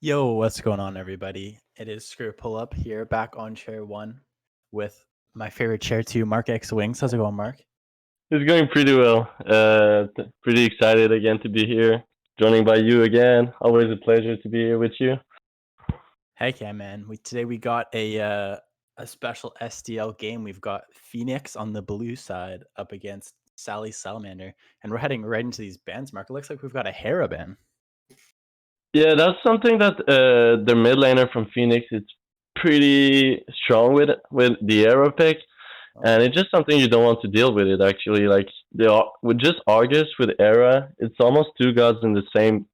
Yo, what's going on, everybody? It is Screw Pull Up here, back on chair one with my favorite chair two, Mark X Wings. How's it going, Mark? It's going pretty well. Pretty excited again to be here, joining by you again. Always a pleasure to be here with you. Heck yeah, man! Today we got a special SDL game. We've got Fenyx on the blue side up against Sally Salamander, and we're heading right into these bans. Mark, it looks like we've got a Hera ban. Yeah, that's something that the mid laner from Phoenix is pretty strong with the arrow pick, and Oh, it's just something you don't want to deal with it. Actually, like with just Argus with Era, it's almost two gods in the same.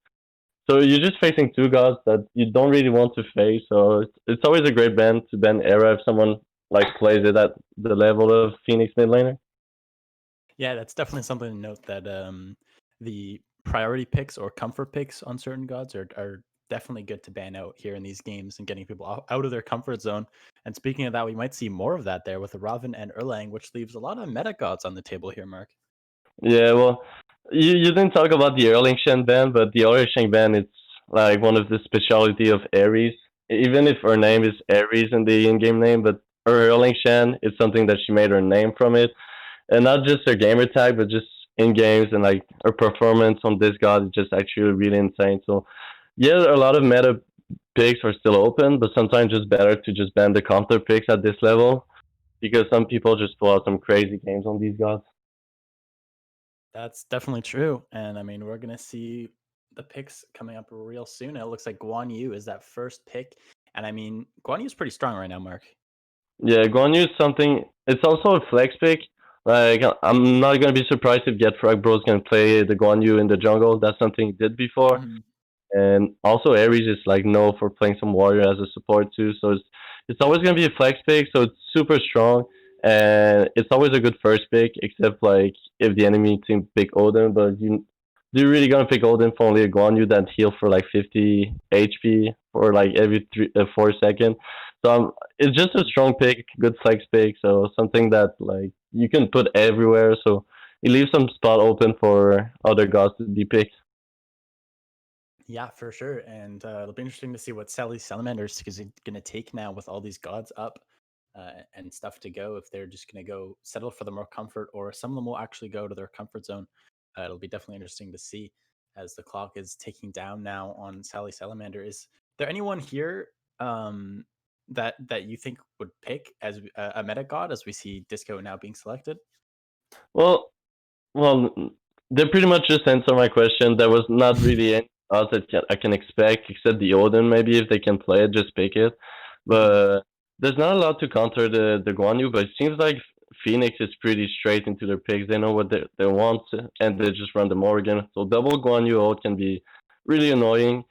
So you're just facing two gods that you don't really want to face. So it's always a great ban to ban Era if someone like plays it at the level of Phoenix mid laner. yeah, that's definitely something to note. That the priority picks or comfort picks on certain gods are definitely good to ban out here in these games and getting people out of their comfort zone. And speaking of that, we might see more of that there with Raven and Erlang, which leaves a lot of meta gods on the table here, Mark. Yeah, well, you didn't talk about the Erlingshen band, but the Erlingshen band is like one of the specialty of Ares. Even if her name is Ares in the in-game name, but her Erlingshen is something that she made her name from it, and not just her gamer tag, but just in games and like her performance on this god is just actually really insane. So yeah, a lot of meta picks are still open, but sometimes it's better to just ban the counter picks at this level because some people just pull out some crazy games on these gods. That's definitely true. And I mean, we're gonna see the picks coming up real soon. It looks like Guan Yu is that first pick. And I mean, Guan Yu is pretty strong right now, Mark. Yeah, Guan Yu is something. It's also a flex pick. Like I'm not gonna be surprised if Get Frog Bros gonna play the Guan Yu in the jungle. That's something he did before. Mhm. And also Ares is like known for playing some warrior as a support too. So it's always gonna be a flex pick. So it's super strong, and it's always a good first pick. Except like if the enemy team pick Odin, but you're really gonna pick Odin for only a Guan Yu that heal for like 50 HP for like every 4 seconds. So it's just a strong pick, good flex pick. So something that like you can put everywhere. So it leaves some spot open for other gods to be picked. Yeah, for sure. And it'll be interesting to see what Sally Salamanders is going to take now with all these gods up and stuff to go. If they're just going to go settle for the more comfort, or some of them will actually go to their comfort zone. It'll be definitely interesting to see as the clock is ticking down now on Sally Salamander. Is there anyone here that you think would pick as a meta god, as we see Disco now being selected? Well, well, they pretty much just answered my question. There was not really any else that I can expect except the Odin. Maybe if they can play it, just pick it. Mhm. But there's not a lot to counter the Guan Yu. But it seems like Phoenix is pretty straight into their picks. They know what they want, and they just run the Morrigan. So double Guan Yu ult can be really annoying.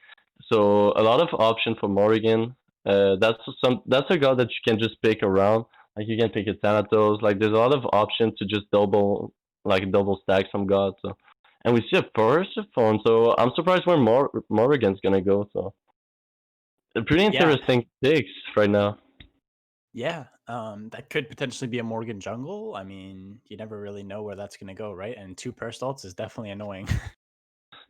So a lot of option for Morrigan. That's a god that you can just pick around. Like you can pick a Thanatos. Like there's a lot of options to just double stack some gods. So, and we see a Persephone, so I'm surprised where Morrigan's gonna go. So, a pretty Yeah, interesting picks right now. yeah, that could potentially be a Morgan jungle. I mean, you never really know where that's gonna go, right? And two Perstalts is definitely annoying.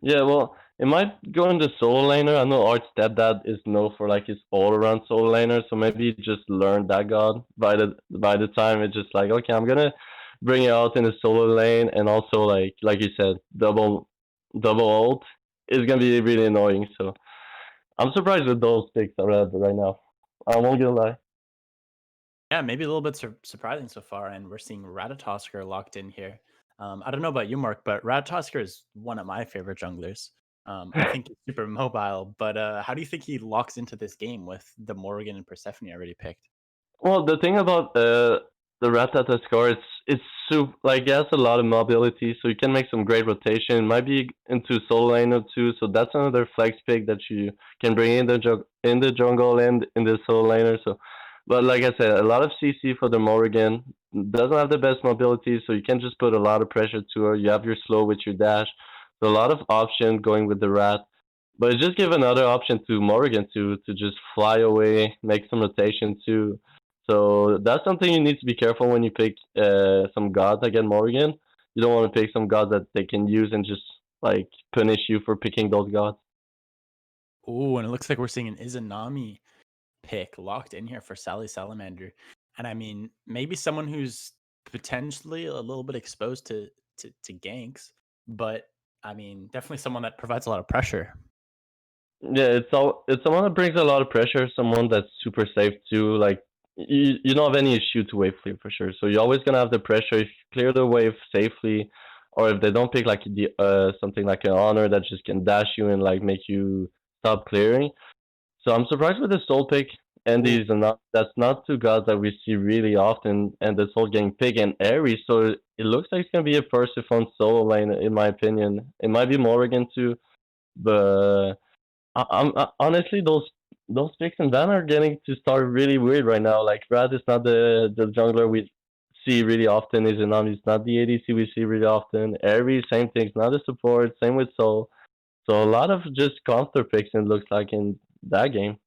Yeah, well, it might go in the solo laner. I know Art Stepdad is known for like his all-around solo laner, so maybe he just learned that god by the time it's just like okay, I'm gonna bring it out in the solo lane, and also like you said, double ult is gonna be really annoying. So I'm surprised with those picks already right now. I won't gonna lie. Yeah, maybe a little bit surprising so far, and we're seeing Ratatosker locked in here. I don't know about you, Mark, but Ratatosker is one of my favorite junglers. I think he's super mobile, but how do you think he locks into this game with the Morgan and Persephone already picked? Well, the thing about the Ratata score, it's super, like it has a lot of mobility, so you can make some great rotation. It might be into solo lane or two, so that's another flex pick that you can bring in in the jungle and in the solo laner. So, but like I said, a lot of CC for the Morrigan doesn't have the best mobility, so you can just put a lot of pressure to her. You have your slow with your dash, so a lot of option going with the Rat. But just give another option to Morrigan to just fly away, make some rotation too. So that's something you need to be careful when you pick some gods again Morrigan. You don't want to pick some gods that they can use and just like punish you for picking those gods. Ooh, and it looks like we're seeing an Izanami pick locked in here for Sally Salamander. And I mean, maybe someone who's potentially a little bit exposed to ganks, but I mean, definitely someone that provides a lot of pressure. Yeah, it's someone that brings a lot of pressure, someone that's super safe too. Like you don't have any issue to wave clear for sure. So you're always gonna have the pressure if you clear the wave safely, or if they don't pick like the something like an honor that just can dash you and like make you stop clearing. So I'm surprised with the soul pick. And Ooh, these are not that's not two gods that we see really often, and the soul getting pig and Ares. So it looks like it's gonna be a Persephone solo lane in my opinion. It might be Morrigan too, but honestly, those picks and Van are getting to start really weird right now. Like Rad is not the jungler we see really often. Izanami is not the ADC we see really often. Ares, same thing, not the support. Same with Soul. So a lot of just counter picks. It looks like in that game.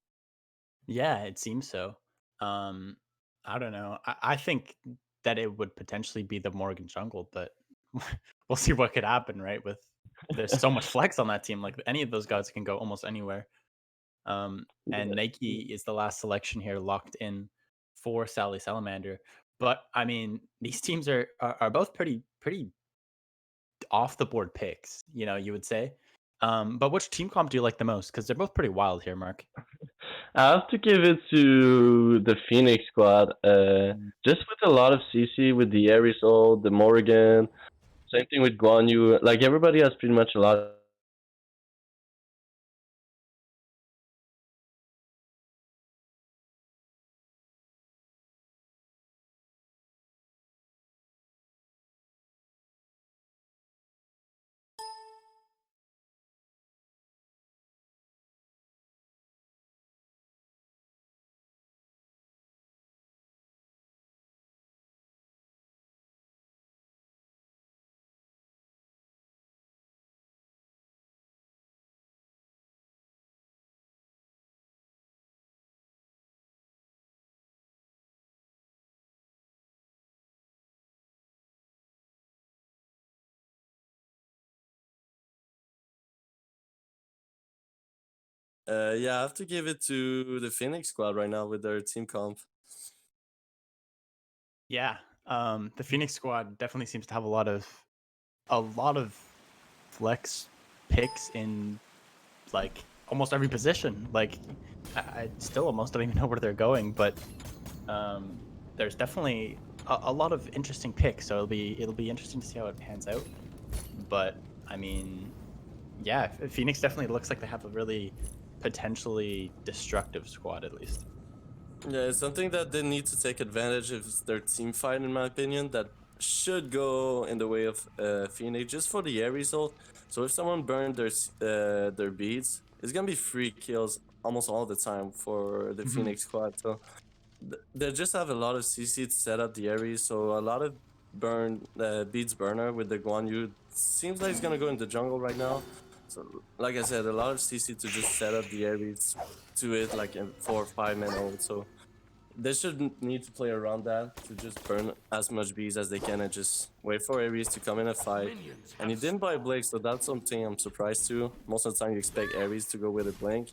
yeah, it seems so. Um, I don't know. I think that it would potentially be the Morgan Jungle, but we'll see what could happen, right? With there's so much flex on that team. Like any of those guys can go almost anywhere. And Nike is the last selection here locked in for Sally Salamander. But I mean, these teams are both pretty off the board picks, you would say. But which team comp do you like the most? Because they're both pretty wild here, Mark. I have to give it to the Phoenix squad. Just with a lot of CC with the Ares ult, the Morrigan. Same thing with Guan Yu. Like everybody has pretty much a lot. Yeah, I have to give it to the Phoenix squad right now with their team comp. Yeah. The Phoenix squad definitely seems to have a lot of flex picks in like almost every position. Like I still almost don't even know where they're going, but there's definitely a lot of interesting picks. So it'll be interesting to see how it pans out. But I mean, yeah, Phoenix definitely looks like they have a really potentially destructive squad at least. Yeah, it's something that they need to take advantage of their team fight, in my opinion. That should go in the way of Phoenix just for the air result. So if someone burned their beads, it's gonna be free kills almost all the time for the Mhm. Phoenix squad. So they just have a lot of CC to set up the Ares, so a lot of beats burner with the Guan Yu seems like he's gonna go in the jungle right now. So like I said, a lot of CC to just set up the Ares to it like in 4 or 5 men ult. So they shouldn't need to play around that to just burn as much bees as they can and just wait for Ares to come in and fight. And he didn't buy Blake, so that's something I'm surprised to. Most of the time you expect Ares to go with a Blink,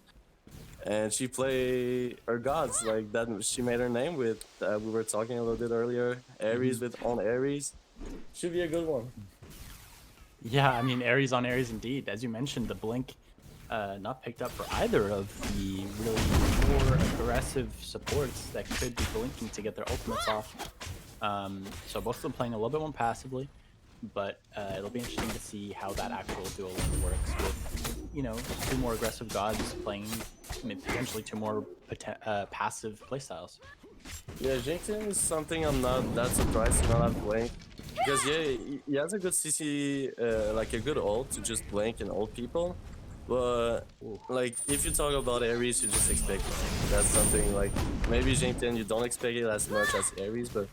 and she play her gods like that she made her name with, we were talking a little bit earlier, Ares Mhm. with on Ares. Should be a good one. Yeah, I mean, Ares on Ares indeed. As you mentioned, the blink not picked up for either of the really more aggressive supports that could be blinking to get their ultimates off. So both of them playing a little bit more passively, but it'll be interesting to see how that actual duel works with, two more aggressive gods playing potentially two more passive playstyles. Yeah, Jinxon is something I'm not that surprised to not have Blink, because yeah, he has a good CC, like a good ult to just blink and ult people, but Ooh. like if you talk about Ares, you just expect Blink. That's something like maybe Jinxon you don't expect it as much as Ares, but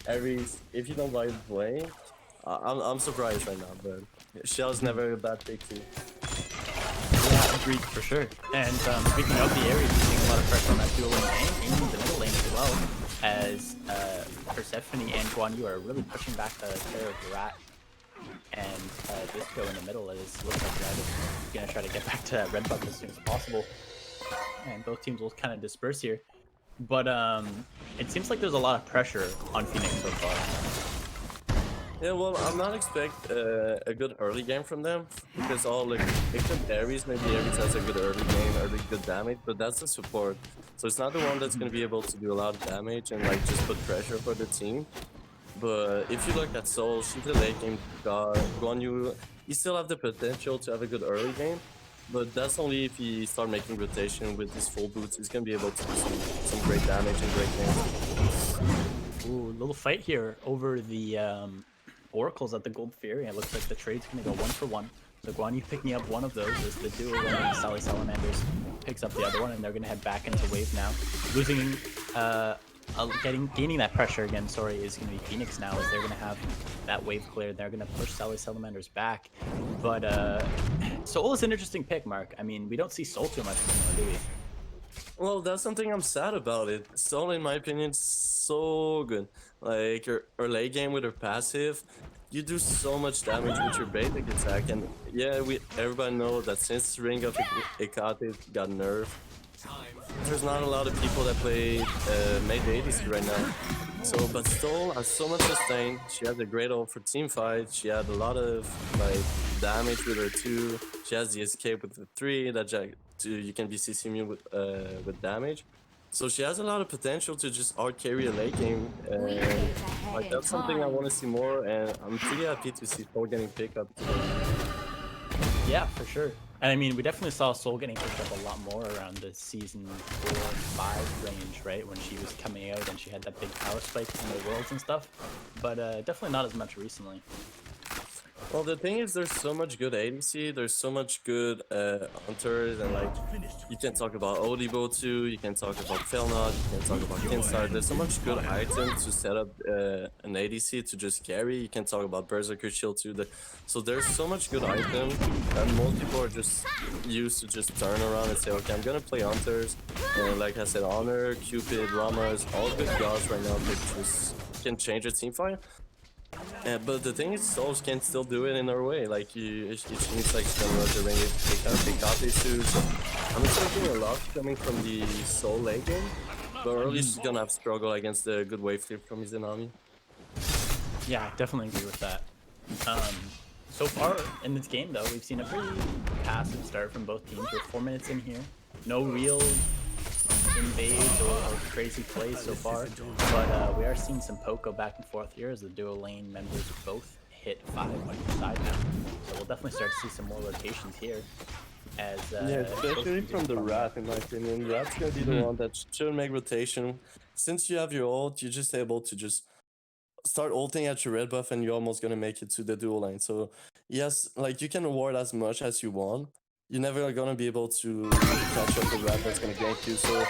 Ares, if you don't buy Blink, I'm surprised right now, but Shell's never a bad pick too. Yeah, agreed for sure. And speaking of the Ares, we're seeing a lot of pressure on that dual lane and in the middle lane as well, as Persephone and Guan Yu are really pushing back the pair of Rat and Disco in the middle is looks like Red is gonna try to get back to that red buff as soon as possible. And both teams will kind of disperse here. But it seems like there's a lot of pressure on Fenyx so far. Yeah, well, I'm not expect a good early game from them because all like except Ares, maybe Ares has a good early game, good damage, but that's the support. So it's not the one that's gonna be able to do a lot of damage and like just put pressure for the team. But if you look at Soul, she's a late game god. Guan Yu, you still have the potential to have a good early game, but that's only if he start making rotation with his full boots. He's gonna be able to do some great damage and great games. Ooh, little fight here over the Oracles at the Gold Fury. It looks like the trade's gonna go 1-for-1. So Guan Yu picking up one of those as the duo winner, Sally Salamanders, picks up the other one, and they're gonna head back into wave now. Losing, gaining that pressure again. Sorry, is gonna be Fenyx now, as they're gonna have that wave cleared. They're gonna push Sally Salamanders back, but Soul is an interesting pick, Mark. I mean, we don't see Soul too much anymore, do we? Well, that's something I'm sad about it. Soul, in my opinion, so good. Like her late game with her passive, you do so much damage with your basic attack. And yeah, everybody know that since Ring of Hecate got nerfed, there's not a lot of people that play made ADC right now. So, but Soul has so much sustain. She has a great ult for team fight. She had a lot of like damage with her 2. She has the escape with the 3 that you can be CC immune with damage. So she has a lot of potential to just out carry a late game. Like that's something I want to see more, and I'm pretty happy to see Soul getting picked up today. Yeah, for sure. And I mean, we definitely saw Soul getting picked up a lot more around the season 4-5 range, right? When she was coming out and she had that big power spike in the worlds and stuff. But definitely not as much recently. Well, the thing is, there's so much good ADC, there's so much good hunters, and like, you can talk about Odibo too, you can talk about Felnod, you can talk about Kinstar. There's so much good items to set up an ADC to just carry. You can talk about Berserker Shield too. So there's so much good items, and most people are just used to just turn around and say, okay, I'm gonna play hunters. And like I said, Honor, Cupid, Ramas, all good gods right now that just can change a team fight. But the thing is, Souls can still do it in her way. Like it seems like she's gonna run the ring Hecate too. So I'm expecting a lot coming from the Soul late game, but early she's gonna have struggle against the good wave flip from Izanami. Yeah, I definitely agree with that. So far in this game, though, we've seen a pretty passive start from both teams. We're 4 minutes in here. No real invades or crazy plays so far, but we are seeing some poke go back and forth here as the duo lane members both hit 5 on each side now. So we'll definitely start to see some more rotations here. As yeah, especially from the Rat, in my opinion. Rat's gonna be the one that should make rotation. Since you have your ult, you're just able to just start ulting at your red buff and you're almost gonna make it to the duo lane. So yes, like you can ward as much as you want. You're never gonna be able to catch up the Rat that's gonna gank you. So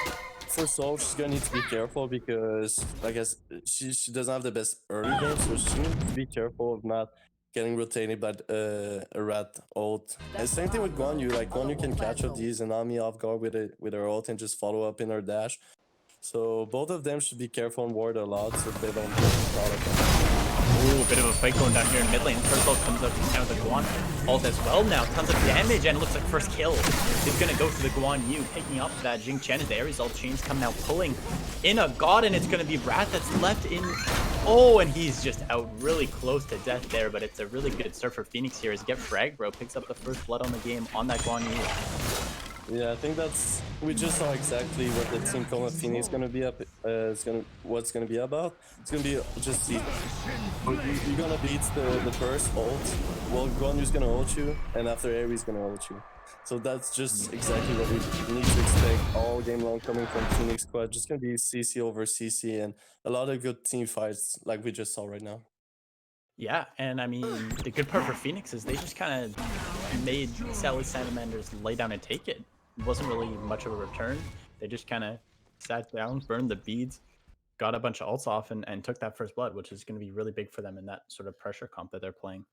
for Soul, she's gonna need to be careful because I guess she doesn't have the best early game, so she needs to be careful of not getting rotated by a Rat ult. And same thing with Guan Yu. Like Guan Yu can catch up these Izanami off guard with her ult and just follow up in her dash. So both of them should be careful and ward a lot so they don't get caught up. Ooh, a bit of a fight going down here in mid lane. First ult comes out to count the Guan ult as well now. Tons of damage, and it looks like first kill is going to go to the Guan Yu, picking up that Jing Chen as the Ares ult chains come now, pulling in a god, and it's going to be Rat that's left in. Oh, and he's just out really close to death there, but it's a really good start for Fenyx here as Get Frag Bro picks up the first blood on the game on that Guan Yu. Yeah, I think we just saw exactly what the team coma Fenyx is gonna be what it's gonna be about. It's gonna be just you're gonna beat the first ult. Well, Guan Yu's gonna ult you, and after Ares gonna ult you. So that's just exactly what we need to expect all game long coming from Fenyx squad. Just gonna be CC over CC and a lot of good team fights like we just saw right now. Yeah, and I mean, the good part for Fenyx is they just kind of made Sally Salamanders lay down and take it. It wasn't really much of a return. They just kind of sat down, burned the beads, got a bunch of ults off, and took that first blood, which is going to be really big for them in that sort of pressure comp that they're playing.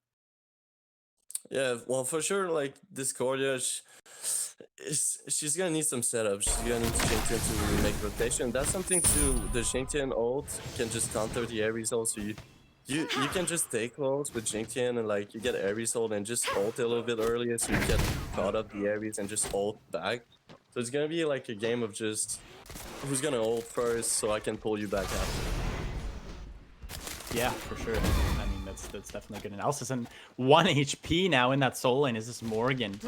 Yeah, well, for sure, like Discordia, she's gonna need some setup. She's gonna need Xingtian to make rotation. That's something too. The Xingtian ult can just counter the Ares ult, so you can just take close with Jinkian and like you get Ares ult and just ult a little bit earlier so you get caught up the Ares and just ult back. So it's gonna be like a game of just who's gonna ult first so I can pull you back after. Yeah, for sure. I mean, that's definitely good analysis. And 1 HP now in that soul lane is this Morgan.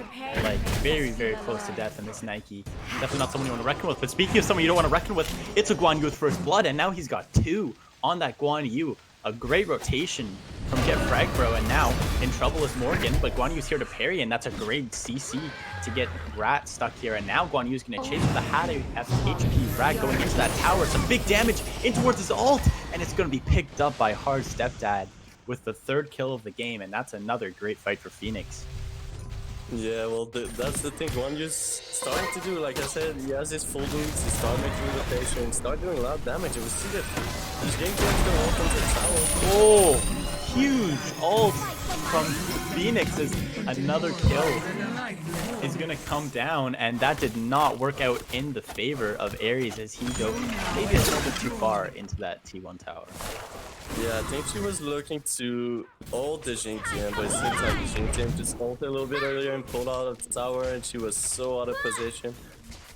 Like, very, very close to death in this Nike. Definitely not someone you want to reckon with. But speaking of someone you don't want to reckon with, it's a Guan Yu with first blood. And now he's got 2 on that Guan Yu. A great rotation from Get Frag Bro. And now in trouble is Morgan. But Guan Yu's here to parry. And that's a great CC to get Rat stuck here. And now Guan Yu's going to chase with the half HP. Rat going into that tower. Some big damage in towards his ult. And it's going to be picked up by Hard Stepdad with the 3rd kill of the game. And that's another great fight for Fenyx. Yeah, well, that's the thing. Guan Yu's starting to do, like I said, he has his full boots, he started making rotation, start doing a lot of damage. And we see that his game is going to open the tower. Oh, huge ult from Fenyx as another kill is going to come down. And that did not work out in the favor of Ares as he goes maybe a little bit too far into that T1 tower. Yeah, I think she was looking to ult the Jinkian, but it seems like Jinkian just ulted a little bit earlier and pulled out of the tower, and she was so out of position.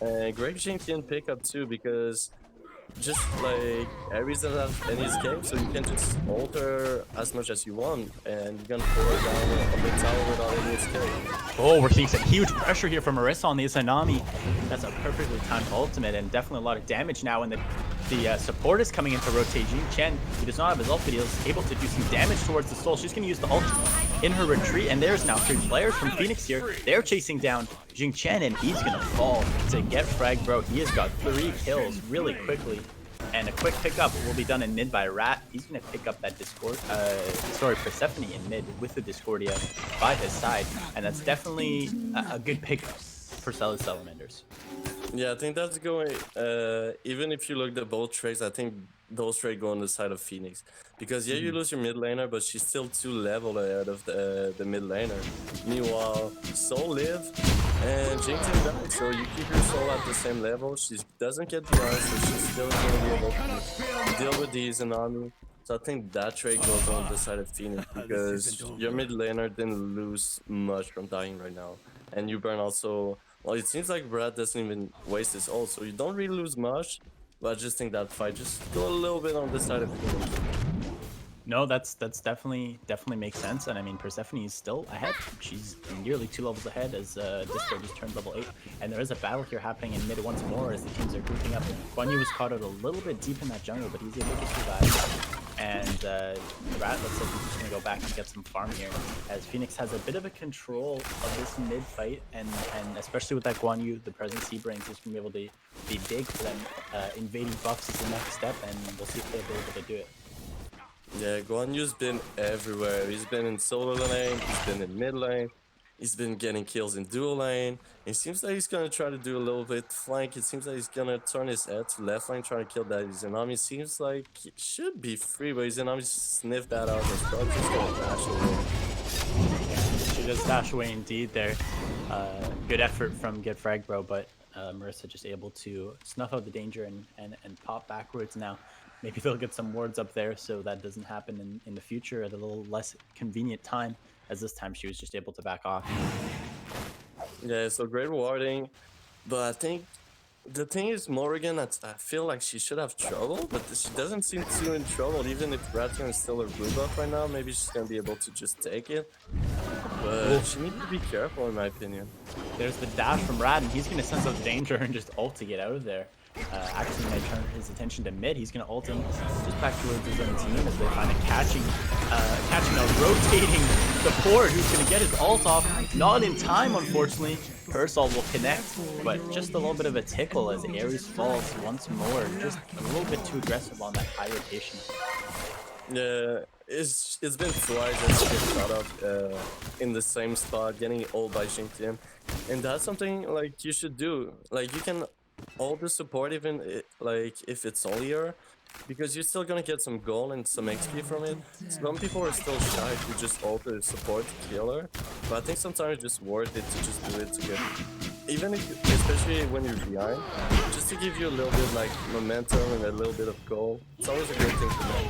And great Jinkian pickup too, because just like Ares doesn't have any escape, so you can just ult her as much as you want, and you're gonna pull her down on the tower without any escape. Oh, we're seeing some huge pressure here from Marissa on the Izanami. That's a perfectly timed ultimate and definitely a lot of damage now. And the support is coming in to rotate Jing Chen. He does not have his ult, but he is able to do some damage towards the soul. She's going to use the ult in her retreat. And there's now 3 players from Fenyx here. They're chasing down Jing Chen, and he's going to fall to Get Frag Bro. He has got 3 kills really quickly. And a quick pickup will be done in mid by Rat. He's going to pick up that Persephone in mid with the Discordia by his side. And that's definitely a good pickup for Sally Salamanders. Yeah, I think that's going, even if you look at both trades, I think those trades go on the side of Fenyx. Because yeah, you lose your mid laner, but she's still 2 level ahead of the mid laner. Meanwhile, Soul live and Jinkian died, so you keep your Soul at the same level. She doesn't get the iron, so she's still going to be able to deal with these Izanami. So I think that trade goes on the side of Fenyx, because your mid laner didn't lose much from dying right now. And you burn also... Well, it seems like Brad doesn't even waste his ult, so you don't really lose much. But I just think that fight just go a little bit on the side of Fenyx. No, that's definitely makes sense. And I mean, Persephone is still ahead. She's nearly 2 levels ahead as Discord just turned level 8. And there is a battle here happening in mid once more as the teams are grouping up. Guan Yu was caught out a little bit deep in that jungle, but he's able to survive. And Rat looks like he's just going to go back and get some farm here, as Fenyx has a bit of a control of this mid fight, and especially with that Guan Yu, the presence he brings is going to be able to be big for them. Invading buffs is the next step, and we'll see if they'll be able to do it. Yeah, Guan Yu's been everywhere. He's been in solo lane, he's been in mid lane, he's been getting kills in dual lane. It seems like he's gonna try to do a little bit flank. It seems like he's gonna turn his head to left lane, trying to kill that Izanami. Seems like he should be free, but Izanami sniffed that out. He's probably just gonna dash away. She does dash away indeed there. Good effort from Get Frag Bro, but Marissa just able to snuff out the danger and pop backwards now. Maybe they'll get some wards up there so that doesn't happen in the future at a little less convenient time, as this time she was just able to back off. Yeah, so great warding, but I think the thing is Morgan, I feel like she should have trouble, but she doesn't seem too in trouble. Even if Ratton is still a blue buff right now, maybe she's gonna be able to just take it. But she needs to be careful, in my opinion. There's the dash from Rad, and he's going to sense out danger and just ult to get out of there. Actually, going to turn his attention to mid. He's going to ult him just back towards his own team as they find a catching a rotating support who's going to get his ult off. Not in time, unfortunately. Persol will connect, but just a little bit of a tickle as Ares falls once more. Just a little bit too aggressive on that high rotation. Yeah, it's been twice that she gets caught up in the same spot, getting ult by Xingtian. And that's something like you should do. Like you can ult the support even like if it's only her, because you're still gonna get some gold and some XP from it. Some people are still shy to just ult the support to kill her, but I think sometimes it's just worth it to just do it to get, even if, especially when you're behind, just to give you a little bit like momentum and a little bit of gold. It's always a good thing to know.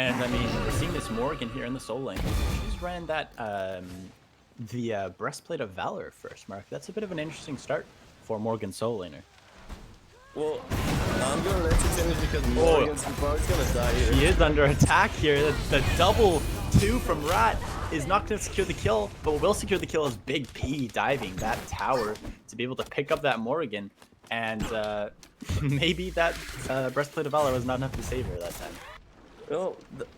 And I mean, we're seeing this Morgan here in the soul lane. She's ran that the breastplate of valor first, Mark. That's a bit of an interesting start for Morgan soul laner. Well, I'm gonna let you finish because Morgan's probably gonna die here. He is under attack here. The double 2 from Rat is not going to secure the kill, but what will secure the kill is Big P diving that tower to be able to pick up that Morgan. And maybe that breastplate of valor was not enough to save her that time. Well,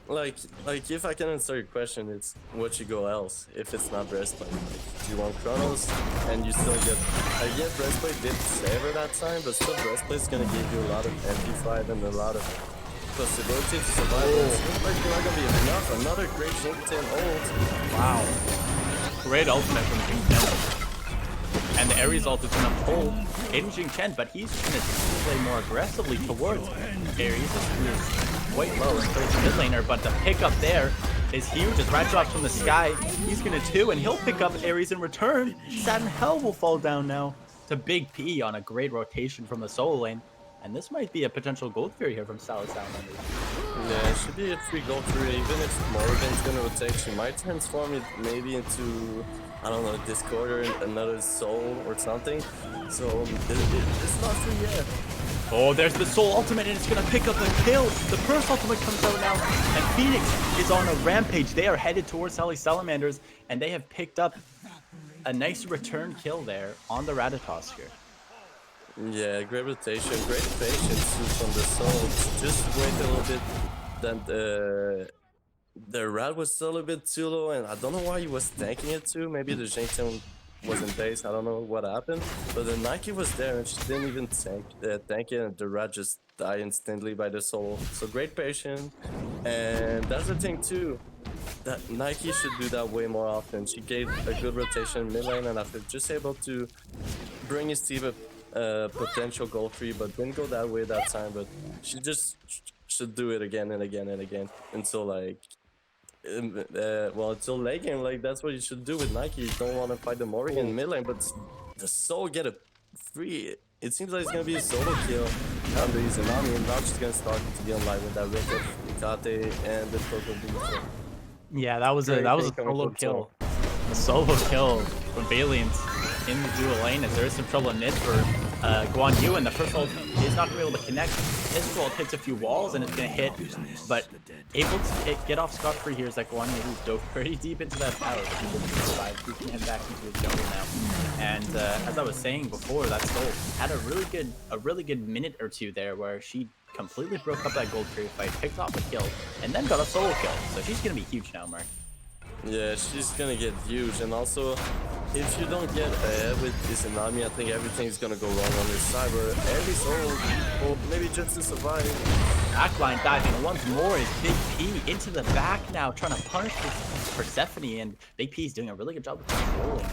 like if I can answer your question, it's what you go else if it's not breastplate. Like, you want Chronos and you still get. I get breastplate did save her that time, but still breastplate's gonna give you a lot of MP5 and a lot of possibility to survive. It seems like you're not gonna be enough. Another great Jink 10 ult. Wow. Great ultimate from Jing Chen. And the Ares ult is going to pull in Jing Chen, but he's going to play more aggressively towards Ares. He's quite low and plays mid laner, but the pickup there is huge as Rat drops from the sky. He's going to 2, and he'll pick up Ares in return. Satin Hell will fall down now to Big P on a great rotation from the solo lane. And this might be a potential gold fairy here from Sally Salamanders. Yeah, it should be a free gold fairy. Even if Morgan's gonna rotate, she might transform it maybe into, I don't know, Discord or another soul or something. So it's not free yet. Oh, there's the soul ultimate, and it's gonna pick up a kill. The first ultimate comes out now, and Fenyx is on a rampage. They are headed towards Sally Salamanders, and they have picked up a nice return kill there on the Ratatosker. Yeah, great rotation, great patience too from the soul. Just wait a little bit. Then the rat was still a little bit too low, and I don't know why he was tanking it too. Maybe the Jink wasn't base. I don't know what happened. But the Nike was there, and she didn't even tank it, and the rat just died instantly by the soul. So great patience, and that's the thing too. That Nike should do that way more often. She gave a good rotation mid lane, and after just able to bring his team up. Potential goal free, but didn't go that way that time. But she just should do it again and again and again until like, well, until late game. Like that's what you should do with Nike. You don't want to fight the Morgan mid lane, but the soul get a free. It seems like it's gonna be a solo kill on the Izanami, and now she's gonna start to get online with that Rick of Kate and the Total Beat. So. Yeah, that was a solo kill. A solo kill from Valiant in the dual lane, as there is some trouble in mid for Guan Yu, and the first ult is not going to be able to connect. This ult hits a few walls and it's going to hit, but able to get off scot-free here is that Guan Yu, who's dove pretty deep into that tower, but he didn't survive. He can head back into his jungle now. And as I was saying before, that soul had a really good minute or two there where she completely broke up that gold period fight, picked off a kill, and then got a solo kill. So she's going to be huge now, Mark. Yeah, she's gonna get huge, and also if you don't get ahead with this Izanami, I think everything's gonna go wrong on this side. But every soul, well, maybe just to survive. Backline diving once more is Big P into the back now, trying to punish this Persephone, and Big P is doing a really good job of controlling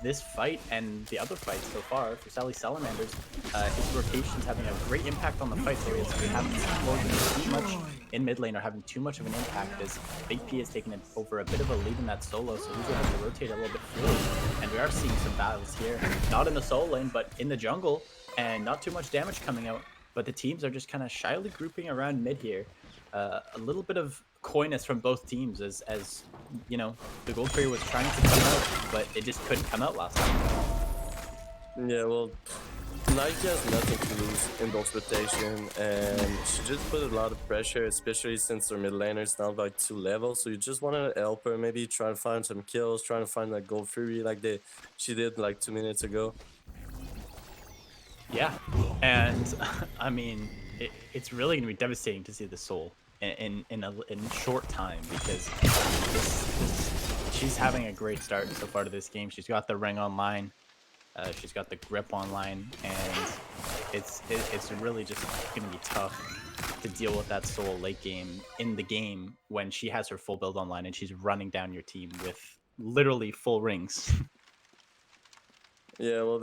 this fight and the other fights so far for Sally Salamanders. His rotation's having a great impact on the fights areas. We haven't seen Morgan too much in mid lane or having too much of an impact, as Big P has taken over a bit of a lead in that solo, so he's able to rotate a little bit forward. And we are seeing some battles here, not in the solo lane, but in the jungle, and not too much damage coming out. But the teams are just kind of shyly grouping around mid here. A little bit of coyness from both teams as you know, the gold fairy was trying to come out, but it just couldn't come out last time. Yeah, well, Nike has nothing to lose in both rotation, and she just put a lot of pressure, especially since her mid laner is down by 2 levels. So you just want to help her, maybe try to find some kills, trying to find that gold fury like she did like 2 minutes ago. Yeah, and I mean, it's really gonna be devastating to see the soul in a short time, because she's having a great start so far to this game. She's got the ring online, she's got the grip online, and it's really just gonna be tough to deal with that soul late game in the game when she has her full build online and she's running down your team with literally full rings. Yeah, well,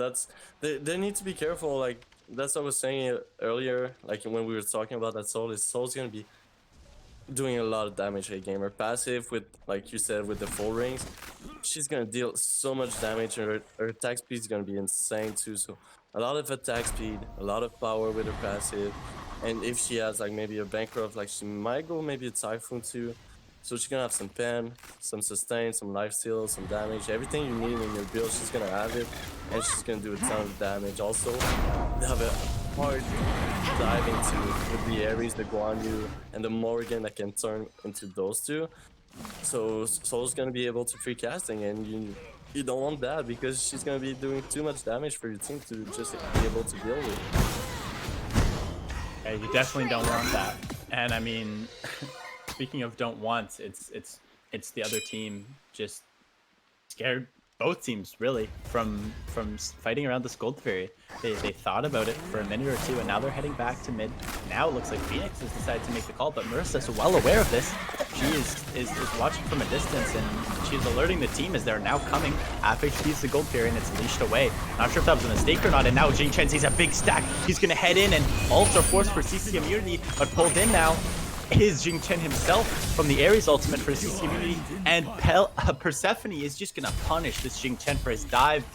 they need to be careful. Like that's what I was saying earlier. Like when we were talking about that soul's gonna be doing a lot of damage late game. Her passive, with like you said, with the full rings, she's gonna deal so much damage, and her attack speed is gonna be insane too. So a lot of attack speed, a lot of power with her passive. And if she has like maybe a bankrupt, like she might go maybe a Typhoon too. So she's gonna have some pen, some sustain, some life steal, some damage, everything you need in your build, she's gonna have it. And she's gonna do a ton of damage. Also, they have a hard dive into with the Ares, the Guan Yu, and the Morrigan that can turn into those two. So Soul's gonna be able to free casting, and you don't want that because she's gonna be doing too much damage for your team to just be able to deal with. Yeah, you definitely don't want that. And I mean, speaking of don't want, it's the other team just scared both teams really from fighting around this Gold Fairy. They thought about it for a minute or two, and now they're heading back to mid. Now it looks like Fenyx has decided to make the call, but Marissa's well aware of this. She is watching from a distance, and she's alerting the team as they're now coming. Half HP is the Gold Fairy, and it's leashed away. Not sure if that was a mistake or not, and now Jing Chen sees a big stack. He's gonna head in, and ults are forced for CC immunity, but pulled in now is Jing Chen himself from the Ares ultimate for CC immunity, and Persephone is just gonna punish this Jing Chen for his dive,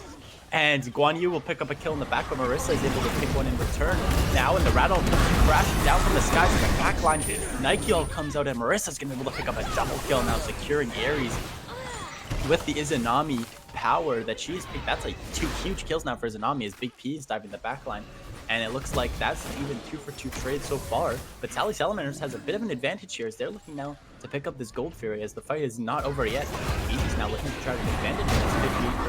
and Guan Yu will pick up a kill in the back, but Marissa is able to pick one in return. Now in the rattle, crashing down from the skies in the backline, Nike all comes out, and Marissa's gonna be able to pick up a double kill now, securing Ares with the Izanami power that she's picked. That's like 2 huge kills now for Izanami as Big P is diving the backline. And it looks like that's even 2 for 2 trades so far. But Sally Salamanders has a bit of an advantage here as they're looking now to pick up this Gold Fury as the fight is not over yet. He's now looking to try to take advantage of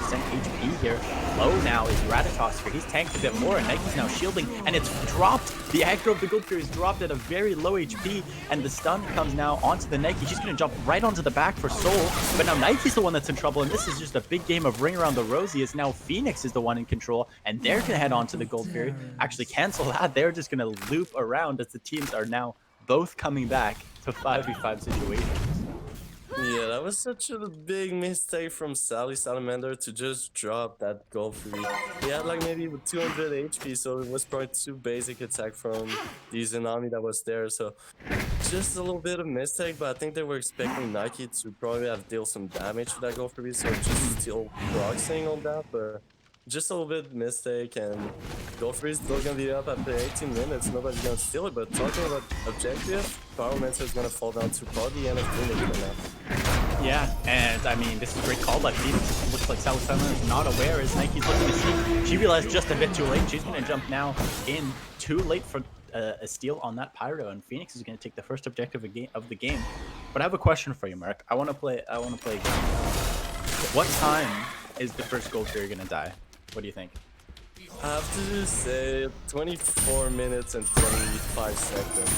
his 58% HP here. Low now is Ratatosk here. He's tanked a bit more, and Nike's now shielding, and it's dropped. The aggro of the Gold Fury is dropped at a very low HP, and the stun comes now onto the Nike. She's going to jump right onto the back for Soul, but now Nike's the one that's in trouble, and this is just a big game of ring around the rosy as now Fenyx is the one in control, and they're going to head on to the Gold Fury. Actually cancel that. They're just going to loop around as the teams are now both coming back to 5v5 situations. Yeah, that was such a big mistake from Sally Salamander to just drop that Gold Fury. He had like maybe 200 HP, so it was probably too basic attack from the Izanami that was there. So just a little bit of mistake, but I think they were expecting Nike to probably have dealt some damage to that Gold Fury, so just still proxying on that, but just a little bit mistake, and Gold Fury is still gonna be up after 18 minutes. Nobody's gonna steal it, but talking about objective, Pyromancer is gonna fall down to probably the end of Phoenix right now. Yeah, and I mean, this is a great call by Fenyx. It looks like Sally Salamanders is not aware as Nike's looking to see. She realized just a bit too late. She's gonna jump now in too late for a steal on that Pyro, and Fenyx is gonna take the first objective of the game. But I have a question for you, Mark. I wanna play a game. What time is the first Gold Fury gonna die? What do you think? I have to say 24 minutes and 25 seconds.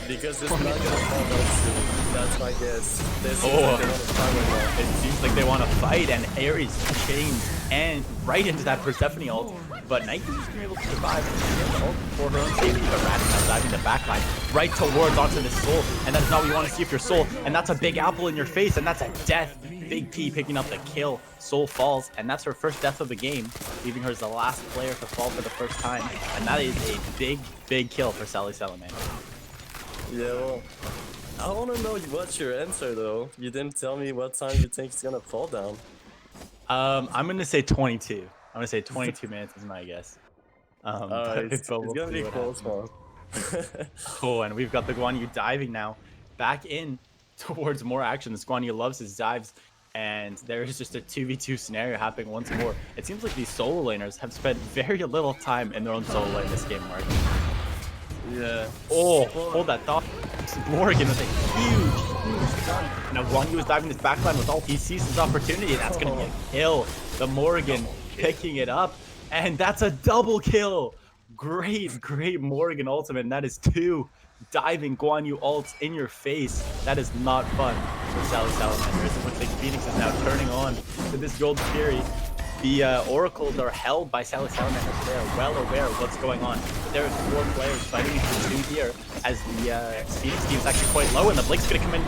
Because it's not gonna fall down soon. That's my guess. This like they want to fight right now. It seems like they want to fight, and Ares chains and right into that Persephone ult. But Nike's just gonna be able to survive and the ult for her own safety. But Radin now diving the backline right towards onto the Soul, and that's not what you want to see if you're Soul. And that's a big apple in your face, and that's a death. Big P picking up the kill. Soul falls, and that's her first death of the game, leaving her as the last player to fall for the first time. And that is a big kill for Sally Salamander. Yeah, well, I want to know what's your answer though. You didn't tell me what time you think it's gonna fall down. I'm gonna say 22. I'm gonna say 22 minutes is my guess. It's gonna be close, man. Cool, and we've got the Guan Yu diving now, back in towards more action. This Guan Yu loves his dives, and there is just a 2v2 scenario happening once more. It seems like these solo laners have spent very little time in their own solo lane this game, Mark. Yeah. Oh, hold that thought. Morrigan with a huge stun. Now Guan Yu is diving this backline with ult. He sees his opportunity, and that's going to be a kill. The Morrigan picking it up, and that's a double kill. Great Morrigan ultimate, and that is 2 diving Guan Yu ults in your face. That is not fun for Sally Salamanders. It looks like Fenyx is now turning on to this Gold Fury. The oracles are held by Sally Salamanders. They are well aware of what's going on. But there are 4 players fighting into 2 here as the Fenyx team is actually quite low, and the Blake's going to come in,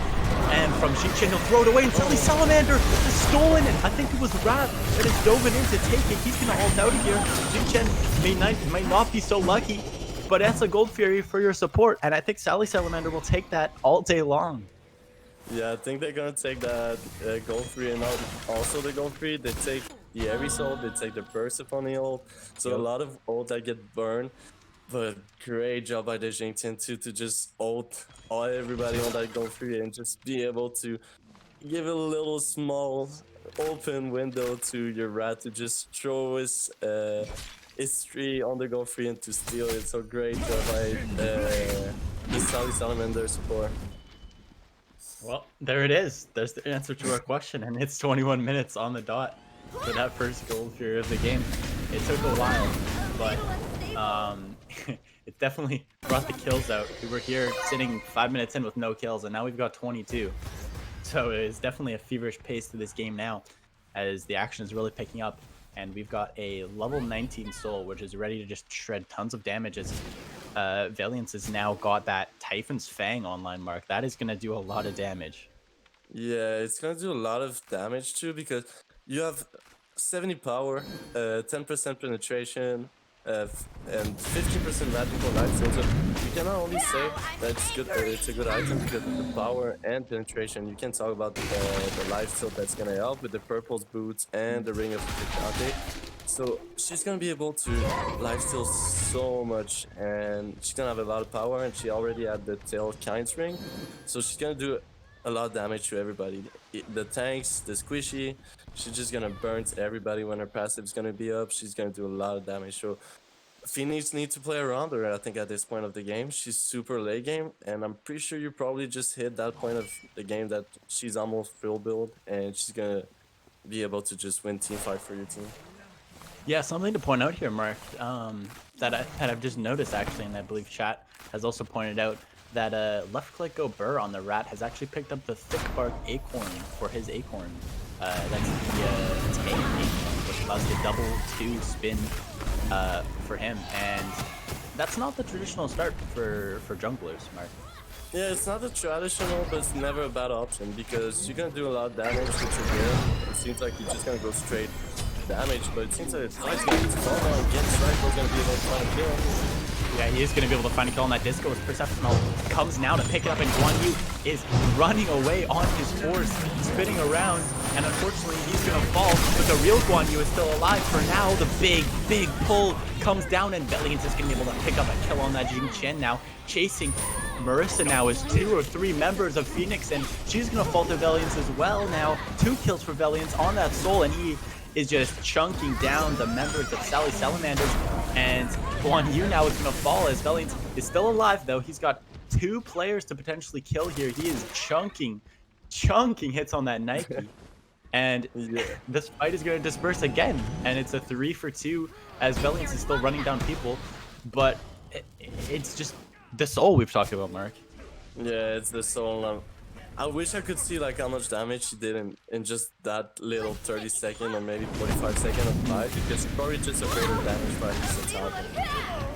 and from Jing Chen he'll throw it away, and Sally Salamander has stolen it. I think it was Rat that has dove in to take it. He's going to ult out of here. Jing Chen may not be so lucky, but that's a Gold Fury for your support, and I think Sally Salamander will take that all day long. Yeah, I think they're gonna take that Gold Fury, and also the Gold Fury. They take the Ares ult, they take the Persephone ult, so a Yup. lot of ult that get burned. But great job by the Jingtian to just ult all everybody on that goal free and just be able to give a little small open window to your rat to just throw his tree on the goal free and to steal it. So great job by the Sally Salamanders support. Well, there it is. There's the answer to our question, and it's 21 minutes on the dot for that first gold fear of the game. It took a while, but it definitely brought the kills out. We were here sitting 5 minutes in with no kills, and now we've got 22. So it's definitely a feverish pace to this game now, as the action is really picking up. And we've got a level 19 soul, which is ready to just shred tons of damage as Valiance has now got that Typhon's Fang online mark. That is going to do a lot of damage. Yeah, it's gonna do a lot of damage too because you have 70 power, 10% penetration, and 15% magical life steal. So you cannot only say that it's good. It's a good item because of the power and penetration. You can talk about the life steal that's gonna help with the purple's boots and the ring of Picante. So she's gonna be able to life steal so much, and she's gonna have a lot of power. And she already had the tail Kind's ring, so she's gonna do a lot of damage to everybody. The tanks, the squishy, she's just gonna burn everybody when her passive's gonna be up. She's gonna do a lot of damage. So Fenyx needs to play around her, I think, at this point of the game. She's super late game, and I'm pretty sure you probably just hit that point of the game that she's almost full build, and she's gonna be able to just win team fight for your team. Yeah, something to point out here, Mark, that I've just noticed actually, and I believe chat has also pointed out that left click go burr on the rat has actually picked up the thick bark acorn for his acorn. That's the tank acorn, which allows the double 2 spin for him, and that's not the traditional start for junglers, Mark. Yeah, it's not a traditional, but it's never a bad option because you're gonna do a lot of damage with your gear. It seems like you're just gonna go straight damage, but it seems like it's gonna fall down again. Strike's gonna be able to find a kill. Yeah, he is going to be able to find a kill on that disco as Perceptional comes now to pick it up, and Guan Yu is running away on his horse, spinning around, and unfortunately he's going to fall, but the real Guan Yu is still alive for now. The big pull comes down, and Valiance is going to be able to pick up a kill on that Jing Chen now, chasing Marissa now is 2 or 3 members of Fenyx, and she's going to fall to Valiance as well now. 2 kills for Valiance on that soul, and he is just chunking down the members of Sally Salamanders, and Guan Yu now is going to fall as Valiance is still alive, though. He's got 2 players to potentially kill here. He is chunking hits on that Nike. And this fight is going to disperse again, and it's a 3 for 2 as Valiance is still running down people, but it's just the soul we've talked about, Mark. Yeah, it's the soul. I wish I could see like how much damage she did in just that little 30-second or maybe 45-second of fight, because it's probably just a greater damage by least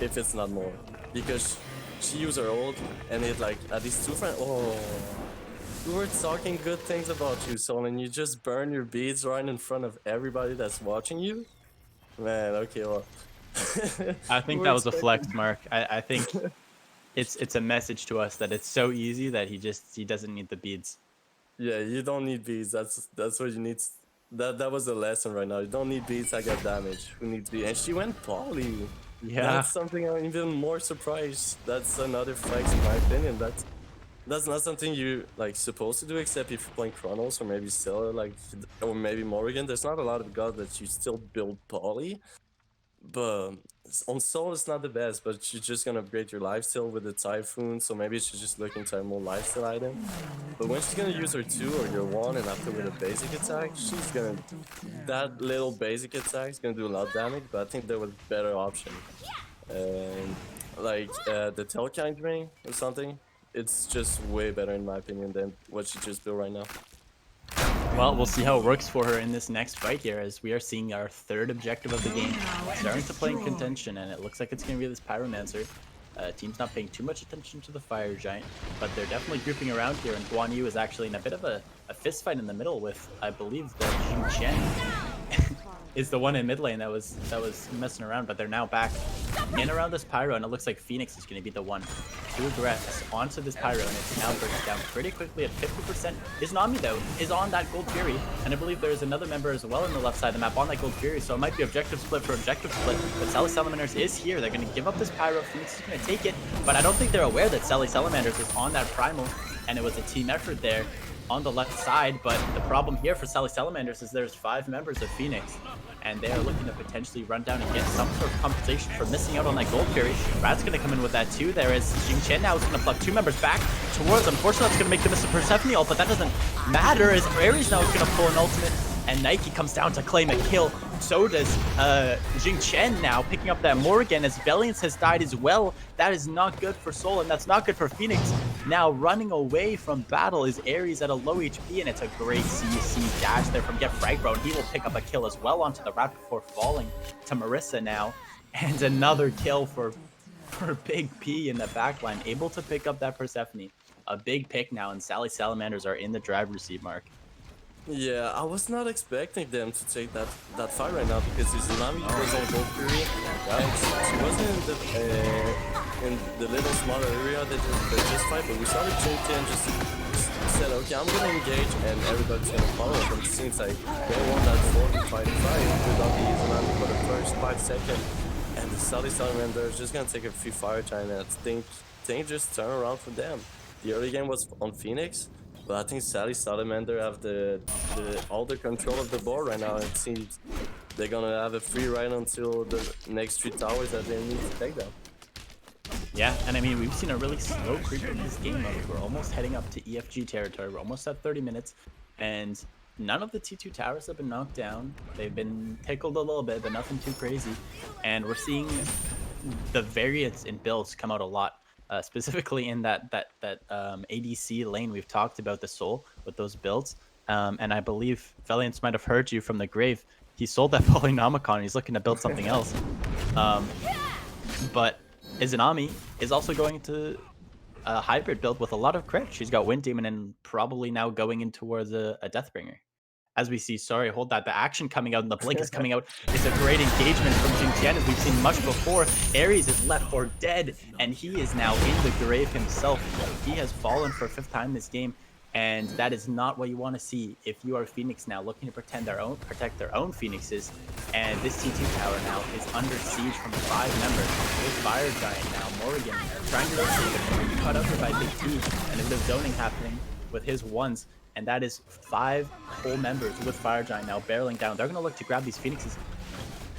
if it's not more. Because she used her ult and it like at least 2 friends. Oh, we were talking good things about you, Soul, and you just burn your beads right in front of everybody that's watching you. Man, okay, well. I think that was a flex, Mark. I think it's a message to us that it's so easy that he doesn't need the beads. Yeah, you don't need beads. That's what you need. That was the lesson right now. You don't need beads. I got damage. Who needs beads? And she went poly. Yeah, that's something I'm even more surprised. That's another flex in my opinion. That's not something you like supposed to do, except if you're playing Chronos or maybe Stella, like, or maybe Morrigan. There's not a lot of gods that you still build poly. But on Soul, it's not the best, but you're just gonna upgrade your lifesteal with the Typhoon, so maybe she's just looking to have more lifesteal item. But when she's gonna use her 2 or your 1 and after with a basic attack, she's gonna... That little basic attack is gonna do a lot of damage, but I think there was a better option. Like the Telkind ring or something, it's just way better in my opinion than what she just built right now. Well, we'll see how it works for her in this next fight here, as we are seeing our 3rd objective of the game starting to play in contention, and it looks like it's going to be this Pyromancer. Team's not paying too much attention to the Fire Giant, but they're definitely grouping around here, and Guan Yu is actually in a bit of a fist fight in the middle with, I believe, the Jing Chen is the one in mid lane that was messing around, but they're now back in around this Pyro, and it looks like Fenyx is going to be the one to aggress onto this Pyro, and it's now breaking down pretty quickly at 50%. Izanami, though, is on that Gold Fury, and I believe there's another member as well on the left side of the map on that Gold Fury, so it might be objective split for objective split, but Sally Salamanders is here. They're going to give up this Pyro. Fenyx is going to take it, but I don't think they're aware that Sally Salamanders is on that Primal, and it was a team effort there on the left side. But the problem here for Sally Salamanders is there's 5 members of Fenyx, and they are looking to potentially run down and get some sort of compensation for missing out on that Gold Fury. Rad's going to come in with that too. There is Jing Chen now is going to pluck 2 members back towards. Unfortunately, that's going to make them miss a Persephone ult, but that doesn't matter as Ares now is going to pull an ultimate, and Nike comes down to claim a kill. So does Jing Chen now, picking up that Morgan as Valiance has died as well. That is not good for Soul, and that's not good for Fenyx. Now running away from battle is Ares at a low HP, and it's a great CC dash there from Get Fragbro, and he will pick up a kill as well onto the Rat before falling to Marissa now. And another kill for Big P in the backline, able to pick up that Persephone. A big pick now, and Sally Salamanders are in the driver's seat, Mark. Yeah, I was not expecting them to take that fight right now because Izanami was on Gold Fury and she wasn't in the little smaller area that just fight, but we saw the Jin just said, okay, I'm gonna engage and everybody's gonna follow up, and it seems like they won that 45 fight without the Izanami for the first 5 seconds, and the Sally Salamanders just gonna take a few fire time, and I think things just turn around for them. The early game was on Fenyx, but I think Sally Salamander have all the control of the board right now. It seems they're gonna have a free ride until the next 3 towers that they need to take down. Yeah, and I mean, we've seen a really slow creep in this game. Like, we're almost heading up to EFG territory. We're almost at 30 minutes, and none of the T2 towers have been knocked down. They've been tickled a little bit, but nothing too crazy. And we're seeing the variance in builds come out a lot. Specifically in that ADC lane. We've talked about the Soul with those builds, and I believe Valiance might have heard you from the grave. He sold that Polynomicon. He's looking to build something else. But Izanami is also going to a hybrid build with a lot of crit. She's got Wind Demon and probably now going in towards a Deathbringer. As we see, sorry, hold that. The action coming out and the blink is coming out. It's a great engagement from Jing Chen, as we've seen much before. Ares is left for dead, and he is now in the grave himself. He has fallen for a 5th time this game, and that is not what you want to see if you are Fenyx now looking to protect their own Phoenixes. And this T2 tower now is under siege from 5 members. With Fire Giant now, Morgan trying to rotate it, cut over by Big T, and a bit of zoning happening with his ones. And that is 5 whole members with Fire Giant now barreling down. They're going to look to grab these Phoenixes.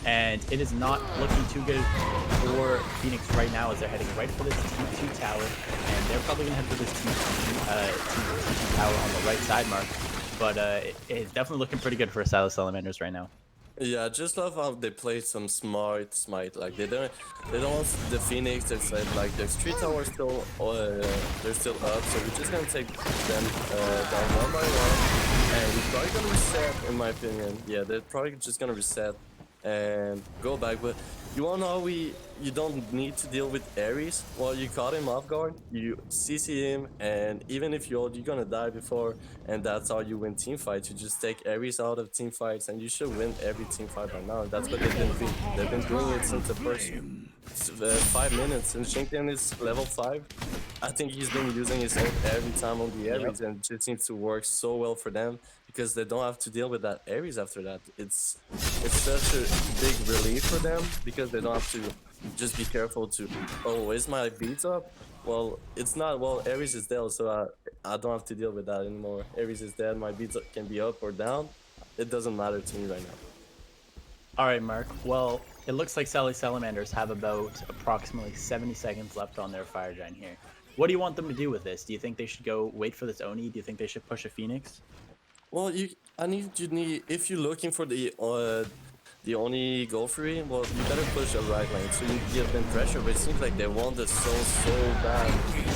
And it is not looking too good for Fenyx right now as they're heading right for this T2 tower. And they're probably going to head for this T2 tower on the right side, Mark. But it's definitely looking pretty good for Sally Salamanders right now. Yeah, I just love how they play some smart Smite. Like they don't want the Fenyx. They said like there's 3 towers still, they're still up. So we're just gonna take them down one by one, and we're probably gonna reset, in my opinion. Yeah, they're probably just gonna reset and go back. But you wanna know you don't need to deal with Ares. Well, you caught him off guard, you CC him, and even if you're gonna die before, and that's how you win team fights. You just take Ares out of team fights, and you should win every team fight by now. And that's what they've been doing it since the first 5 minutes. And Shinken is level 5. I think he's been using his ult every time on the Ares, and it just seems to work so well for them because they don't have to deal with that Ares after that. It's such a big relief for them because they don't have to just be careful to, oh, is my beats up? Well, it's not. Well, Ares is dead, so I don't have to deal with that anymore. Ares is dead, my beats can be up or down. It doesn't matter to me right now. All right, Mark. Well, it looks like Sally Salamanders have about approximately 70 seconds left on their Fire Giant here. What do you want them to do with this? Do you think they should go wait for this Oni? Do you think they should push a Fenyx? Well, you need if you're looking for the only goal free, well, you better push a right lane so you give them pressure. But it seems like they want the Soul so bad.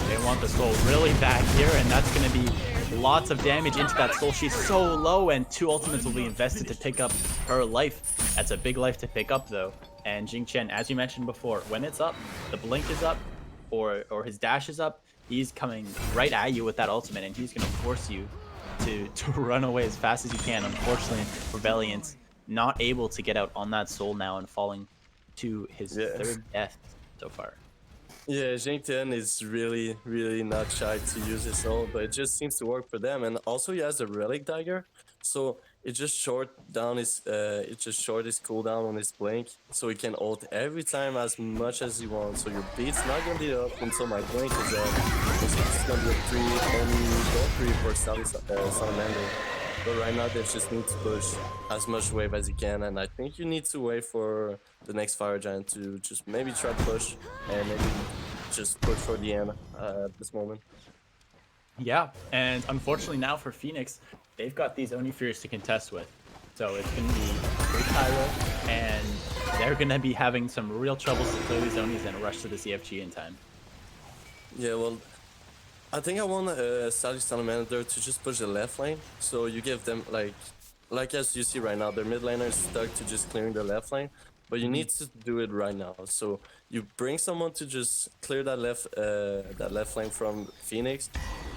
They want the Soul really bad here, and that's going to be lots of damage into that Soul. She's so low, and 2 ultimates will be invested to pick up her life. That's a big life to pick up, though. And Jing Chen, as you mentioned before, when it's up, the blink is up, or his dash is up, he's coming right at you with that ultimate, and he's going to force you to run away as fast as you can. Unfortunately for Valiant, not able to get out on that Soul now and falling to his 3rd death so far. Yeah, Jingtian is really not shy to use his ult, but it just seems to work for them. And also he has a relic dagger, so it just short his cooldown on his blink, so he can ult every time as much as he wants. So your beat's not gonna be up until my blink is up. Because it's gonna be a three only gold three for Salamander. But right now they just need to push as much wave as you can, and I think you need to wait for the next fire giant to just maybe try to push and maybe just push for the end at this moment. Yeah, and unfortunately now for Phoenix, they've got these Oni Fears to contest with. So it's going to be Great Pyro, and they're going to be having some real troubles to clear these Onis and rush to the CFG in time. Yeah, well, I think I want Sally Salamander to just push the left lane. So you give them like as you see right now, their mid laner is stuck to just clearing the left lane. But you need to do it right now. So you bring someone to just clear that left lane from Phoenix.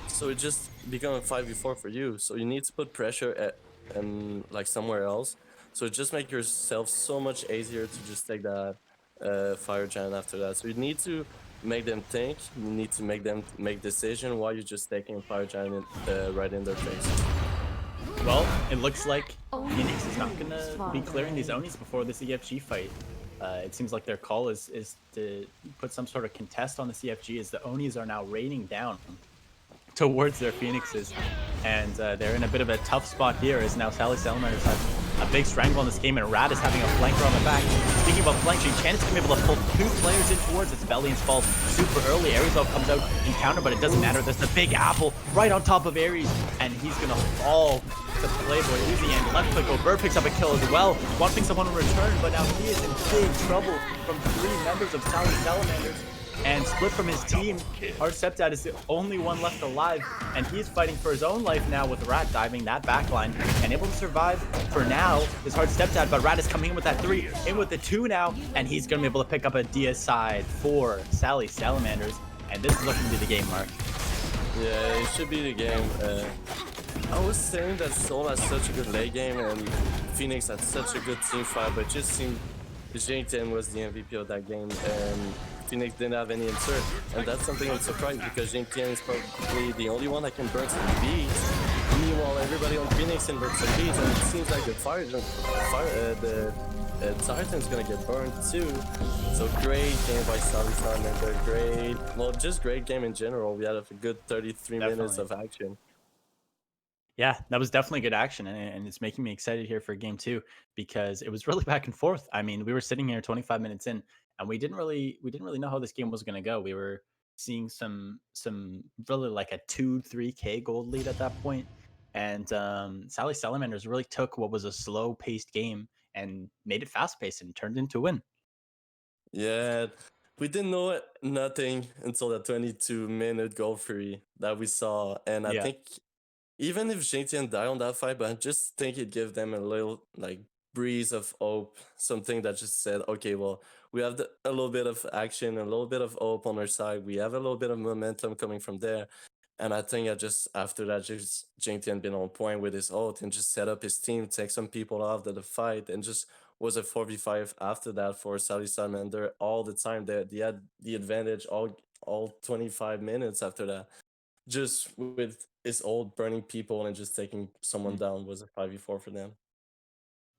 So it just become a 5v4 for you. So you need to put pressure at and like somewhere else. So just make yourself so much easier to just take that fire giant after that. So you need to make them think. You need to make them make decision while you're just taking a fire giant right in their face. Well, it looks like Phoenix is not going to be clearing these Onis before the CFG fight. It seems like their call is to put some sort of contest on the CFG as the Onis are now raining down towards their Phoenixes. And they're in a bit of a tough spot here as now Sally Salamanders has a big strangle in this game and Rad is having a flanker on the back. Speaking about flanking, Chan is going to be able to pull two players in towards its Valiance falls super early. Arizal comes out in counter, but it doesn't matter. There's the big apple right on top of Ares, and he's going to fall to Playboy easy, and left click over picks up a kill as well. Wanting someone in return, but now he is in big trouble from three members of Sally Salamanders. And split from his team, Hard Septad is the only one left alive, and he's fighting for his own life now with Rat diving that backline and able to survive for now is Hard Septad, but Rat is coming in with that 3, in with the 2 now, and he's going to be able to pick up a Dia side for Sally Salamanders, and this is looking to be the game, Mark. Yeah, it should be the game. I was saying that Seoul has such a good late game and Phoenix had such a good team fight, but it just seemed Jingtian was the MVP of that game and Phoenix didn't have any insert. And that's something I'm surprised because Jingtian is probably the only one that can burn some beats. Meanwhile, everybody on Phoenix can burn some beats, and it seems like the Titan's gonna get burned too. So great game by Sally Salamander, just great game in general. We had a good 33 minutes of action. Yeah, that was definitely good action, and it's making me excited here for game 2 because it was really back and forth. I mean, we were sitting here 25 minutes in, and we didn't really know how this game was going to go. We were seeing some really like a 2-3k gold lead at that point, and Sally Salamanders really took what was a slow paced game and made it fast paced and turned into a win. Yeah, we didn't know nothing until the 22-minute goal free that we saw, and I Yeah. think even if Jingtian died on that fight, but I just think it gave them a little like breeze of hope, something that just said, okay, well, we have a little bit of action, a little bit of hope on our side. We have a little bit of momentum coming from there. And I think I just after that, just Jingtian been on point with his ult and just set up his team, take some people out of the fight, and just was a 4v5 after that for Sally Salamander all the time. They had the advantage all 25 minutes after that just with his old burning people and just taking someone down was a 5v4 for them.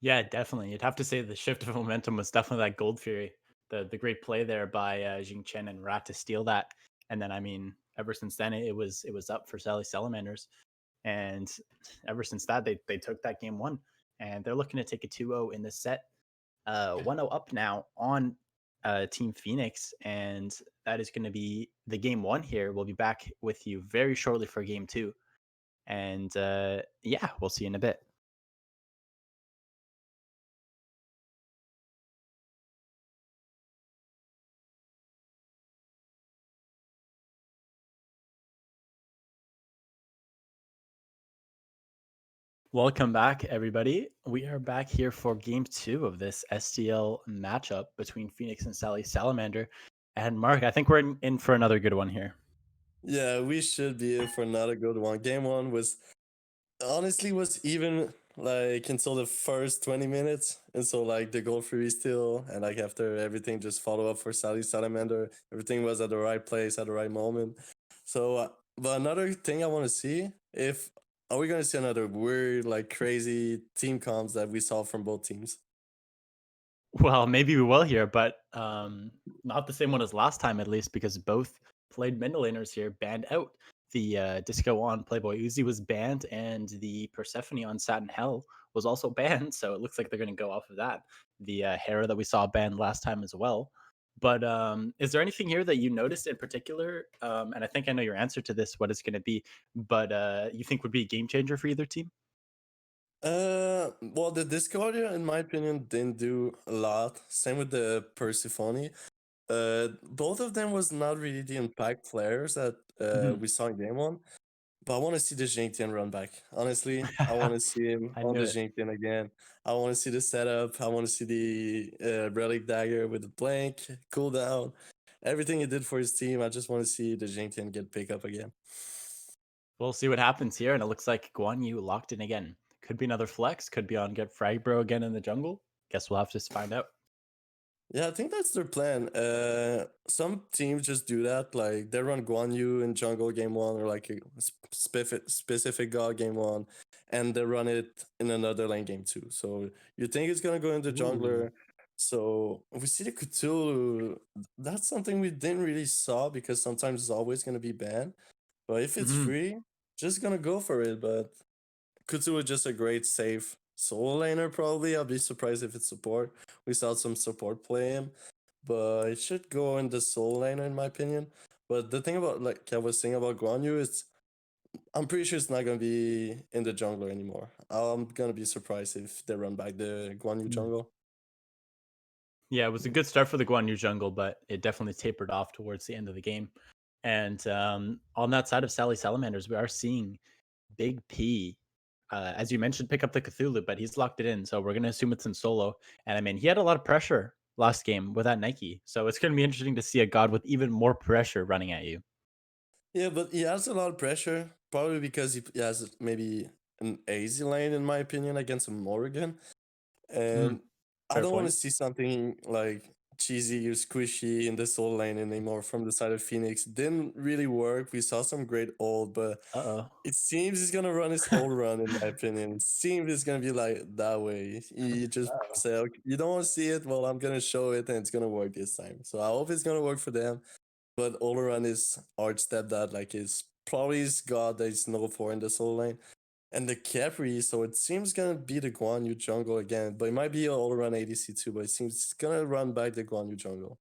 Yeah, definitely. You'd have to say the shift of momentum was definitely that Gold Fury, the great play there by Jing Chen and Rat to steal that. And then I mean, ever since then it was up for Sally Salamanders. And ever since that they took that game 1 and they're looking to take a 2-0 in this set. 1-0 up now on Team Phoenix, and that is going to be the game 1 here. We'll be back with you very shortly for game 2. And yeah, we'll see you in a bit. Welcome back, everybody. We are back here for game 2 of this STL matchup between Phoenix and Sally Salamander. And Mark, I think we're in for another good one here. Yeah, we should be in for another good one. Game 1 was honestly was even like until the first 20 minutes. And so like the goal free steal and like after everything just follow up for Sally Salamander, everything was at the right place at the right moment. So but another thing I want to see if are we gonna see another weird like crazy team comps that we saw from both teams? Well, maybe we will here, but not the same one as last time, at least, because both played mid laners here banned out. The Disco on Playboy Uzi was banned, and the Persephone on Satin Hell was also banned. So it looks like they're going to go off of that. The Hera that we saw banned last time as well. But is there anything here that you noticed in particular? And I think I know your answer to this, what it's going to be, but you think would be a game changer for either team? Well, the Discordia, in my opinion, didn't do a lot. Same with the Persephone. Both of them was not really the impact players that Mhm. we saw in game one. But I want to see the Jintian run back. Honestly, I want to see him I on knew the it. Jintian again. I want to see the setup. I want to see the Relic Dagger with the blank, cooldown, everything he did for his team. I just want to see the Jintian get pick up again. We'll see what happens here, and it looks like Guan Yu locked in again. Could be another flex, could be on Get Frag Bro again in the jungle. Guess we'll have to find out. Yeah, I think that's their plan. Some teams just do that. Like they run Guan Yu in jungle game one, or like a specific god game one, and they run it in another lane game two. So you think it's gonna go into Ooh. jungler. So we see the Cthulhu. That's something we didn't really saw because sometimes it's always gonna be banned. But if it's Mhm. free, just gonna go for it. But Kutsu is just a great safe solo laner, probably. I'll be surprised if it's support. We saw some support play him, but it should go in the solo laner, in my opinion. But the thing about, like I was saying about Guan Yu, is I'm pretty sure it's not going to be in the jungler anymore. I'm going to be surprised if they run back the Guan Yu Mm. jungle. Yeah, it was a good start for the Guan Yu jungle, but it definitely tapered off towards the end of the game. And on that side of Sally Salamanders, we are seeing Big P, as you mentioned, pick up the Cthulhu, but he's locked it in. So we're going to assume it's in solo. And I mean, he had a lot of pressure last game with that Nike. So it's going to be interesting to see a god with even more pressure running at you. Yeah, but he has a lot of pressure, probably because he has maybe an easy lane, in my opinion, against a Morrigan. Mm, And I fair don't want to point. see something like cheesy or squishy in the solo lane anymore from the side of Phoenix. Didn't really work. We saw some great ult, but Uh it seems he's gonna run his ult run, in my opinion. It seems it's gonna be like that way. You just oh. say, okay, you don't want to see it, well, I'm gonna show it and it's gonna work this time. So I hope it's gonna work for them. But Oleran is Arch stepdad, like is probably his god that he's known for in the solo lane. And the Capri, so it seems gonna be the Guan Yu jungle again, but it might be all around ADC too, but it seems it's gonna run back the Guan Yu jungle.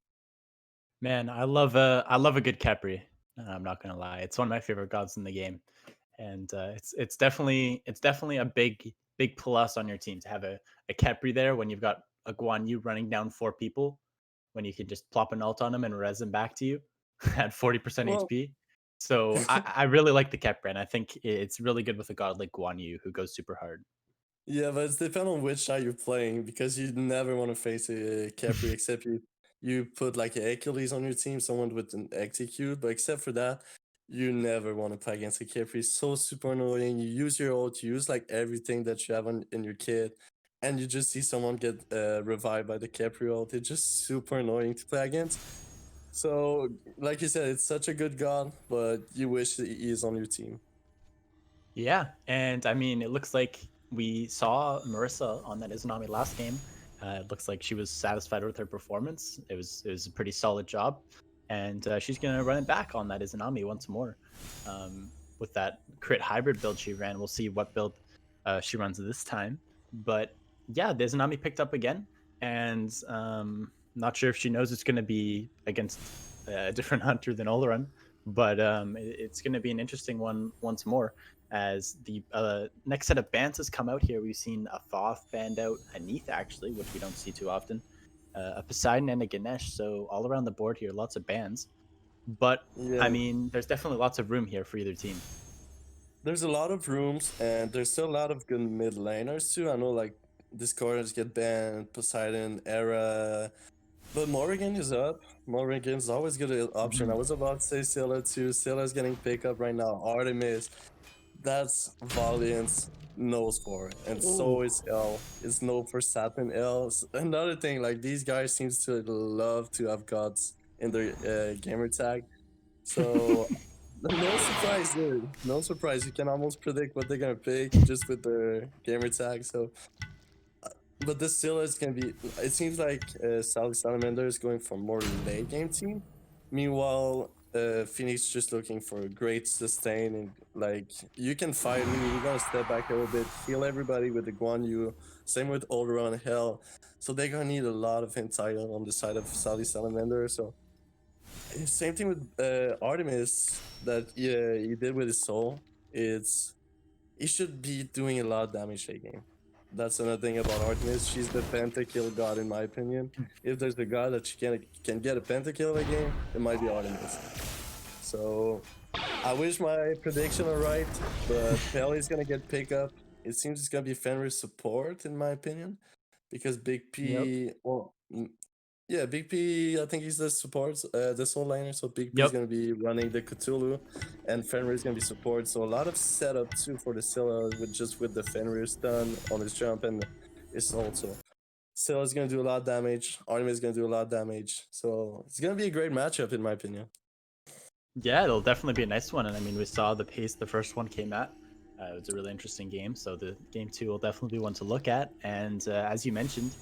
Man, I love a good Capri. I'm not gonna lie, it's one of my favorite gods in the game, and it's definitely a big plus on your team to have a Capri there when you've got a Guan Yu running down four people, when you can just plop an ult on him and res him back to you at 40% Well, HP. So I really like the Capri, and I think it's really good with a god like Guan Yu who goes super hard. yeah, but it's depend on which side you're playing because you never want to face a Capri except you put like an Achilles on your team, someone with an execute, but except for that, you never want to play against a Capri. It's so super annoying. You use your ult, you use like everything that you have in your kit, and you just see someone get revived by the Capri ult. It's just super annoying to play against. So, like you said, it's such a good god, but you wish that he is on your team. Yeah, and I mean, it looks like we saw Marissa on that Izanami last game. It looks like she was satisfied with her performance. It was a pretty solid job, and she's gonna run it back on that Izanami once more. With that crit hybrid build she ran, we'll see what build she runs this time. But yeah, the Izanami picked up again, and not sure if she knows it's gonna be against a different hunter than Oleron, but it's gonna be an interesting one once more as the next set of bans has come out here. We've seen a Thoth banned out, a Neath actually, which we don't see too often, a Poseidon and a Ganesh. So all around the board here, lots of bans. But I Yeah, mean, there's definitely lots of room here for either team. there's a lot of rooms, and there's still a lot of good mid laners too. I know like Discorders get banned, Poseidon, Era, but Morrigan is up. Morrigan's always good option. I Mhm. was about to say Scylla too. Scylla's getting picked up right now. Artemis. That's Valiant's knows for, and so is L. It's known for Satin L. Another thing, like these guys seems to love to have gods in their gamer tag. So no surprise there. No surprise. You can almost predict what they're gonna pick just with their gamer tag. So, but this still is gonna be. It seems like Sally Salamander is going for more late game team. Meanwhile, Fenyx just looking for great sustain and like you can fight me. You're gonna step back a little bit, heal everybody with the Guan Yu. Same with Older on Hell. So they're gonna need a lot of Hentile on the side of Sally Salamander. So same thing with Artemis that he did with his soul. It's he should be doing a lot of damage a game. That's another thing about Artemis. She's the pentakill god in my opinion. If there's a god that she can get a pentakill in a game, it might be Artemis. So I wish my prediction are right, but Pelly's gonna get pick up. It seems it's gonna be Fenris support in my opinion, because Big P. Yep. Well, yeah, Big P, I think he's the support, the soul liner, so Big P is Yep. going to be running the Cthulhu, and Fenrir is going to be support, so a lot of setup too for the Scylla, with the Fenrir stun on his jump and his soul, so Scylla is going to do a lot of damage, Artemis is going to do a lot of damage, so it's going to be a great matchup in my opinion. Yeah, it'll definitely be a nice one. And I mean, we saw the pace the first one came at. It was a really interesting game. So the game 2 will definitely be one to look at. And as you mentioned,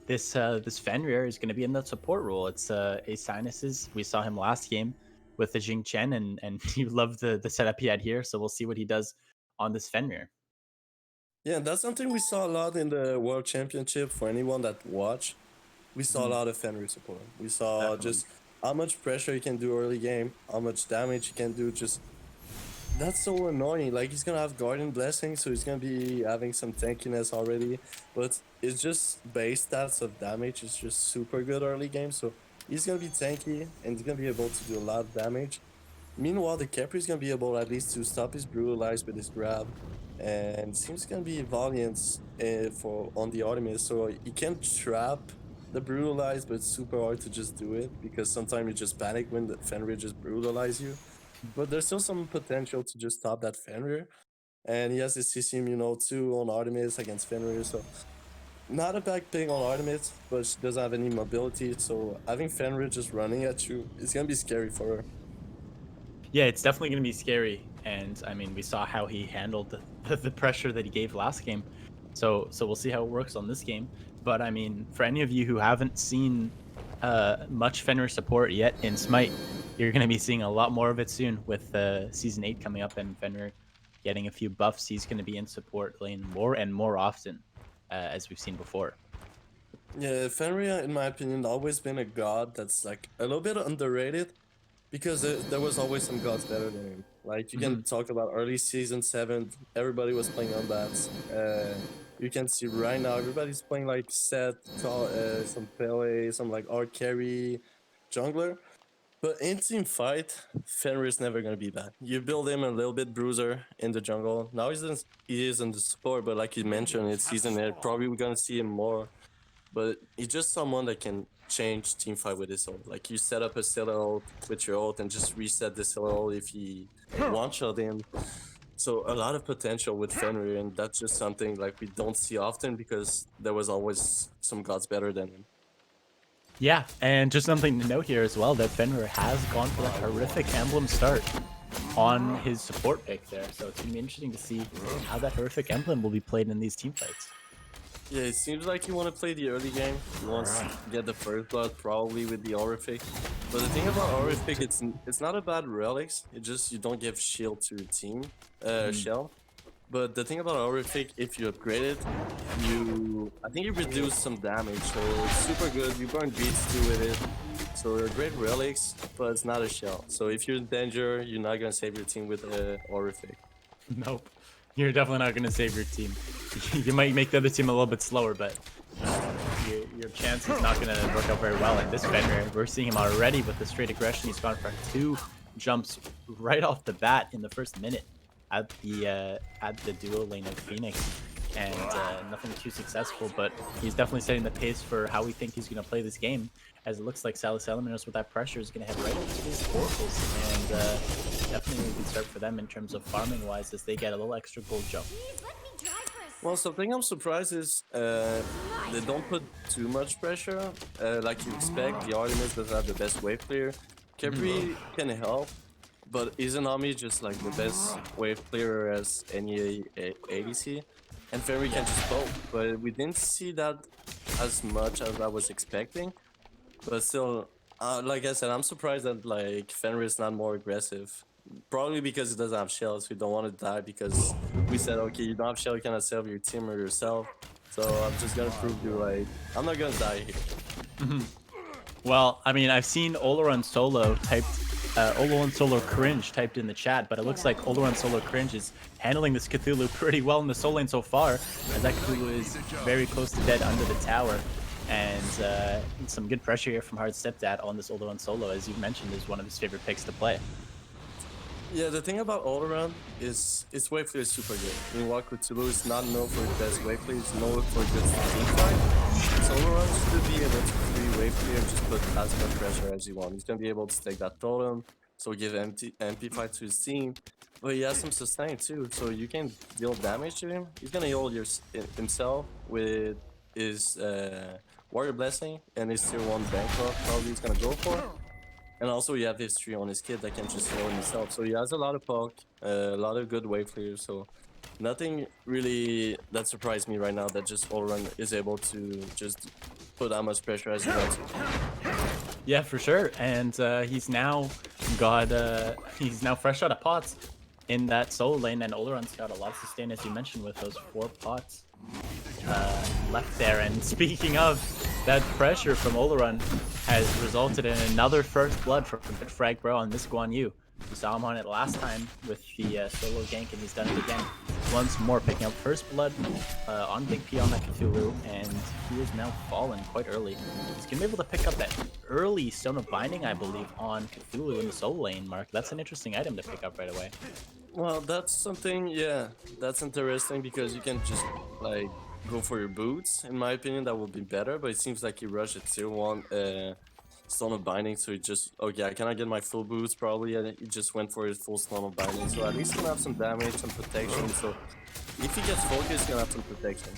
this Fenrir is going to be in the support role. It's a Sinus's. We saw him last game with the Jing Chen, and you love the setup he had here. So we'll see what he does on this Fenrir. Yeah, that's something we saw a lot in the World Championship for anyone that watched. We saw a lot of Fenrir support. We saw Definitely. just how much pressure he can do early game, how much damage he can do. Just that's so annoying. Like he's gonna have Guardian Blessing, so he's gonna be having some tankiness already. But it's just base stats of damage is just super good early game. So he's gonna be tanky and he's gonna be able to do a lot of damage. Meanwhile, the Capri is gonna be able at least to stop his brutalize with his grab, and seems gonna be Valiant's for on the Artemis. So he can trap the brutalize, but it's super hard to just do it because sometimes you just panic when the Fenrir just brutalize you. But there's still some potential to just stop that Fenrir, and he has his CC too on Artemis against Fenrir. So not a bad pick on Artemis, but she doesn't have any mobility. So having Fenrir just running at you is gonna be scary for her. Yeah, it's definitely going to be scary. And I mean, we saw how he handled the pressure that he gave last game. So we'll see how it works on this game. But I mean, for any of you who haven't seen much Fenrir support yet in Smite, you're going to be seeing a lot more of it soon with Season 8 coming up and Fenrir getting a few buffs. He's going to be in support lane more and more often, as we've seen before. Yeah, Fenrir, in my opinion, always been a god that's like a little bit underrated because there was always some gods better than him. Like you can talk about early season 7, everybody was playing Unbats. You can see right now everybody's playing like Seth, some Pele, some like Art Carry, jungler. But in team fight, Fenrir is never gonna be bad. You build him a little bit bruiser in the jungle. Now he is in the support, but like you mentioned, it's season 8. Probably we're gonna see him more. But he's just someone that can change team fight with his ult. Like you set up a Scylla ult with your ult and just reset the Scylla ult if he one-shot him. So a lot of potential with Fenrir, and that's just something like we don't see often because there was always some gods better than him. Yeah, and just something to note here as well, that Fenrir has gone for that horrific emblem start on his support pick there. So it's going to be interesting to see how that horrific emblem will be played in these team fights. Yeah, it seems like you want to play the early game. You want to get the first blood probably with the Horrific. But the thing about Horrific, it's not a bad relics. It just you don't give shield to your team shell. But the thing about Horrific, if you upgrade it, I think you reduce some damage. So it's super good. You burn beats too with it. So they're great relics, but it's not a shell. So if you're in danger, you're not gonna save your team with Horrific. Nope. You're definitely not going to save your team. You might make the other team a little bit slower, but your chance is not going to work out very well. And this Fenrir, we're seeing him already with the straight aggression. He's gone for 2 jumps right off the bat in the first minute at the duo lane of Fenyx. And nothing too successful, but he's definitely setting the pace for how we think he's going to play this game, as it looks like Sally Salamanders with that pressure is going to head right into his oracles. And definitely a good start for them in terms of farming wise as they get a little extra gold jump. Well, something I'm surprised is they don't put too much pressure like you expect. The Artemis doesn't have the best wave clear. Capri can help, but Izanami just like the best wave clearer as any ADC, and Fenrir can just poke. But we didn't see that as much as I was expecting. But still, like I said, I'm surprised that like Fenrir is not more aggressive. Probably because he doesn't have shells. We don't want to die because we said, okay, you don't have shell, you cannot save your team or yourself. So I'm just gonna prove you like I'm not gonna die here. Well, I mean, I've seen Oleron Solo typed, Oleron Solo Cringe typed in the chat, but it looks like Oleron Solo Cringe is handling this Cthulhu pretty well in the soul lane so far, as that Cthulhu is very close to dead under the tower. And some good pressure here from Hard Stepdad on this Oleron Solo, as you mentioned, is one of his favorite picks to play. Yeah, the thing about All-Around is its wave clear is super good. Meanwhile, Cthulhu is not known for its best wave clear, it's known for good team fight. So All-Around should be able to free wave clear and just put as much pressure as you want. He's gonna be able to take that totem, so give MP fight to his team. But he has some sustain too, so you can deal damage to him. He's gonna heal himself with his Warrior Blessing and his tier 1 Bankrupt, probably he's gonna go for. And also you have history on his kid that can just heal himself. So he has a lot of poke, a lot of good wave clears. So nothing really that surprised me right now that just Allrun is able to just put that much pressure as he wants. Yeah, for sure. And he's now got he's now fresh out of pots in that solo lane, and Oleron's got a lot of sustain, as you mentioned, with those 4 pots left there. And speaking of, that pressure from Oleron has resulted in another first blood from Good Frag Bro on this Guan Yu. We saw him on it last time with the solo gank, and he's done it again once more, picking up first blood on Big P on that Cthulhu, and he is now fallen quite early. He's gonna be able to pick up that early Stone of Binding, I believe, on Cthulhu in the solo lane, Mark. That's an interesting item to pick up right away. Well, that's something, yeah, that's interesting because you can just like go for your boots. In my opinion, that would be better, but it seems like he rushed at tier 1 Stone of Binding, so he just, okay, I cannot get my full boots probably, and he just went for his full Stone of Binding, so at least he's gonna have some damage, some protection, so if he gets focused, he's gonna have some protection.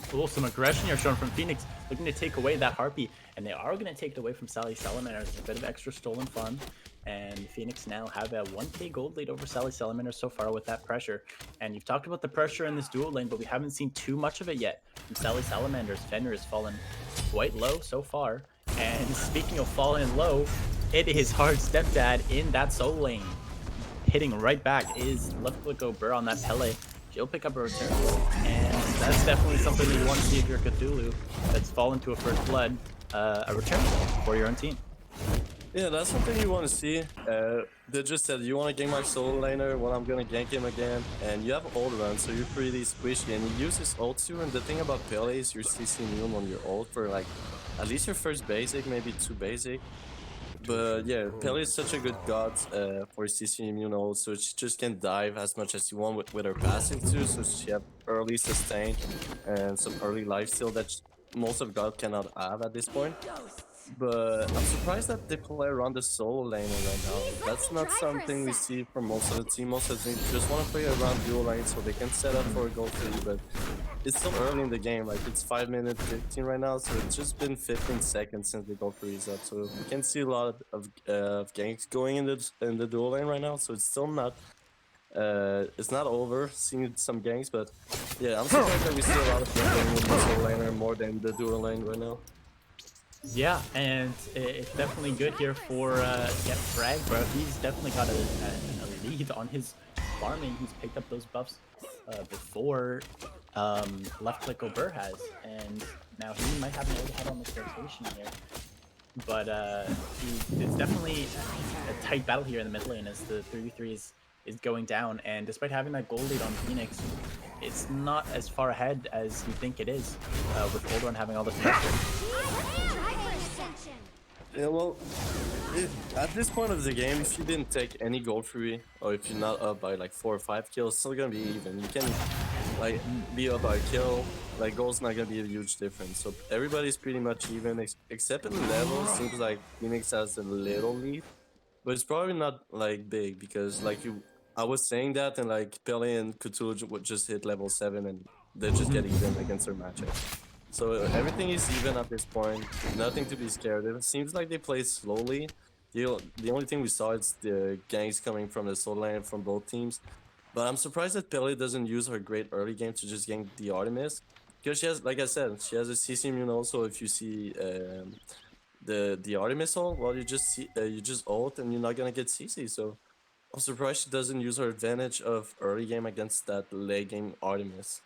Cool, some aggression here shown from Fenyx, looking to take away that Harpy, and they are going to take it away from Sally Salamanders. A bit of extra stolen farm, and Fenyx now have a 1k gold lead over Sally Salamanders so far with that pressure. And you've talked about the pressure in this dual lane, but we haven't seen too much of it yet from Sally Salamanders. Fenrir has fallen quite low so far, and speaking of falling low, it is Hard Stepdad in that solo lane. Hitting right back is left click Burr on that Pele. She'll pick up a return, and that's definitely something you want to see if you're Cthulhu that's fallen to a first blood, a return for your own team. Yeah, that's something you want to see. They just said you want to gank my solo laner, well I'm gonna gank him again, and you have ult run, so you're pretty squishy, and he uses ult too, and the thing about Pele is you're CC immune on your ult for like at least your first basic, maybe 2 basic. But yeah, Pele is such a good god for CC immune ult, so she just can dive as much as you want with her passive too, so she have early sustain and some early lifesteal that most of god cannot have at this point. But I'm surprised that they play around the solo lane right now. That's not something we see from most of the team. Most of the team just want to play around dual lane so they can set up for a goal 3, but it's still early in the game. Like it's 5 minutes 15 right now, so it's just been 15 seconds since the goal 3 is up. So we can see a lot of ganks going in the dual lane right now. So it's still not it's not over. Seeing some ganks, but yeah, I'm surprised that we see a lot of people in the solo laner more than the dual lane right now. Yeah, and it's definitely good here for Frag, bro. He's definitely got a lead on his farming. He's picked up those buffs before left click Burr has, and now he might have an overhead on this rotation here. But it's definitely a tight battle here in the mid lane as the 3v3 is going down, and despite having that gold lead on Fenyx, it's not as far ahead as you think it is with Oleron having all this pressure. Yeah, well, at this point of the game, if you didn't take any gold free, or if you're not up by like 4 or 5 kills, it's still gonna be even. You can like be up by a kill, like gold's not gonna be a huge difference. So everybody's pretty much even, except in the level. Seems like Phoenix has a little lead, but it's probably not like big because like I was saying that, and like Pele and Couture would just hit level 7 and they just get even against their matchup. So everything is even at this point. Nothing to be scared of. It seems like they play slowly. The only thing we saw is the ganks coming from the solo lane from both teams. But I'm surprised that Pele doesn't use her great early game to just gank the Artemis. Because she has, like I said, she has a CC immune also. If you see the Artemis ult, well, you just ult and you're not gonna get CC. So I'm surprised she doesn't use her advantage of early game against that late game Artemis.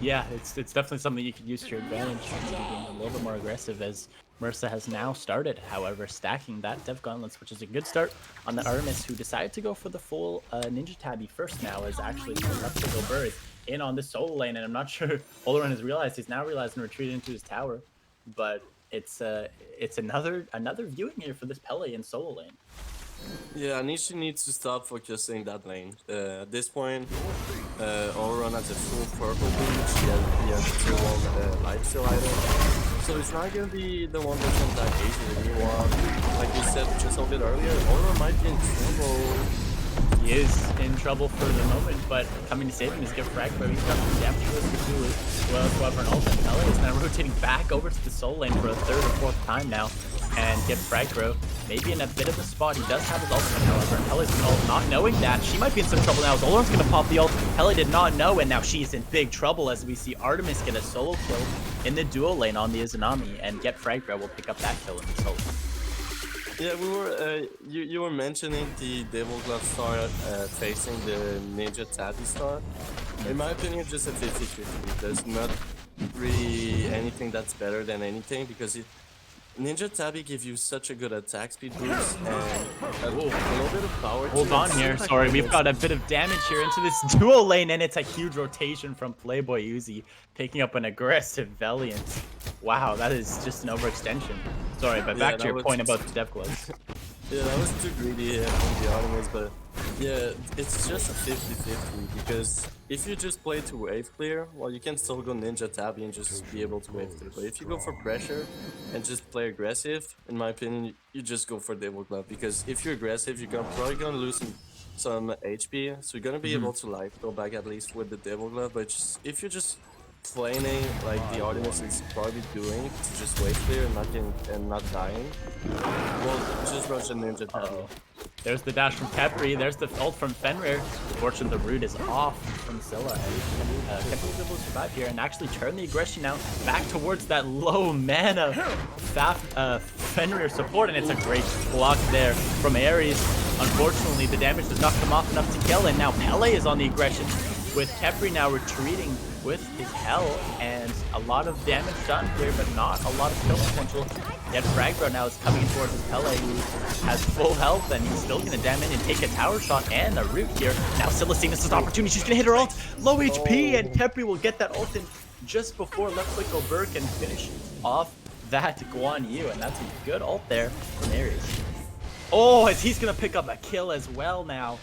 Yeah, it's definitely something you could use to your advantage, being a little bit more aggressive as Marissa has now started, however, stacking that Dev Gauntlets, which is a good start on the Artemis, who decided to go for the full Ninja Tabby first now, as actually left to go bird in on this solo lane, and I'm not sure Oloran has realized, he's now realized and retreated into his tower, but it's another viewing here for this Pele in solo lane. Yeah, Nishi needs to stop focusing that lane. At this point, Auron has a full purple boost, he has a tier 1 lifesteal item. So it's not gonna be the one that's on that easy anymore. Like you said just a bit earlier, Auron might be in trouble. He is in trouble for the moment, but coming to save him is Gift Frag, but he's got some damage to his well, squad for an ult, and Pele is now rotating back over to the soul lane for a third or fourth time now, and Gift Frag Bro maybe in a bit of a spot. He does have his ultimate, however, and Pele's ult, not knowing that, she might be in some trouble now, as Oloran's gonna pop the ult. Pele did not know, and now she's in big trouble as we see Artemis get a solo kill in the duo lane on the Izanami, and Gift Frag Bro will pick up that kill in the solo. Yeah, we were. You were mentioning the Devil Glove star facing the Ninja Tabby star. In my opinion, just a 50-50. There's not really anything that's better than anything because Ninja Tabby gives you such a good attack speed boost and a little bit of power. Hold on here. Sorry, we've got a bit of damage here into this duo lane, and it's a huge rotation from Playboy Uzi, picking up an aggressive Valiant. Wow, that is just an overextension. Sorry, but back to your point about the Dev Gloves. Yeah, that was too greedy here from the Artemis, but yeah, it's just a 50-50 because if you just play to wave clear, well, you can still go Ninja Tabby and just be able to wave clear. But if you go for pressure and just play aggressive, in my opinion, you just go for Devil Glove because if you're aggressive, you're probably gonna lose some HP, so you're gonna be able to like go back at least with the Devil Glove. But if you're just planing like the Artemis is probably doing to just wave clear and not dying, well, just rush a Ninja Tabby. There's the dash from Kepri, there's the ult from Fenrir. Unfortunately, the root is off from Scylla, and Kepri was able to survive here and actually turn the aggression now back towards that low mana Fenrir support, and it's a great block there from Ares. Unfortunately, the damage does not come off enough to kill, and now Pele is on the aggression, with Kepri now retreating with his hell, and a lot of damage done here, but not a lot of kill potential. Yet Fragbro now is coming in towards his Pele, who has full health, and he's still gonna damage and take a tower shot and a root here. Now Scylla seeing this as an opportunity, she's gonna hit her ult, low HP, and Kepri will get that ult in just before left click go Burke and finish off that Guan Yu, and that's a good ult there from Ares. Oh, as he's gonna pick up a kill as well now,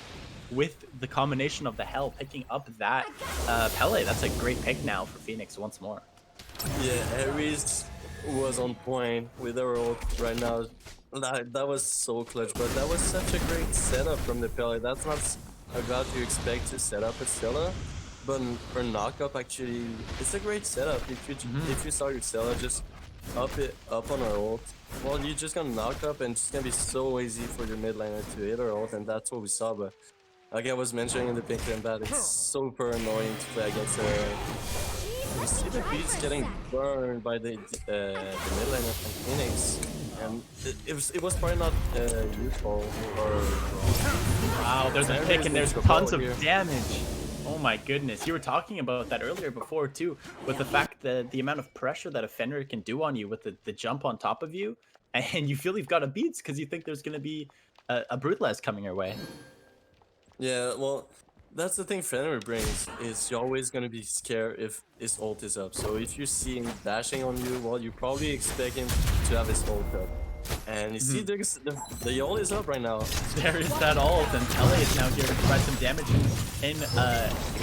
with the combination of the hell picking up that Pele. That's a great pick now for Fenyx once more. Yeah, Ares was on point with her ult right now. That was so clutch, but that was such a great setup from the Pele. That's not about you expect to set up a Scylla, but for knockup actually, it's a great setup. If you saw your Scylla just up on her ult, well, you're just gonna knock up and it's gonna be so easy for your mid laner to hit her ult, and that's what we saw. But like I was mentioning in the pink and that, it's super annoying to play against her. We see the beats getting burned by the mid laner from Fenyx, and it was probably not useful. Wow, there's a pick and there's tons of damage. Oh my goodness, you were talking about that earlier before too, with the fact that the amount of pressure that a Fenrir can do on you with the jump on top of you, and you feel you've got a beats because you think there's going to be a Brutalize coming your way. Yeah, well, that's the thing Fenrir brings, is you're always going to be scared if his ult is up. So if you see him dashing on you, well, you probably expect him to have his ult up. And you see, there's the ult is up right now. There is that ult, and Pele is now here to provide some damage in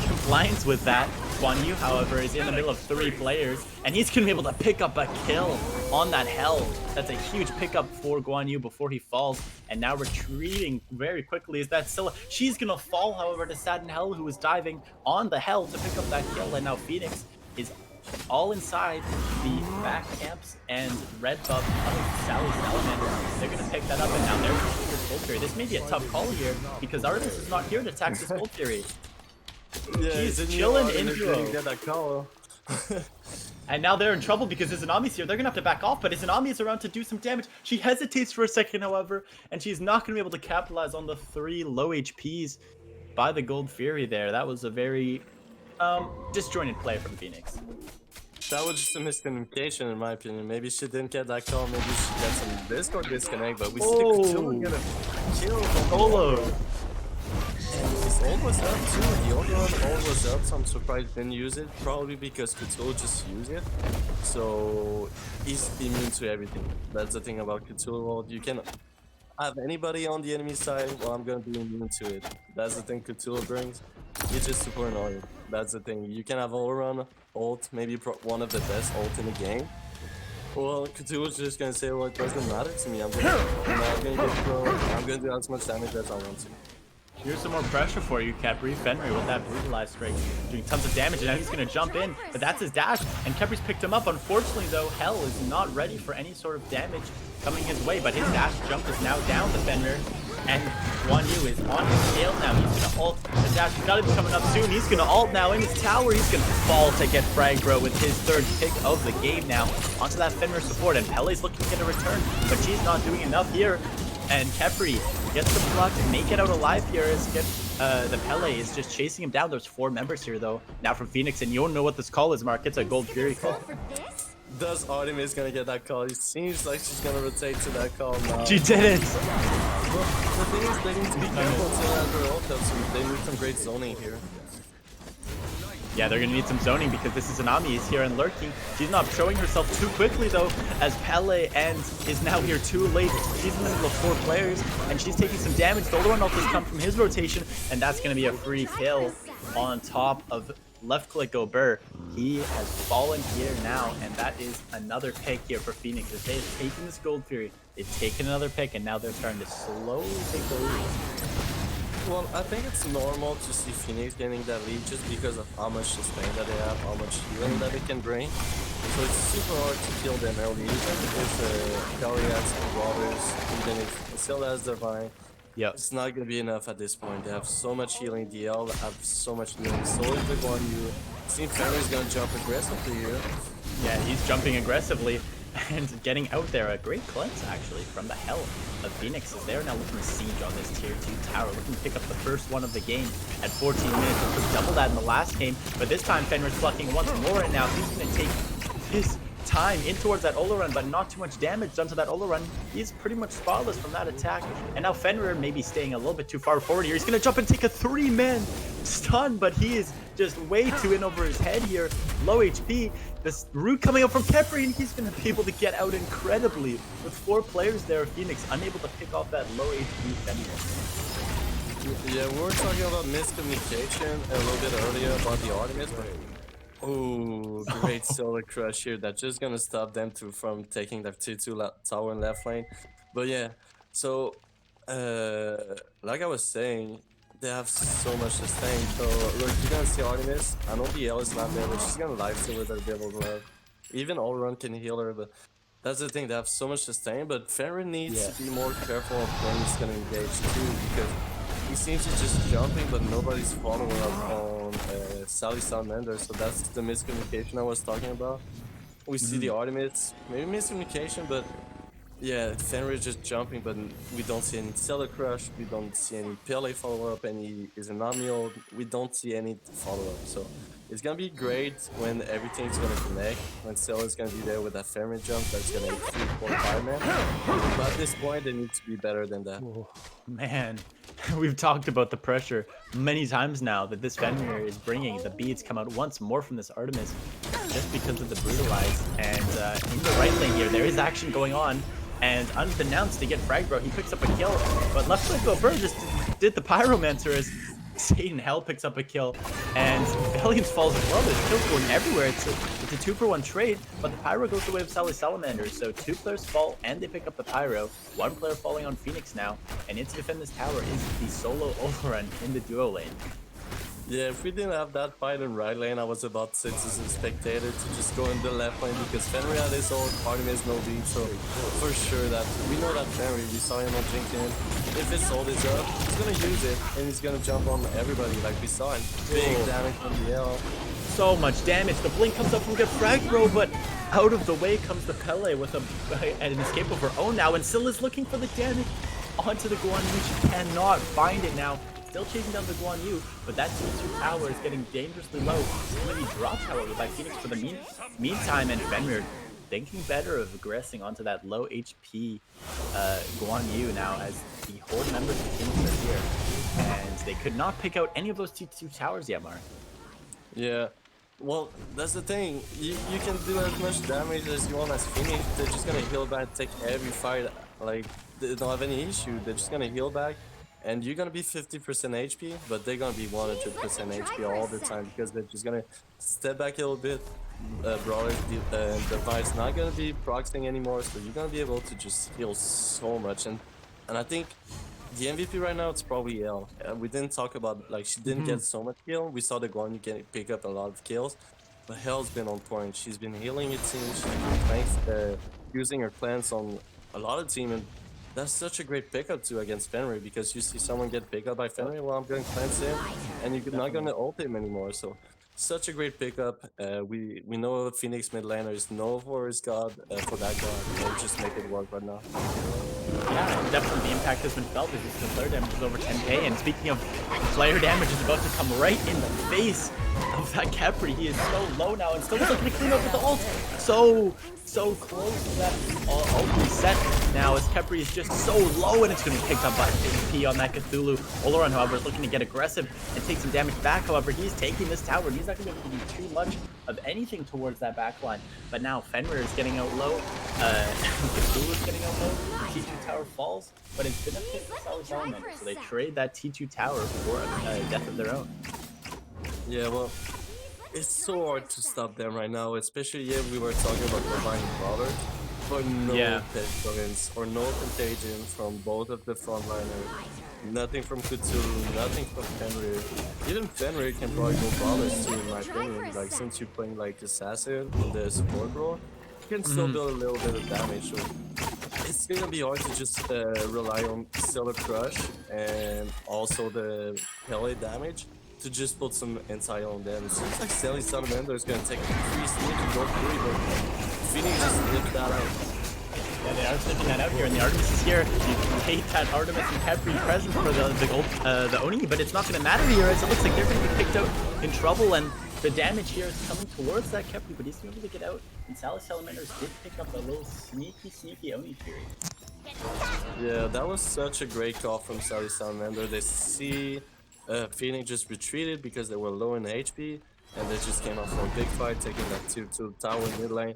compliance with that. Guan Yu, however, is in the middle of 3 players, and he's going to be able to pick up a kill on that hell. That's a huge pickup for Guan Yu before he falls, and now retreating very quickly is that Scylla. She's going to fall, however, to Sadden Hell, who was diving on the hell to pick up that kill, and now Fenyx is all inside the back camps and red buff of Sally Salamanders. They're going to pick that up, and now they're going to this Gold Fury. This may be a tough call here, because Artemis is not here to attack this Gold Fury. Yeah, he's chilling in Didn't duo. get that call. And now they're in trouble because Izanami's here. They're going to have to back off, but Izanami is around to do some damage. She hesitates for a second, however, and she's not going to be able to capitalize on the 3 low HPs by the Gold Fury there. That was a very disjointed play from Fenyx. That was just a miscommunication, in my opinion. Maybe she didn't get that call. Maybe she got some Discord disconnect. But we see Cthulhu get a kill from Solo. And his ult was up too. The other one ult was up, so I'm surprised didn't use it. Probably because Cthulhu just used it. So he's immune to everything. That's the thing about Cthulhu ult. You can have anybody on the enemy side, well, I'm gonna be immune to it. That's the thing Cthulhu brings. It's just super annoying. That's the thing. You can have all-around ult, maybe one of the best ult in the game. Well, Cthulhu's just gonna say, well, it doesn't matter to me. I'm not gonna get pro. I'm gonna do as much damage as I want to. Here's some more pressure for you, Khepri. Fenrir with that brutalized strike, doing tons of damage, and now he's going to jump in, but that's his dash, and Khepri's picked him up. Unfortunately, though, Hell is not ready for any sort of damage coming his way, but his dash jump is now down to Fenrir, and Guan Yu is on his tail now. He's going to ult. The dash is not even coming up soon. He's going to ult now in his tower. He's going to fall to get frag, bro, with his 3rd pick of the game now. Onto that Fenrir support, and Pele's looking to get a return, but she's not doing enough here. And Khepri gets the block to make it out alive here as the Pele is just chasing him down. There's 4 members here, though, now from Fenyx, and you don't know what this call is, Mark. It's a Gold Fury call. Does Artemis gonna get that call? It seems like she's gonna rotate to that call now. She didn't! Well, the thing is, they need to be careful until after ult, so they need some great zoning here. Yeah, they're going to need some zoning because this is Izanami is here and lurking. She's not showing herself too quickly, though, as Pele is now here too late. She's in the middle of 4 players, and she's taking some damage. The older one ult has come from his rotation, and that's going to be a free kill on top of left click Ober. He has fallen here now, and that is another pick here for Fenyx. As they've taken this Gold Fury, they've taken another pick, and now they're starting to slowly take the lead. Well, I think it's normal to see Fenyx getting that lead just because of how much sustain that they have, how much healing that they can bring. So it's super hard to kill them early, even if Goliaths and Waters, even if still has Divine. Yep. It's not going to be enough at this point. They have so much healing, DL have so much healing, so is the Guan Yu. It seems Fenrir's going to jump aggressively here. Yeah, he's jumping aggressively and getting out there. A great cleanse, actually, from the hell of Fenyx, as they're now looking to siege on this tier 2 tower, looking to pick up the first one of the game at 14 minutes. It was double that in the last game, but this time Fenrir's plucking once more, and now he's going to take his time in towards that Ola run, but not too much damage done to that Ola run. He's pretty much spotless from that attack, and now Fenrir may be staying a little bit too far forward here. He's going to jump and take a 3-man stun, but he is just way too in over his head here. Low HP. This root coming up from Khepri, and he's going to be able to get out incredibly with 4 players there. Fenyx unable to pick off that low HP Fenrir. Yeah, we were talking about miscommunication a little bit earlier about the Artemis, but oh, great solar crush here. That's just gonna stop them from taking that T2 tower in left lane. But yeah, so like I was saying, they have so much sustain. So look, you're gonna see Artemis. I know the L is not there, but she's gonna live steal with her Devil Glove. Even All-Run can heal her, but that's the thing, they have so much sustain. But Fenrir needs to be more careful of when he's gonna engage too, because he seems to just jumping, but nobody's following up on Sally Salamanders. So that's the miscommunication I was talking about. We see the Artemis, maybe miscommunication, but yeah, Fenrir is just jumping, but we don't see any Stellar Crush, we don't see any Pele follow-up, any Izanami, we don't see any follow-up. So it's gonna be great when everything's gonna connect, when Stella's gonna be there with that Fenrir jump that's gonna hit 3, 4, 5 man. But at this point, they need to be better than that. Oh, man, we've talked about the pressure many times now that this Fenrir is bringing. The beads come out once more from this Artemis just because of the brutalize. And in the right lane here, there is action going on. And unbeknownst to get frag bro, he picks up a kill. But left click go Burr just did the Pyromancer as Satan Hell picks up a kill. And Valiant falls as well. There's kills going everywhere. It's a 2-for-1 trade, but the Pyro goes the way of Sally Salamanders. So 2 players fall and they pick up the Pyro. 1 player falling on Fenyx now. And in to defend this tower is the solo overrun in the duo lane. Yeah, if we didn't have that fight in right lane, I was about to say to the spectator to just go in the left lane because Fenrir had his ult, Artemis has no lead, so for sure that we know that Fenrir, we saw him on Jinkin. If his ult is up, he's gonna use it and he's gonna jump on everybody like we saw it. Big damage from the L. So much damage. The blink comes up from Get Frag Bro, but out of the way comes the Pele with an escape of her own now, and Scylla's looking for the damage onto the Guan Yu. She cannot find it now. Still chasing down the Guan Yu, but that T2 tower is getting dangerously low. It's going to be dropped, however, by Fenyx for the meantime, and Fenrir thinking better of aggressing onto that low HP Guan Yu now as the Horde members of Fenyx are here. And they could not pick out any of those T2 towers yet, Mark. Yeah. Well, that's the thing. You can do as much damage as you want as Fenyx. They're just gonna heal back, take every fight. Like, they don't have any issue. They're just gonna heal back. And you're gonna be 50% HP, but they're gonna be 100% HP all the time because they're just gonna step back a little bit. Brawler device not gonna be proxing anymore, so you're gonna be able to just heal so much. And I think the MVP right now it's probably L. We didn't talk about like she didn't get so much kill. We saw the Guan Yu can pick up a lot of kills, but Hell's been on point. She's been healing it seems. She's been using her plants on a lot of team and. That's such a great pickup too against Fenrir because you see someone get picked up by Fenrir while I'm going cleanse him and you're not gonna ult him anymore. So such a great pickup. We know Fenyx mid laner is known for his god for that god. We'll just make it work right now. Yeah, definitely the impact has been felt as the player damage is over 10k. And speaking of player damage, is about to come right in the face of that Khepri. He is so low now and still looking to clean up with the ult. So close to that ult reset now as Khepri is just so low and it's going to be picked up by HP on that Cthulhu. Oleron, however, is looking to get aggressive and take some damage back. However, he's taking this tower and he's not going to be able to do too much of anything towards that backline. But now Fenrir is getting out low. Cthulhu is getting out low. The T2 tower falls, but it's going to pick Sally Salamanders. So they trade that T2 tower for a death of their own. Yeah, well, it's so hard to stop them right now, especially we were talking about combining brawlers, but no pestilence or no contagion from both of the frontliners. Nothing from Cthulhu, nothing from Fenrir. Even Fenrir can probably go brawlers too, in my opinion. Like since you're playing like assassin in the support role, you can still build a little bit of damage. So it's gonna be hard to just rely on Stellar Crush and also the Pele damage to just put some insight on them. It seems like Sally Salamanders is gonna take 3 sneak and go 3, but Fenyx just sniffed that out. Yeah, they are sniffing that out here, and the Artemis is here. You hate that Artemis and Khepri present for the Oni, but it's not gonna matter here as it looks like they're gonna be picked out in trouble, and the damage here is coming towards that Khepri, but he's gonna be able to get out, and Sally Salamanders did pick up a little sneaky Oni period. Yeah, that was such a great call from Sally Salamander. They see Fenyx just retreated because they were low in HP and they just came out for a big fight, taking that 2 tower mid lane.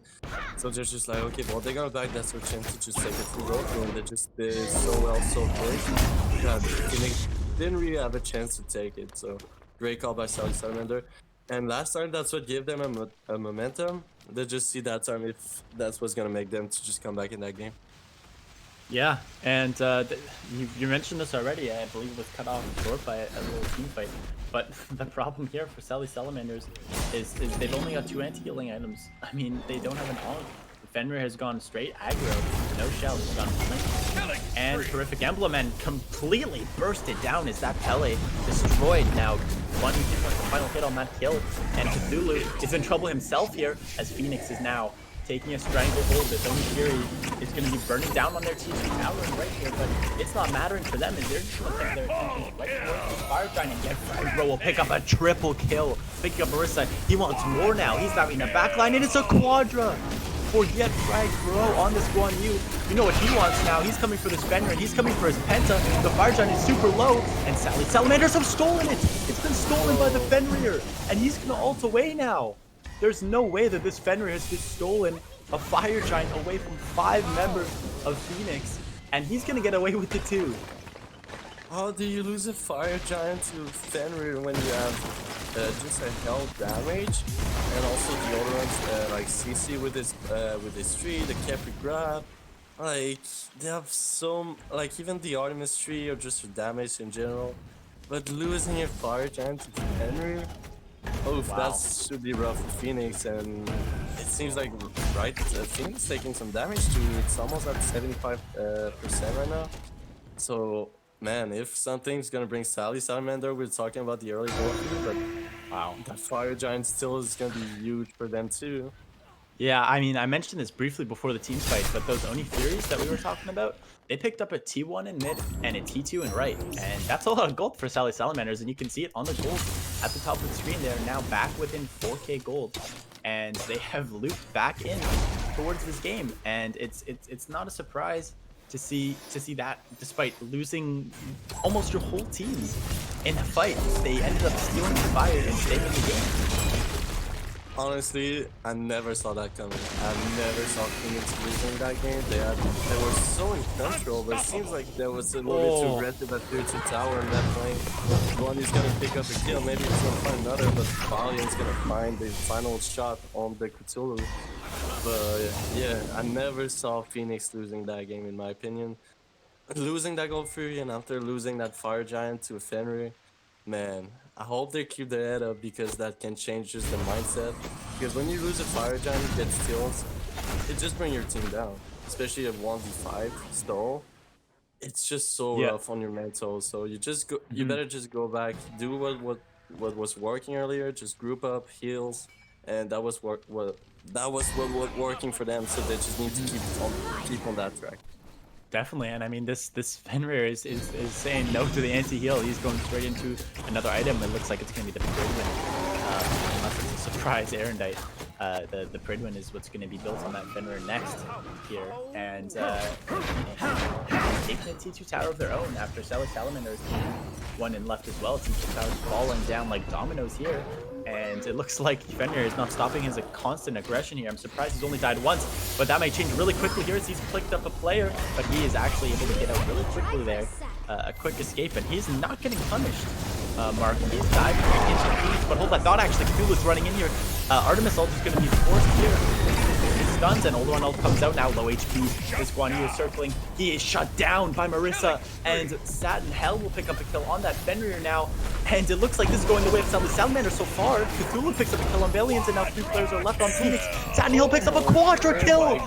So they're just like, okay, well, they're gonna back that switch in to just take it through road and they just did so well so quick. God, Fenyx didn't really have a chance to take it. So great call by Sally Salamander. And last time, that's what gave them a momentum. They just see that time if that's what's gonna make them to just come back in that game. Yeah, and you mentioned this already. I believe it was cut off short by a little team fight. But the problem here for Sally Salamanders is they've only got 2 anti-healing items. I mean, they don't have an ult. Fenrir has gone straight aggro, no shell, he's gone blink. And Terrific Emblem and completely bursted down as that Pele destroyed now. One final hit on that kill, and Cthulhu is in trouble himself here as Fenyx is now taking a stranglehold. His own Fury is going to be burning down on their T2 tower right here, but it's not mattering for them as they're just going to take their attention right towards the Fire Giant and get Frag Bro will pick up a triple kill, picking up Marissa. He wants more now. He's not in the backline, and it's a Quadra for Get Frag Bro on this Guan Yu. You know what he wants now. He's coming for this Fenrir, and he's coming for his Penta. The Fire Giant is super low, and Sally Salamanders have stolen it. It's been stolen by the Fenrir, and he's going to ult away now. There's no way that this Fenrir has just stolen a Fire Giant away from 5 members of Fenyx, and he's gonna get away with the 2. How do you lose a Fire Giant to Fenrir when you have just a hell damage? And also the other ones, like CC with his tree, the Capri grab. Like, they have some, like even the Artemis tree or just for damage in general. But losing a Fire Giant to Fenrir? Oh, Wow. that should be rough for Fenyx, and it seems like, right, Fenyx taking some damage too. It's almost at 75% right now. So, man, if something's gonna bring Sally Salamander, we're talking about the early goal here, but Wow. that Fire Giant still is gonna be huge for them too. Yeah, I mean, I mentioned this briefly before the team fight, but those Oni Furies that we were talking about, they picked up a T1 in mid and a T2 in right, and that's a lot of gold for Sally Salamanders, and you can see it on the gold at the top of the screen. They're now back within 4K gold, and they have looped back in towards this game, and it's not a surprise to see that despite losing almost your whole team in a fight, they ended up stealing the fire and staying in the game. Honestly, I never saw that coming. I never saw Phoenix losing that game. They were so in control, but it seems like there was a little bit too aggressive at tier 2 tower in that lane. One is gonna pick up a kill, maybe he's gonna find another, but Valiant's gonna find the final shot on the Cthulhu. But yeah, I never saw Phoenix losing that game in my opinion. Losing that Gold Fury and after losing that Fire Giant to Fenrir, man, I hope they keep their head up because that can change just the mindset. Because when you lose a Fire Giant, you get steals, it just brings your team down. Especially a 1v5 stall. It's just so rough on your mental. So you just go. You better just go back, do what was working earlier. Just group up, heals, and that was what working for them. So they just need to keep on that track. Definitely, and I mean this Fenrir is saying no to the anti-heal. He's going straight into another item. It looks like it's going to be the Pridwin, unless it's a surprise Erendite. The Pridwin is what's going to be built on that Fenrir next here, and taking a T2 tower of their own after Sally Salamanders one in left as well. T2 towers falling down like dominoes here. And it looks like Fenrir is not stopping his constant aggression here. I'm surprised he's only died once, but that might change really quickly here as he's clicked up a player, but he is actually able to get out really quickly there. A quick escape, and he's not getting punished. Mark, he's diving into the beast, but hold that thought, actually, Cthulhu's running in here. Artemis ult is going to be forced here. He stuns, and Older ult comes out now, low HP. This Guan Yu is circling. He is shut down by Marissa, and Satin Hell will pick up a kill on that Fenrir now. And it looks like this is going the way of Sally Salamander so far. Cthulhu picks up a kill on Valiant, and now 3 players are left on Fenyx. Satin Hell picks up a quadra kill!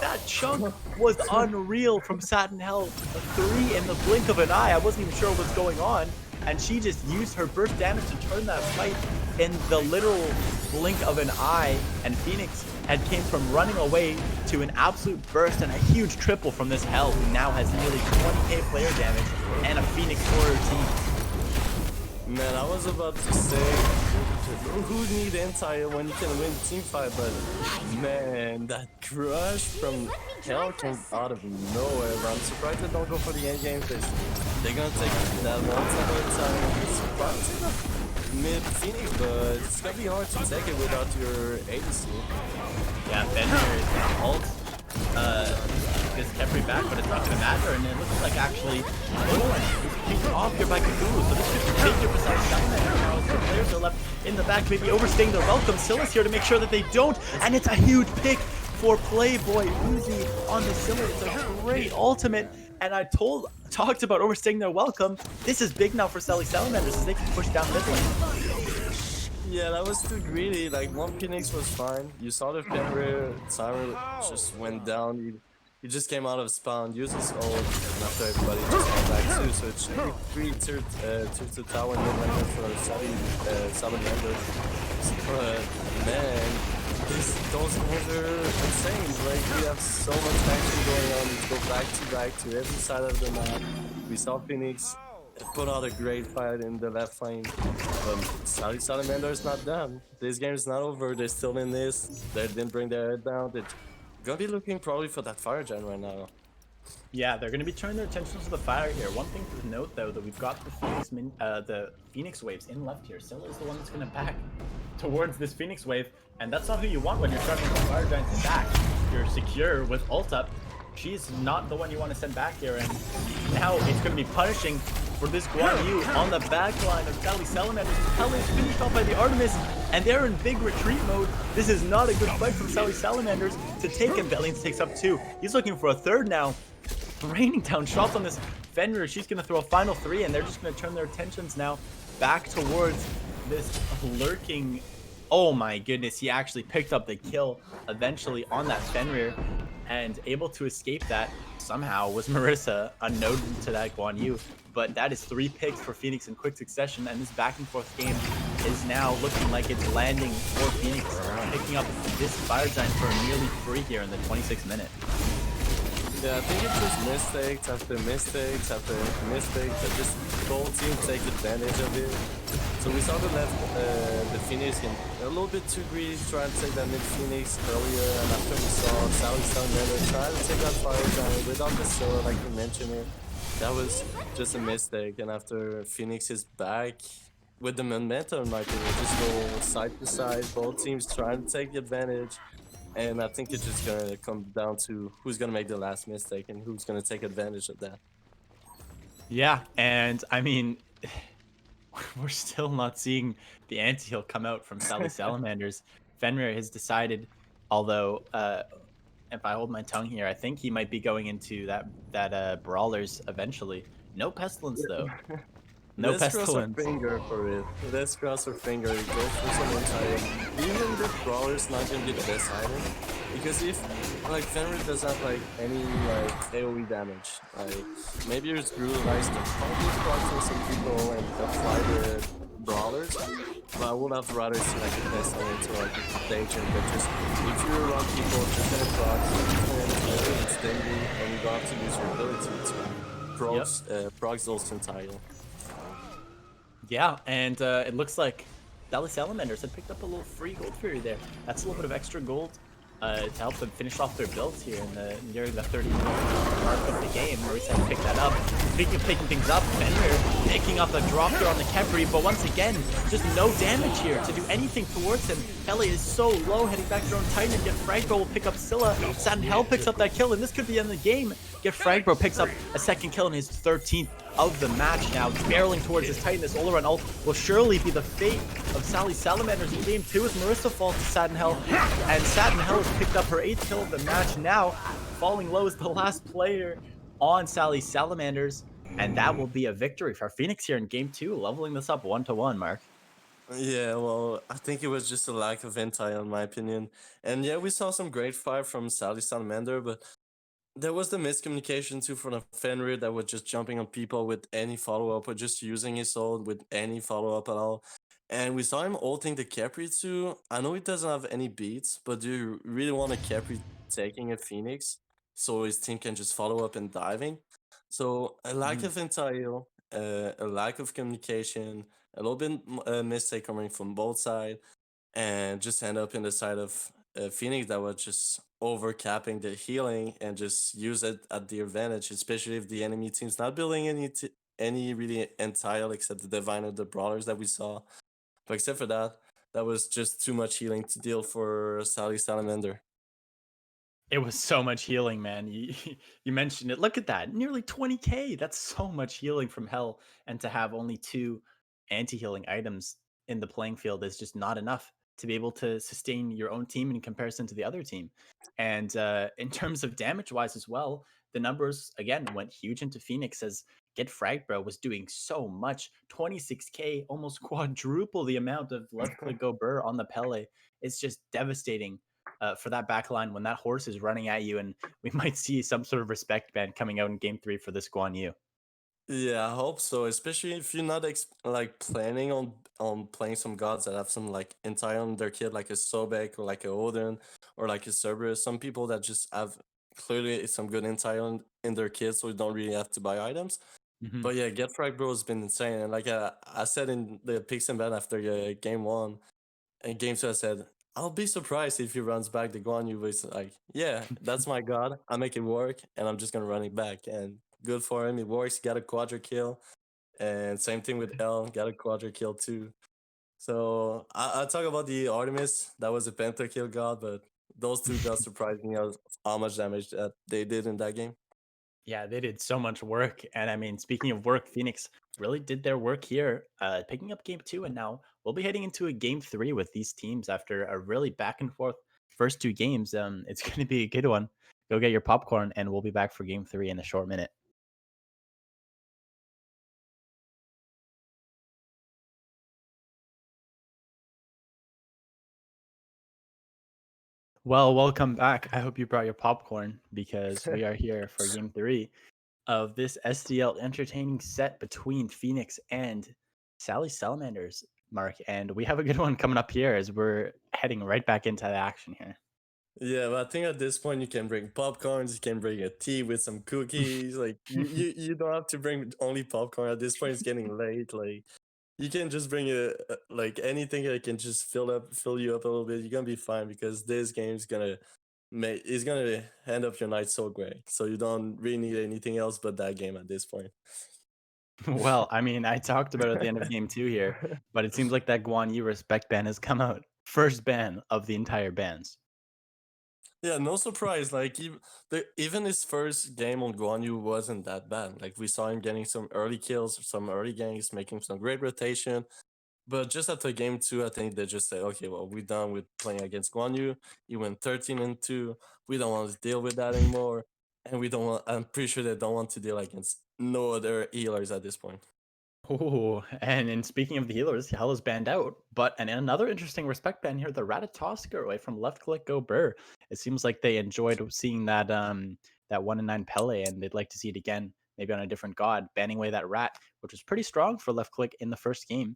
That chunk was unreal from Satin Hell. 3 in the blink of an eye. I wasn't even sure what was going on. And she just used her burst damage to turn that fight in the literal blink of an eye. And Fenyx had came from running away to an absolute burst and a huge triple from this Hell, who now has nearly 20k player damage and a Fenyx warrior team. Man, I was about to say, who need anti when you can win team fight, but man, that crush from Hell came out of nowhere, but I'm surprised they don't go for the end game because they're gonna take that one step at a time. It's surprising mid Fenyx, but it's gonna be hard to take it without your ADC. Yeah, Fenrir is gonna ult. This Kepri back, but it's not gonna matter, and it looks like actually is being off here by Cthulhu, so this could be big here for Sally Salamander. Now as the players are left in the back, maybe overstaying their welcome. Silas here to make sure that they don't, and it's a huge pick for Playboy Uzi on the Scylla. It's a great ultimate, and I talked about overstaying their welcome. This is big now for Sally Salamanders as they can push down mid lane. Yeah, that was too greedy. Like, one Fenyx was fine. You saw the Fenrir timer just went down. He just came out of spawn, used his ult, and after everybody just came back too. So it should be 3 tier 2 tower mid laner for Sally Salamander. But man, those goals are insane. Like, we have so much action going on. We go back to every side of the map. We saw Fenyx put out a great fight in the left lane. Sally Salamander is not done. This game is not over. They're still in this. They didn't bring their head down. They're gonna be looking probably for that Fire Giant right now. Yeah, they're going to be turning their attention to the fire here. One thing to note, though, that we've got the Phoenix waves in left here. Scylla is the one that's going to back towards this Phoenix wave, and that's not who you want when you're starting with Fire Giant to back. You're secure with ult up. She's not the one you want to send back here, and now it's going to be punishing for this Guan Yu on the back line of Sally Salamanders. Pele is finished off by the Artemis, and they're in big retreat mode. This is not a good fight from Sally Salamanders to take him. Bellions takes up 2. He's looking for a third now. Raining down shots on this Fenrir. She's going to throw a final 3, and they're just going to turn their attentions now back towards this lurking. Oh my goodness, he actually picked up the kill eventually on that Fenrir, and able to escape that somehow was Marissa, unknown to that Guan Yu. But that is 3 picks for Fenyx in quick succession, and this back and forth game is now looking like it's landing for Fenyx, picking up this Fire Giant for nearly free here in the 26th minute. Yeah, I think it's just mistakes after mistakes after mistakes that just both teams take advantage of it. So we saw the Phoenix in a little bit too greedy trying to take that mid Phoenix earlier, and after we saw Sally Salamanders trying to take that Fire Giant without the Scylla, like you mentioned it, that was just a mistake. And after Phoenix is back with the momentum, like it will just go side to side, both teams trying to take advantage. And I think it's just gonna come down to who's gonna make the last mistake and who's gonna take advantage of that. Yeah, and I mean, we're still not seeing the anti-heal come out from Sally Salamanders. Fenrir has decided, although if I hold my tongue here, I think he might be going into that brawlers eventually. No pestilence though. No Let's cross our pestilence. finger for it. Let's cross our finger. Go for some anti. Even the brawler's not gonna be the best item, because if like Fenrir doesn't have like any like AoE damage, like maybe it's brutalized and probably proccing some people and apply the brawlers. But I would have rather see like the best item to like the contagion. But just if you're around people, just gonna proc and extending, and you don't have to use your ability to proc those entire. Yeah, and it looks like Sally Salamanders had picked up a little free gold for you there. That's a little bit of extra gold to help them finish off their builds here in the nearing the 30-minute mark of the game. Maurice had picked that up. Speaking of picking things up, Fenrir picking up a drop here on the Kepri, but once again, just no damage here to do anything towards him. Kelly is so low, heading back to their own Titan, and Get Fragbro will pick up Scylla. Satin Hell picks up that kill, and this could be in the game. Get Fragbro picks up a second kill in his 13th of the match now, barreling towards his Titan. This Olaran ult will surely be the fate of Sally Salamanders in game 2 as Marissa falls to Satin Hell, and Satin Hell has picked up her 8th kill of the match now, falling low as the last player on Sally Salamanders, and that will be a victory for Fenyx here in game 2, leveling this up 1-1, Mark. Yeah, well, I think it was just a lack of intel, in my opinion. And yeah, we saw some great fire from Sally Salamander, but there was the miscommunication too from the Fenrir that was just jumping on people with any follow up or just using his ult with any follow up at all. And we saw him ulting the Capri too. I know he doesn't have any beats, but do you really want a Capri taking a Phoenix so his team can just follow up and diving? So a lack of intel, a lack of communication, a little bit mistake coming from both sides, and just end up in the side of Phoenix that was just over capping the healing and just use it at the advantage, especially if the enemy team's not building any really entire except the Divine or the Brawlers that we saw. But except for that, that was just too much healing to deal for Sally Salamander. It was so much healing, man. You mentioned it. Look at that. Nearly 20k. That's so much healing from hell. And to have only 2 anti-healing items in the playing field is just not enough to be able to sustain your own team in comparison to the other team. And in terms of damage wise as well, the numbers again went huge into Phoenix as Get Frag Bro was doing so much. 26k, almost quadruple the amount of Left Click Go Burr on the Pele. It's just devastating for that back line when that horse is running at you, and we might see some sort of respect band coming out in game 3 for this Guan Yu. Yeah, I hope so. Especially if you're not like planning on playing some gods that have some like entire on their kit, like a Sobek or like a Odin or like a Cerberus. Some people that just have clearly some good entire in their kit, so you don't really have to buy items. Mhm. But yeah, Get Frag Bro has been insane. And like I said in the picks and bet after game 1 and game 2, I said I'll be surprised if he runs back the Guan Yu with like, yeah, that's my god. I make it work, and I'm just gonna run it back. And good for him. It works. Got a quadra kill, and same thing with L. Got a quadra kill too. So I talk about the Artemis. That was a pentakill god, but those two gods surprised me how much damage that they did in that game. Yeah, they did so much work. And I mean, speaking of work, Phoenix really did their work here, picking up game two. And now we'll be heading into a game three with these teams after a really back and forth first two games. It's going to be a good one. Go get your popcorn, and we'll be back for game three in a short minute. Well, welcome back. I hope you brought your popcorn because we are here for game three of this SDL entertaining set between Phoenix and Sally Salamanders, Mark. And we have a good one coming up here as we're heading right back into the action here. Yeah, but I think at this point you can bring popcorns, you can bring a tea with some cookies. Like you don't have to bring only popcorn. At this point, it's getting late. Like you can just bring like anything that can just fill you up a little bit. You're gonna be fine because this game's gonna it's gonna end up your night so great. So you don't really need anything else but that game at this point. Well, I mean, I talked about it at the end of game two here, but it seems like that Guan Yu respect ban has come out. First ban of the entire bans. Yeah, no surprise. Like even his first game on Guan Yu wasn't that bad. Like we saw him getting some early kills, some early ganks, making some great rotation. But just after game two, I think they just said, okay, well, we're done with playing against Guan Yu. You went 13-2. We don't want to deal with that anymore. And we don't want, I'm pretty sure they don't want to deal against no other healers at this point. Oh, and in speaking of the healers, Hell is banned out. But and another interesting respect ban here, the Ratatoskr away from left click go Burr. It seems like they enjoyed seeing that 1-9 Pele, and they'd like to see it again, maybe on a different god, banning away that rat, which was pretty strong for left click in the first game.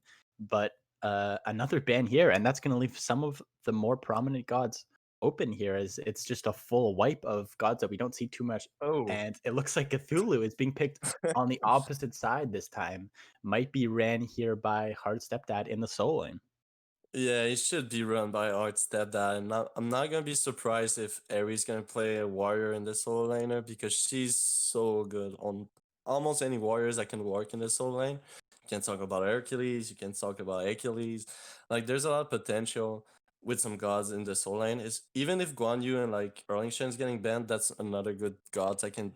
But another ban here, and that's gonna leave some of the more prominent gods open here, as it's just a full wipe of gods that we don't see too much. Oh. And it looks like Cthulhu is being picked on the opposite side this time. Might be ran here by Hard Stepdad in the solo lane. Yeah, it should be run by Art Stepdad. I'm not gonna be surprised if Aries gonna play a warrior in the solo laner because she's so good on almost any warriors that can work in the solo lane. You can talk about Hercules, you can talk about Achilles. Like there's a lot of potential with some gods in the solo lane. Is even if Guan Yu and like Erlingshen's getting banned, that's another good god that can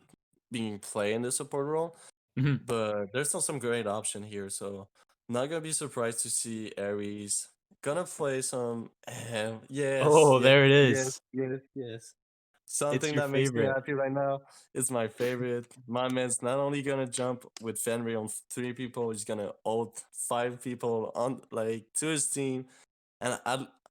being play in the support role. Mhm. But there's still some great option here, so not gonna be surprised to see Aries gonna play some. Yes, Oh, yes, there it yes, is. yes, yes. It's Something your that makes me favorite. happy right now. It's my favorite. My man's not only gonna jump with Fenrir on three people, he's gonna ult five people on like to his team, and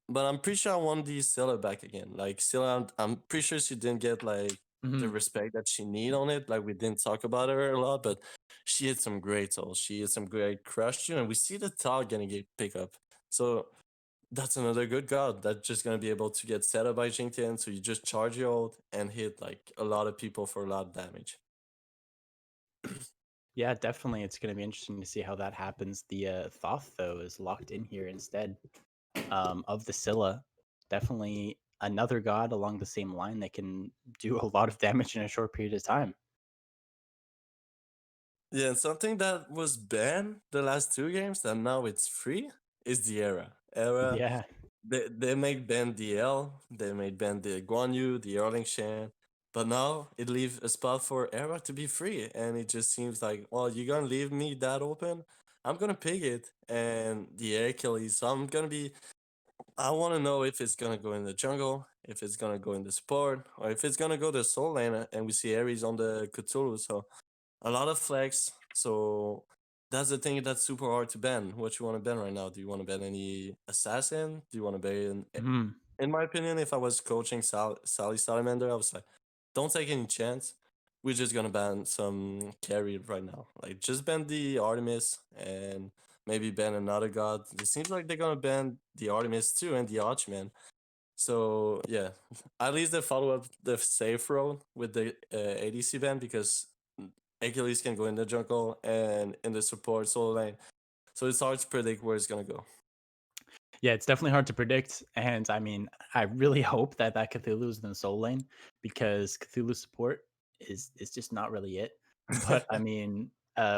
but I'm pretty sure I want the Scylla back again. Like Scylla, I'm pretty sure she didn't get like the Mhm. respect that she need on it. Like we didn't talk about her a lot, but she had some great souls. She had some great crush too, and we see the Tal getting a pickup. So that's another good god that's just gonna be able to get set up by Jintian. So you just charge your ult and hit like a lot of people for a lot of damage. Yeah, definitely. It's going to be interesting to see how that happens. The Thoth, though, is locked in here instead of the Scylla. Definitely another god along the same line that can do a lot of damage in a short period of time. Yeah, and something that was banned the last two games that now it's free is the era. Era Yeah. they made ban DL, they made ban the Guan Yu, the Erlingshan, but now it leaves a spot for Era to be free, and it just seems like, well, you're gonna leave me that open, I'm gonna pick it, and the Achilles. So I want to know if it's gonna go in the jungle, if it's gonna go in the support, or if it's gonna go the soul lane, and we see Ares on the Cthulhu. So a lot of flex. So that's the thing that's super hard to ban. What you want to ban right now? Do you want to ban any assassin? Do you want to ban? Mhm. In my opinion, if I was coaching Sally Salamander, I was like, don't take any chance. We're just gonna ban some carry right now. Like just ban the Artemis and maybe ban another god. It seems like they're gonna ban the Artemis too and the Archman. So yeah, at least they follow up the safe road with the ADC ban because Achilles can go in the jungle and in the support solo lane. So it's hard to predict where it's gonna go. Yeah, it's definitely hard to predict, and I mean, I really hope that that Cthulhu is in the soul lane because Cthulhu support is just not really it. But I mean,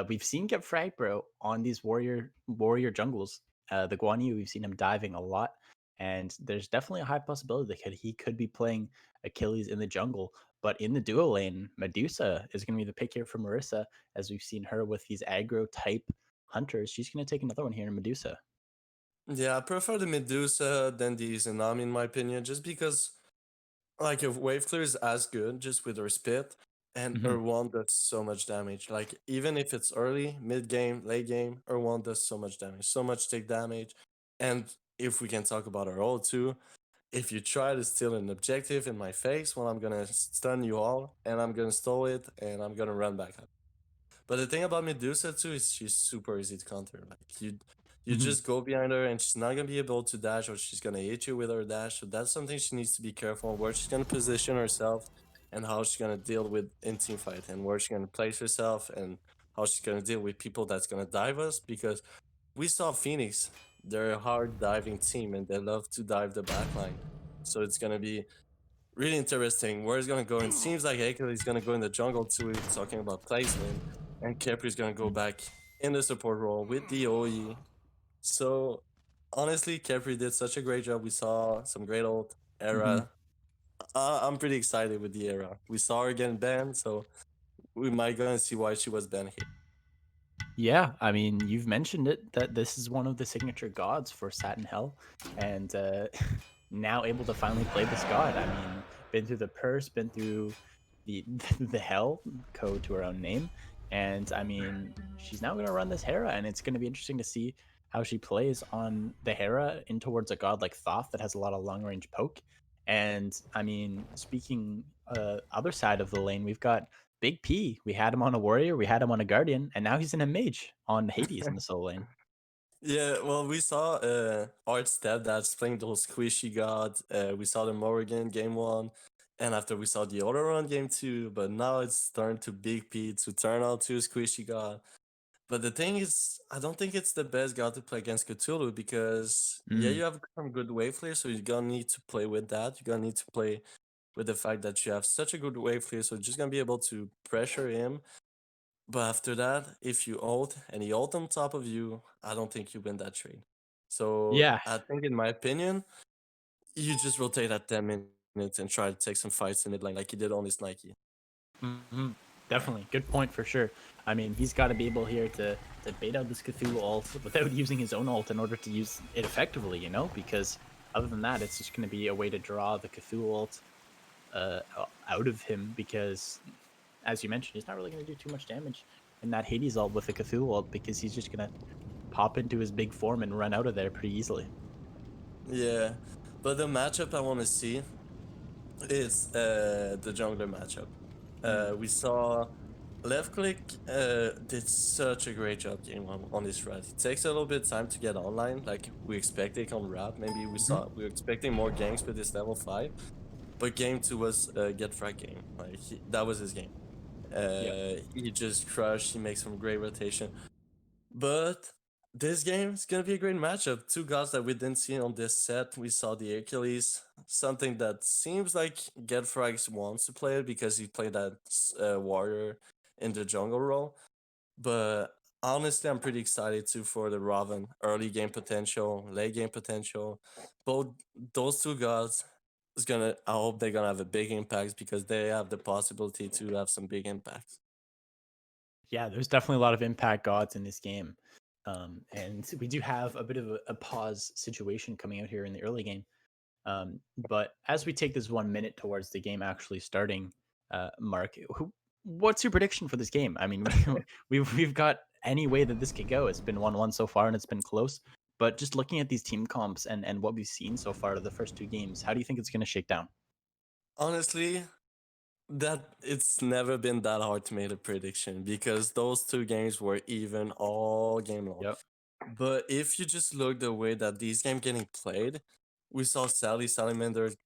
we've seen Get Frag Bro on these warrior jungles. The Guan Yu, we've seen him diving a lot, and there's definitely a high possibility that he could be playing Achilles in the jungle. But in the duo lane, Medusa is going to be the pick here for Marissa, as we've seen her with these aggro type hunters. She's going to take another one here in Medusa. Yeah, I prefer the Medusa than the Izanami in my opinion, just because like if wave clear is as good just with her spit and Mhm. her wand does so much damage. Like even if it's early, mid game, late game, her wand does so much damage, so much tick damage. And if we can talk about her ult too, if you try to steal an objective in my face, well I'm gonna stun you all and I'm gonna stall it and I'm gonna run back up. But the thing about Medusa too is she's super easy to counter. Like you Mhm. just go behind her and she's not gonna be able to dash or she's gonna hit you with her dash. So that's something she needs to be careful on where she's gonna position herself and how she's gonna deal with in team fight and where she's gonna place herself and how she's gonna deal with people that's gonna dive us because we saw Phoenix, they're a hard diving team and they love to dive the backline. So it's gonna be really interesting where it's gonna go. It seems like Hakel is gonna go in the jungle too, talking about placement, and Kepri's gonna go Mhm. back in the support role with the OE. So honestly, Kepri did such a great job. We saw some great old Mhm. era. I'm pretty excited with the era. We saw her getting banned, so we might gonna see why she was banned here. Yeah, I mean, you've mentioned it that this is one of the signature gods for Satin Hell, and now able to finally play this god. I mean, been through the purse, been through the the hell code to her own name, and I mean, she's now going to run this Hera, and it's going to be interesting to see how she plays on the Hera in towards a god like Thoth that has a lot of long range poke. And I mean, speaking other side of the lane, we've got Big P. We had him on a warrior, we had him on a guardian, and now he's in a mage on Hades in the soul lane. Yeah, well, we saw Art Stepdad's playing those squishy gods. We saw the Morrigan game one, and after we saw the other run game two, but now it's turned to Big P to turn out to a squishy god. But the thing is, I don't think it's the best god to play against Cthulhu because yeah, Mm, you have some good wave clear, so you're gonna need to play with that. You're gonna need to play with the fact that you have such a good wave clear, so you're just gonna be able to pressure him but after that, if you ult and he ult on top of you, I don't think you win that trade. So yeah, I think, in my opinion, you just rotate at 10 minutes and try to take some fights in mid lane like he did on his Nike. mhm, definitely. Good point for sure. I mean, he's got to be able here to bait out this Cthulhu ult without using his own ult in order to use it effectively, because other than that, it's just going to be a way to draw the Cthulhu ult out of him because, as you mentioned, he's not really going to do too much damage in that Hades ult with the Cthulhu ult because he's just going to pop into his big form and run out of there pretty easily. Yeah, but the matchup I want to see is the jungler matchup. Mm, We saw Left Click did such a great job game on this rat. It takes a little bit of time to get online, like we expected on Rap. Maybe mhm. we were expecting more ganks with this level 5. But game two was get frag game. Like that was his game. Yep. He just crushed. He makes some great rotation. But this game is gonna be a great matchup. Two gods that we didn't see on this set. We saw the Achilles, something that seems like Get Frags wants to play it because he played that warrior in the jungle role. But honestly, I'm pretty excited too for the Raven early game potential, late game potential. Both those two gods is gonna. I hope they're gonna have a big impact because they have the possibility to have some big impacts. Yeah, there's definitely a lot of impact gods in this game. And we do have a bit of a pause situation coming out here in the early game. But as we take this 1 minute towards the game actually starting, Mark, what's your prediction for this game? I mean, we've got any way that this could go. It's been 1-1 so far, and it's been close. But just looking at these team comps and what we've seen so far of the first two games, how do you think it's going to shake down? Honestly, that it's never been that hard to make a prediction because those two games were even all game long. Yep. But if you just look the way that these games getting played, we saw Sally Salamanders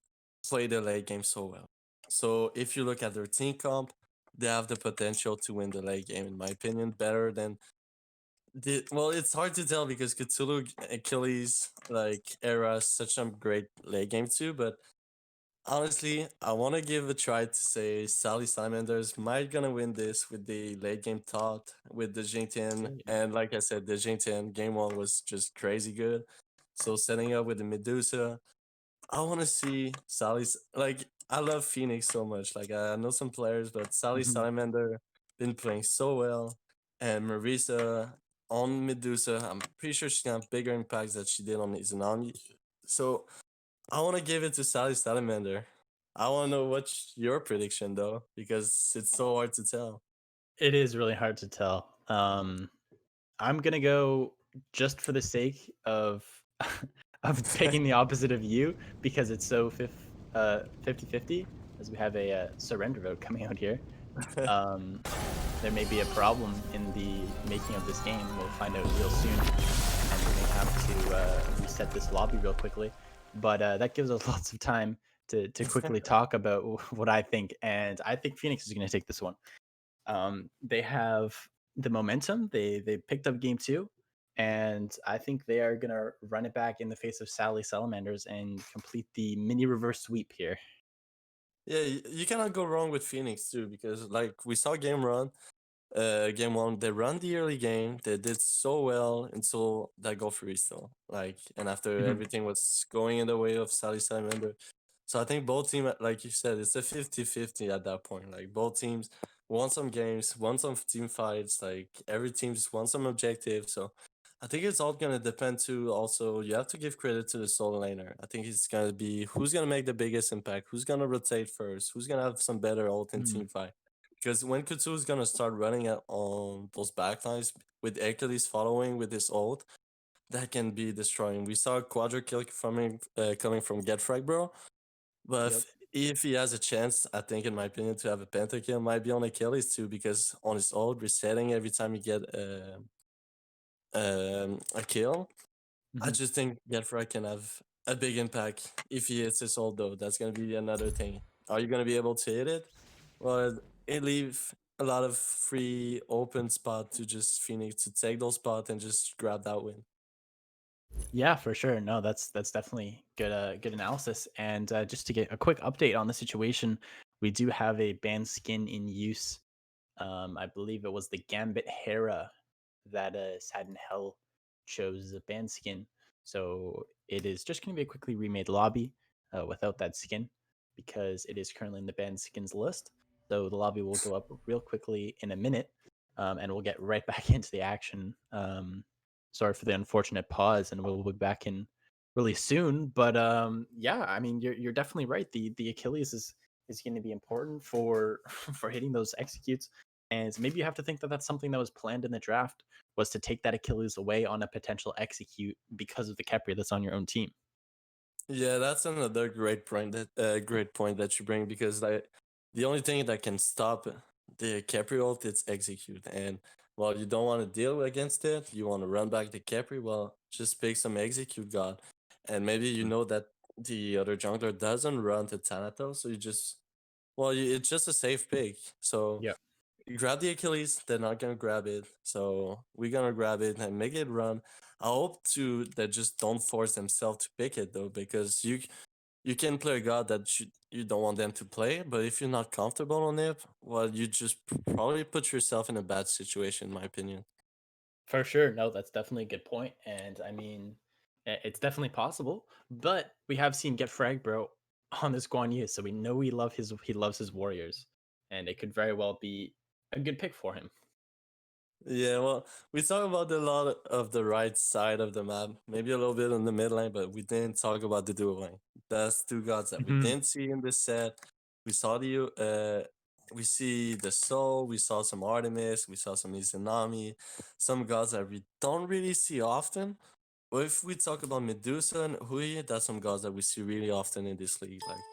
play the late game so well. So if you look at their team comp, they have the potential to win the late game, in my opinion, better than Well, it's hard to tell because Cthulhu Achilles like era is such a great late game too, but honestly, I want to give a try to say Sally Salamanders might gonna win this with the late game thought with the Jing and like I said, the Jing game one was just crazy good. So setting up with the Medusa, I want to see Sally's like I love Fenyx so much. Like I know some players, but Sally Mhm. Salamander been playing so well, and Marisa on Medusa, I'm pretty sure she's gonna have bigger impacts that she did on Izanami. So I want to give it to Sally Salamander. I want to know what's your prediction though, because it's so hard to tell. It is really hard to tell. I'm gonna go just for the sake of of picking the opposite of you because it's so 50-50 as we have a surrender vote coming out here. Um, there may be a problem in the making of this game. We'll find out real soon, and we may have to reset this lobby real quickly. But that gives us lots of time to quickly talk about what I think, and I think Phoenix is going to take this one. They have the momentum. They picked up game two, and I think they are gonna run it back in the face of Sally Salamanders and complete the mini reverse sweep here. Yeah, you cannot go wrong with Phoenix too, because like we saw game one, they run the early game. They did so well until that go for refill. Like, and after Mhm. everything was going in the way of Sally Salamander. So I think both team, like you said, it's a 50-50 at that point. Like both teams won some games, won some team fights. Like every team just won some objectives. So I think it's all gonna depend too. Also, you have to give credit to the solo laner. I think it's gonna be who's gonna make the biggest impact, who's gonna rotate first, who's gonna have some better ult in Mhm. team fight. Because when Kutsu is gonna start running on those backlines with Achilles following with his ult, that can be destroying. We saw a quadra kill coming from Get Frag, bro. But Yep. if he has a chance, I think, in my opinion, to have a pentakill, might be on Achilles too, because on his ult, resetting every time you get a kill, I Mhm. just think Gefra can have a big impact if he hits his ult, though. That's gonna be another thing. Are you gonna be able to hit it? Well, it leave a lot of free open spot to just Phoenix to take those spots and just grab that win. Yeah, for sure. No, that's definitely good analysis. And just to get a quick update on the situation, we do have a banned skin in use. I believe it was the Gambit Hera that Sad and Hell chose as a banned skin. So it is just going to be a quickly remade lobby without that skin because it is currently in the banned skins list. So the lobby will go up real quickly in a minute, and we'll get right back into the action. Sorry for the unfortunate pause, and we'll be back in really soon. But yeah, I mean, you're definitely right. The Achilles is going to be important for for hitting those executes. And maybe you have to think that that's something that was planned in the draft was to take that Achilles away on a potential execute because of the Kepri that's on your own team. Yeah, that's another great point that you bring because like the only thing that can stop the Capri ult is execute, and while you don't want to deal against it, you want to run back the Capri. Well, just pick some execute god, and maybe you Mm. know that the other jungler doesn't run to Thanatos, so you just it's just a safe pick. So Yeah, you grab the Achilles, they're not gonna grab it. So we're gonna grab it and make it run. I hope to that just don't force themselves to pick it though, because you can play a god that you don't want them to play, but if you're not comfortable on it, well, you just probably put yourself in a bad situation, in my opinion. for sure. No, that's definitely a good point. And I mean, it's definitely possible. But we have seen Get Frag Bro on this Guan Yu, so we know he loves his warriors, and it could very well be a good pick for him. Yeah, well, we talk about a lot of the right side of the map, maybe a little bit on the mid lane, but we didn't talk about the dual lane. That's two gods that we Mhm. didn't see in this set. We saw we see the Soul, we saw some Artemis, we saw some Izanami, some gods that we don't really see often. But if we talk about Medusa and Hui, that's some gods that we see really often in this league. Like,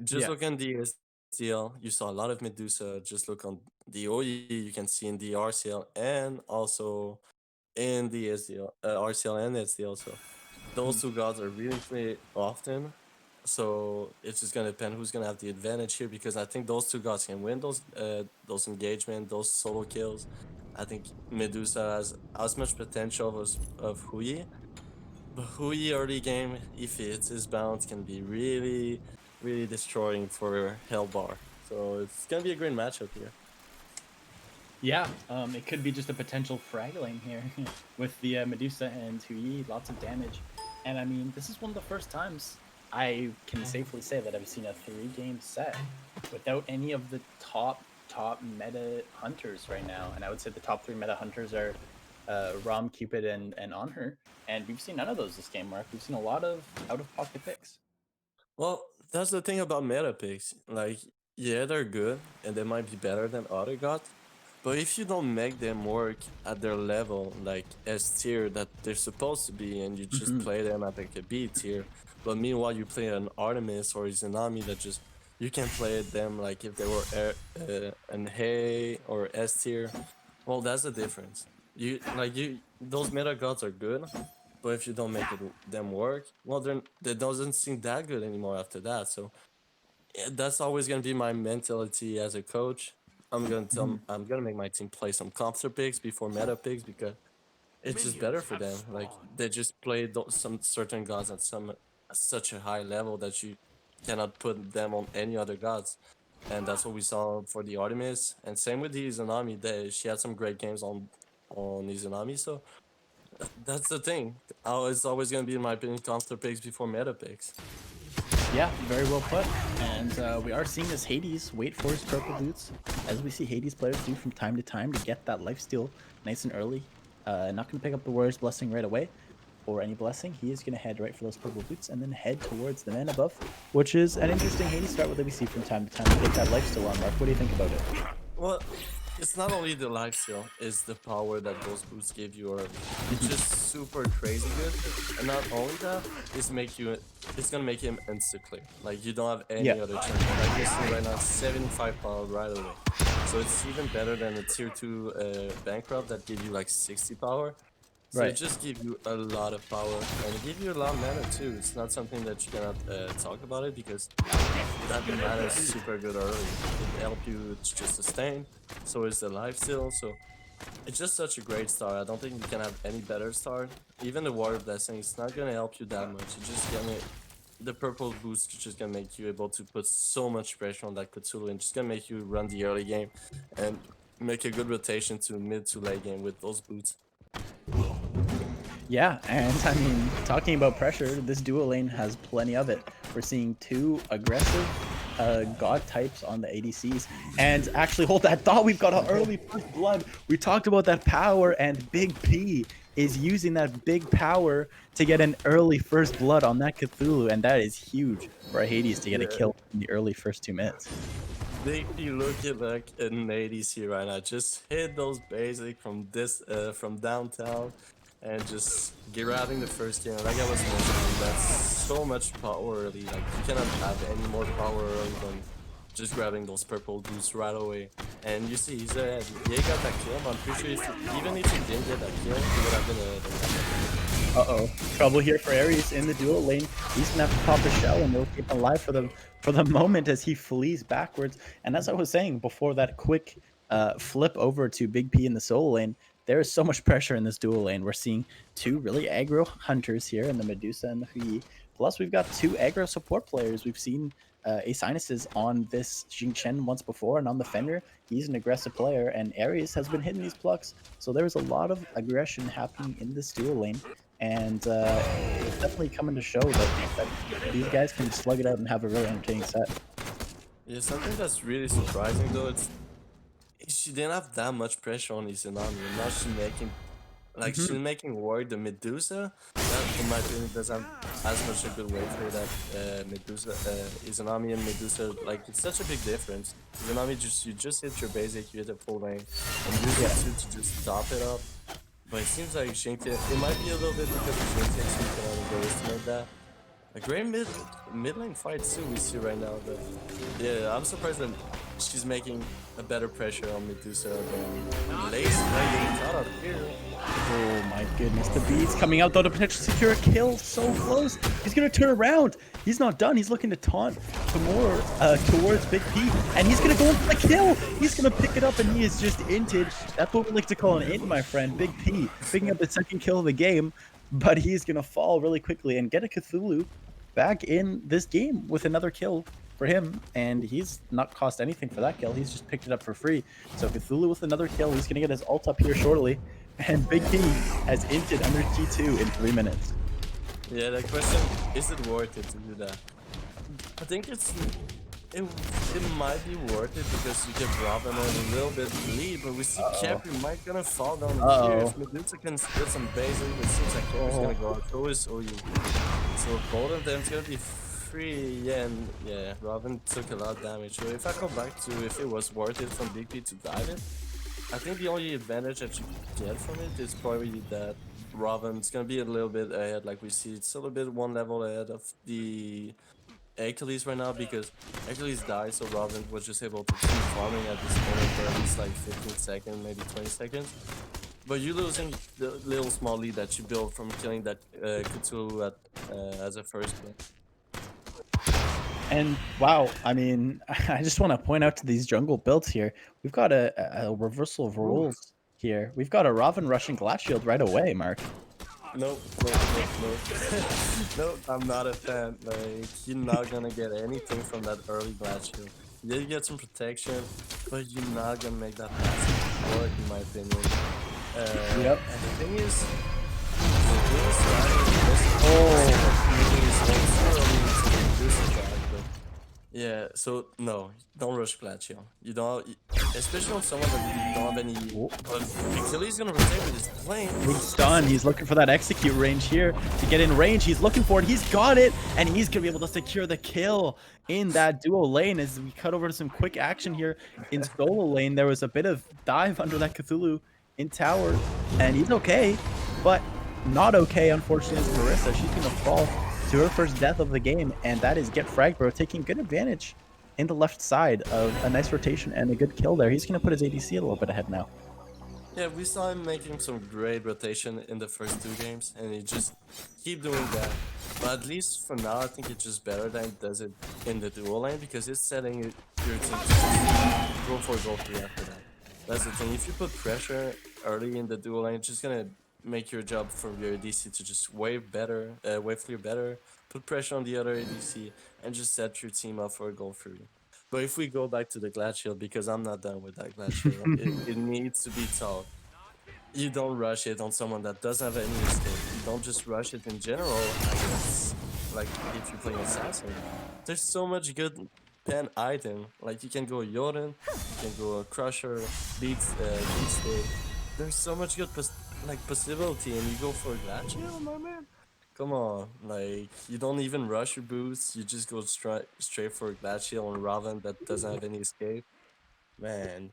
just Yeah. look on the SDL, you saw a lot of Medusa. Just look on the OE, you can see in the RCL and also in the SDL, RCL and SDL. So those Mm. two gods are really played often. So it's just gonna depend who's gonna have the advantage here because I think those two gods can win those engagement, those solo kills. I think Medusa has as much potential as of Hui. But Hui early game, if he hits his bounce, can be really, really destroying for Hellbar. So it's gonna be a great matchup here. Yeah, it could be just a potential frag lane here with the Medusa and Hui, lots of damage. And I mean, this is one of the first times I can safely say that I've seen a 3-game set without any of the top meta hunters right now. And I would say the top 3 meta hunters are Rom, Cupid, and Honor. And we've seen none of those this game, Mark. We've seen a lot of out-of-pocket picks. Well, that's the thing about meta picks. Like, yeah, they're good and they might be better than other gods. But if you don't make them work at their level, like S tier that they're supposed to be, and you just Mhm. play them at like a B tier, but meanwhile you play an Artemis or a Izanami that just you can play them like if they were an Hay or S tier. Well, that's the difference. You those meta gods are good, but if you don't make them work, well, then they doesn't seem that good anymore after that. So yeah, that's always gonna be my mentality as a coach. Mhm. I'm gonna make my team play some counter picks before meta picks because it's just better for them. Like they just play some certain gods at such a high level that you cannot put them on any other gods, and that's what we saw for the Artemis. And same with the Izanami. She had some great games on Izanami. So that's the thing. It's always gonna be, in my opinion, counter picks before meta picks. Yeah, very well put. And we are seeing this Hades wait for his purple boots, as we see Hades players do from time to time to get that lifesteal nice and early. Not going to pick up the Warrior's Blessing right away, or any blessing. He is going to head right for those purple boots and then head towards the man above, which is an interesting Hades start that we see from time to time to get that lifesteal on. Mark, what do you think about it? Well, it's not only the lifesteal, it's the power that those boosts give you early. It's just super crazy good. And not only that, it's gonna make him insta clear. Like you don't have Yeah, any other chance. Like you see right now, 75 power right away. So it's even better than the tier 2 bankrupt that give you like 60 power. So it right. just gives you a lot of power and it gives you a lot of mana too. It's not something that you cannot talk about it because that mana is super good early. It helps you to just sustain. So is the life steal. So it's just such a great start. I don't think you can have any better start. Even the Warrior Blessing, it's not gonna help you that much. It's just gonna the purple boost is just gonna make you able to put so much pressure on that Cthulhu and just gonna make you run the early game and make a good rotation to mid to late game with those boots. Yeah, and I mean, talking about pressure, this duo lane has plenty of it. We're seeing 2 aggressive god types on the ADCs. And actually, hold that thought, we've got an early first blood. We talked about that power, and Big P is using that big power to get an early first blood on that Cthulhu, and that is huge for Hades to get a Yeah. kill in the early first 2 minutes. They you look at like an 80s here right now. Just hit those basic from this from downtown and just grabbing the first game. Like I was mentioning, that's so much power early. Like you cannot have any more power early than just grabbing those purple boosts right away. And you see he's ahead. Yeah, he got that kill, but I'm pretty sure even if he didn't get that kill, he would have been a Uh-oh. Trouble here for Ares in the duo lane. He's gonna have to pop a shell and they'll keep him alive for the moment as he flees backwards. And as I was saying before that quick flip over to Big P in the solo lane, there is so much pressure in this duo lane. We're seeing 2 really aggro hunters here in the Medusa and the Hui. Plus, we've got 2 aggro support players. We've seen Asinuses on this Xing Chen once before, and on the Fender, he's an aggressive player, and Ares has been hitting these plucks. So there's a lot of aggression happening in this duo lane. And it's definitely coming to show that these guys can slug it out and have a really entertaining set. Yeah, something that's really surprising though, it's she didn't have that much pressure on Izanami, and now she's Mhm. making work the Medusa. That, in my opinion, doesn't have as much a good way for that Medusa, Izanami and Medusa. Like it's such a big difference. Izanami you just hit your basic, you hit a full lane, and use Yeah. it to just top it up. But it seems like Shinke, it might be a little bit because of Shinke, so you can underestimate that. A great mid lane fight too we see right now, but yeah, I'm surprised that she's making a better pressure on Medusa than Lace right getting caught out here. Oh my goodness, the beats coming out though to potentially secure a kill. So close. He's gonna turn around. He's not done. He's looking to taunt towards Big P, and he's gonna go in for the kill. He's gonna pick it up, and he is just inted. That's what we like to call an int, my friend. Big P picking up the second kill of the game, but he's gonna fall really quickly and get a Cthulhu back in this game with another kill for him, and he's not cost anything for that kill. He's just picked it up for free. So Cthulhu with another kill. He's gonna get his ult up here shortly. And Big P has inted under T2 in 3 minutes. Yeah, that question, is it worth it to do that? I think it might be worth it because you get Robin on a little bit lead, but we see Capri might gonna fall down here. If Medusa can get some basic, it seems like Capri's gonna go out. So is OU. So both of them's gonna be free. Yeah, and yeah, Robin took a lot of damage. So if I go back to if it was worth it from Big P to dive it, I think the only advantage that you get from it is probably that Robin's gonna be a little bit ahead, like we see. It's a little bit one level ahead of the Achilles right now because Achilles died, so Robin was just able to keep farming at this moment for at least like 15 seconds, maybe 20 seconds. But you're losing the little small lead that you built from killing that Cthulhu as a first play. And wow, I mean, I just want to point out to these jungle builds here, we've got a reversal of roles here. We've got a Robin rushing Glass Shield right away, Mark. Nope. Nope, I'm not a fan. Like, you're not gonna get anything from that early Glass Shield. Yeah, you get some protection, but you're not gonna make that passive work, in my opinion. Yep. And the thing is, yeah, so no, don't rush Glacio. You don't, especially on someone that you don't have any. But Achilles gonna rotate with his plane. Big stun. He's looking for that execute range here to get in range. He's looking for it. He's got it, and he's gonna be able to secure the kill in that duo lane. As we cut over to some quick action here in solo lane, there was a bit of dive under that Cthulhu in tower, and he's okay, but not okay, unfortunately, is Marissa. She's gonna fall to her first death of the game, and that is Get Frag Bro taking good advantage in the left side of a nice rotation and a good kill there. He's gonna put his ADC a little bit ahead now. Yeah, we saw him making some great rotation in the first 2 games, and he just keep doing that. But at least for now, I think it's just better than it does it in the duo lane because it's setting your team to go for goal 3 after that. That's the thing. If you put pressure early in the duo lane, it's just gonna make your job from your ADC to just wave clear better, put pressure on the other ADC, and just set your team up for a goal 3. But if we go back to the Glass Shield, because I'm not done with that Glass Shield, it needs to be taught. You don't rush it on someone that doesn't have any escape. You don't just rush it in general, I guess. Like if you're playing Assassin, there's so much good pen item. Like you can go Yoden, you can go Crusher, Beat State. There's so much good possibility, and you go for Glass Shield, my man. Come on, like you don't even rush your boosts. You just go straight for Glass Shield on Robin that doesn't have any escape. Man,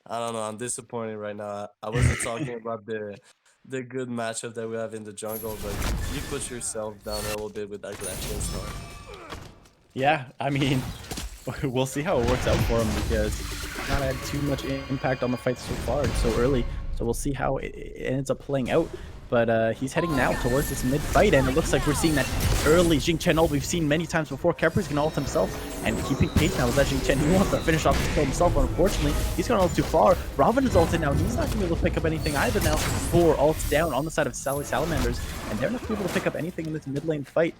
I don't know. I'm disappointed right now. I wasn't talking about the good matchup that we have in the jungle, but you put yourself down a little bit with that Glass Shield start. Yeah, I mean, we'll see how it works out for him because he's not had too much impact on the fight so far. It's so early, so we'll see how it ends up playing out. But he's heading now towards this mid-fight, and it looks like we're seeing that early Jing Chen ult we've seen many times before. Kepri's gonna ult himself, and keeping pace now with that Jing Chen. He wants to finish off the kill himself, but unfortunately, he's gonna ult too far. Robin is ulted now, and he's not gonna be able to pick up anything either now. 4 ults down on the side of Sally Salamanders, and they're not gonna be able to pick up anything in this mid lane fight.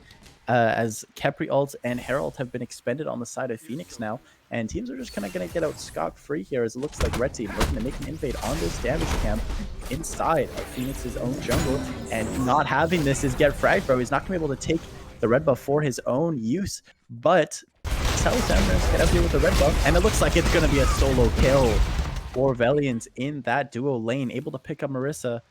As Capri ult and Herald have been expended on the side of Fenyx now, and teams are just kind of going to get out scot-free here, as it looks like Red Team looking to make an invade on this damage camp inside of Phoenix's own jungle, and not having this is Get Frag Bro. He's not going to be able to take the red buff for his own use, but Sally Salamanders get up here with the red buff, and it looks like it's going to be a solo kill for Valiant in that duo lane, able to pick up Marissa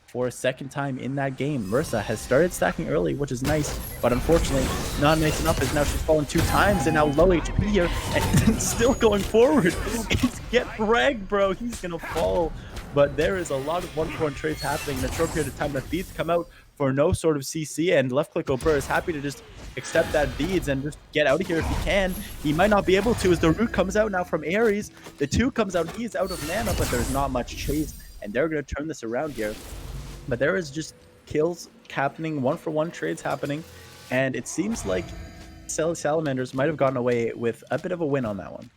for a second time in that game. Marissa has started stacking early, which is nice, but unfortunately not nice enough, as now she's fallen 2 times and now low HP here and still going forward. It's Get Frag Bro. He's gonna fall, but there is a lot of 1-4 trades happening in a short period of time. The beats come out for no sort of CC, and left click Ober is happy to just accept that beads and just get out of here if he can. He might not be able to as the root comes out now from Ares. The 2 comes out, he's out of mana, but there's not much chase, and they're going to turn this around here. But there is just kills happening, 1-for-1 trades happening, and it seems like Sally Salamanders might have gotten away with a bit of a win on that one.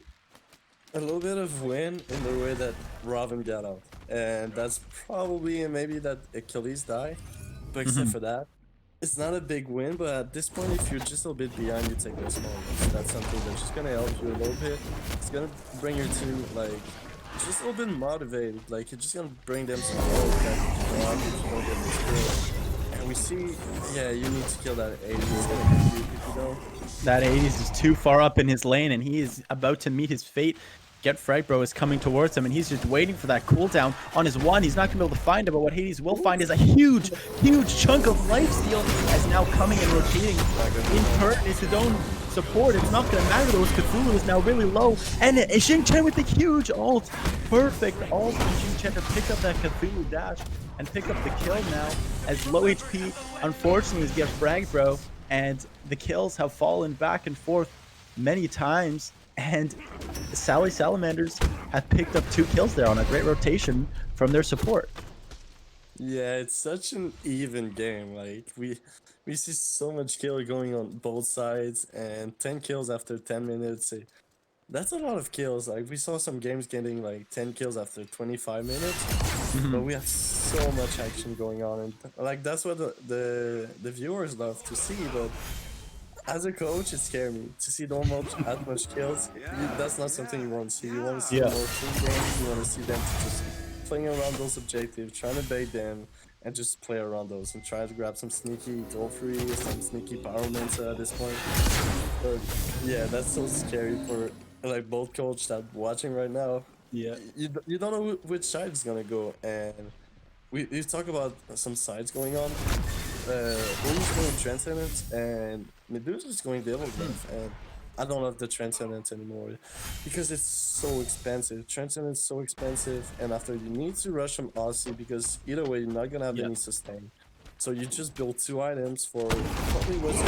A little bit of win in the way that Robin got out, and that's probably maybe that Achilles die, but except for that, it's not a big win. But at this point, if you're just a little bit behind, you take those small wins. That's something that's just gonna help you a little bit. It's gonna bring your team like just a little bit motivated. Like you're just gonna bring them some gold that you want if you don't get this kill. And we see, yeah, you need to kill that 80. It's gonna hit you if you don't. That 80s is too far up in his lane, and he is about to meet his fate. Get Fright Bro is coming towards him, and he's just waiting for that cooldown on his one. He's not going to be able to find it, but what Hades will find is a huge, huge chunk of lifesteal as now coming and rotating. In turn, is his own support. It's not going to matter though, as Cthulhu is now really low. And Xing Chen with the huge ult. Perfect ult from Xing Chen to pick up that Cthulhu dash and pick up the kill now. As low HP, unfortunately, is Get Frag Bro. And the kills have fallen back and forth many times. And Sally Salamanders have picked up 2 kills there on a great rotation from their support. Yeah, it's such an even game. Like we see so much kill going on both sides, and 10 kills after 10 minutes. That's a lot of kills. Like we saw some games getting like 10 kills after 25 minutes, but we have so much action going on, and like that's what the viewers love to see. But as a coach, it scares me to see that much kills. That's not something you want to see. You want to see more team games. You want to see them just playing around those objectives, trying to bait them, and just play around those and try to grab some sneaky goal free, some sneaky power Mensa at this point. But yeah, that's so scary for like both coaches that watching right now. Yeah. You don't know which side is gonna go, and we talk about some sides going on. Ull's going Transcendent, and Medusa's going Devil Breath, and I don't love the Transcendent anymore because it's so expensive. Transcendent's so expensive, and after you need to rush some Aussie because either way you're not gonna have any sustain. So you just build 2 items for probably what's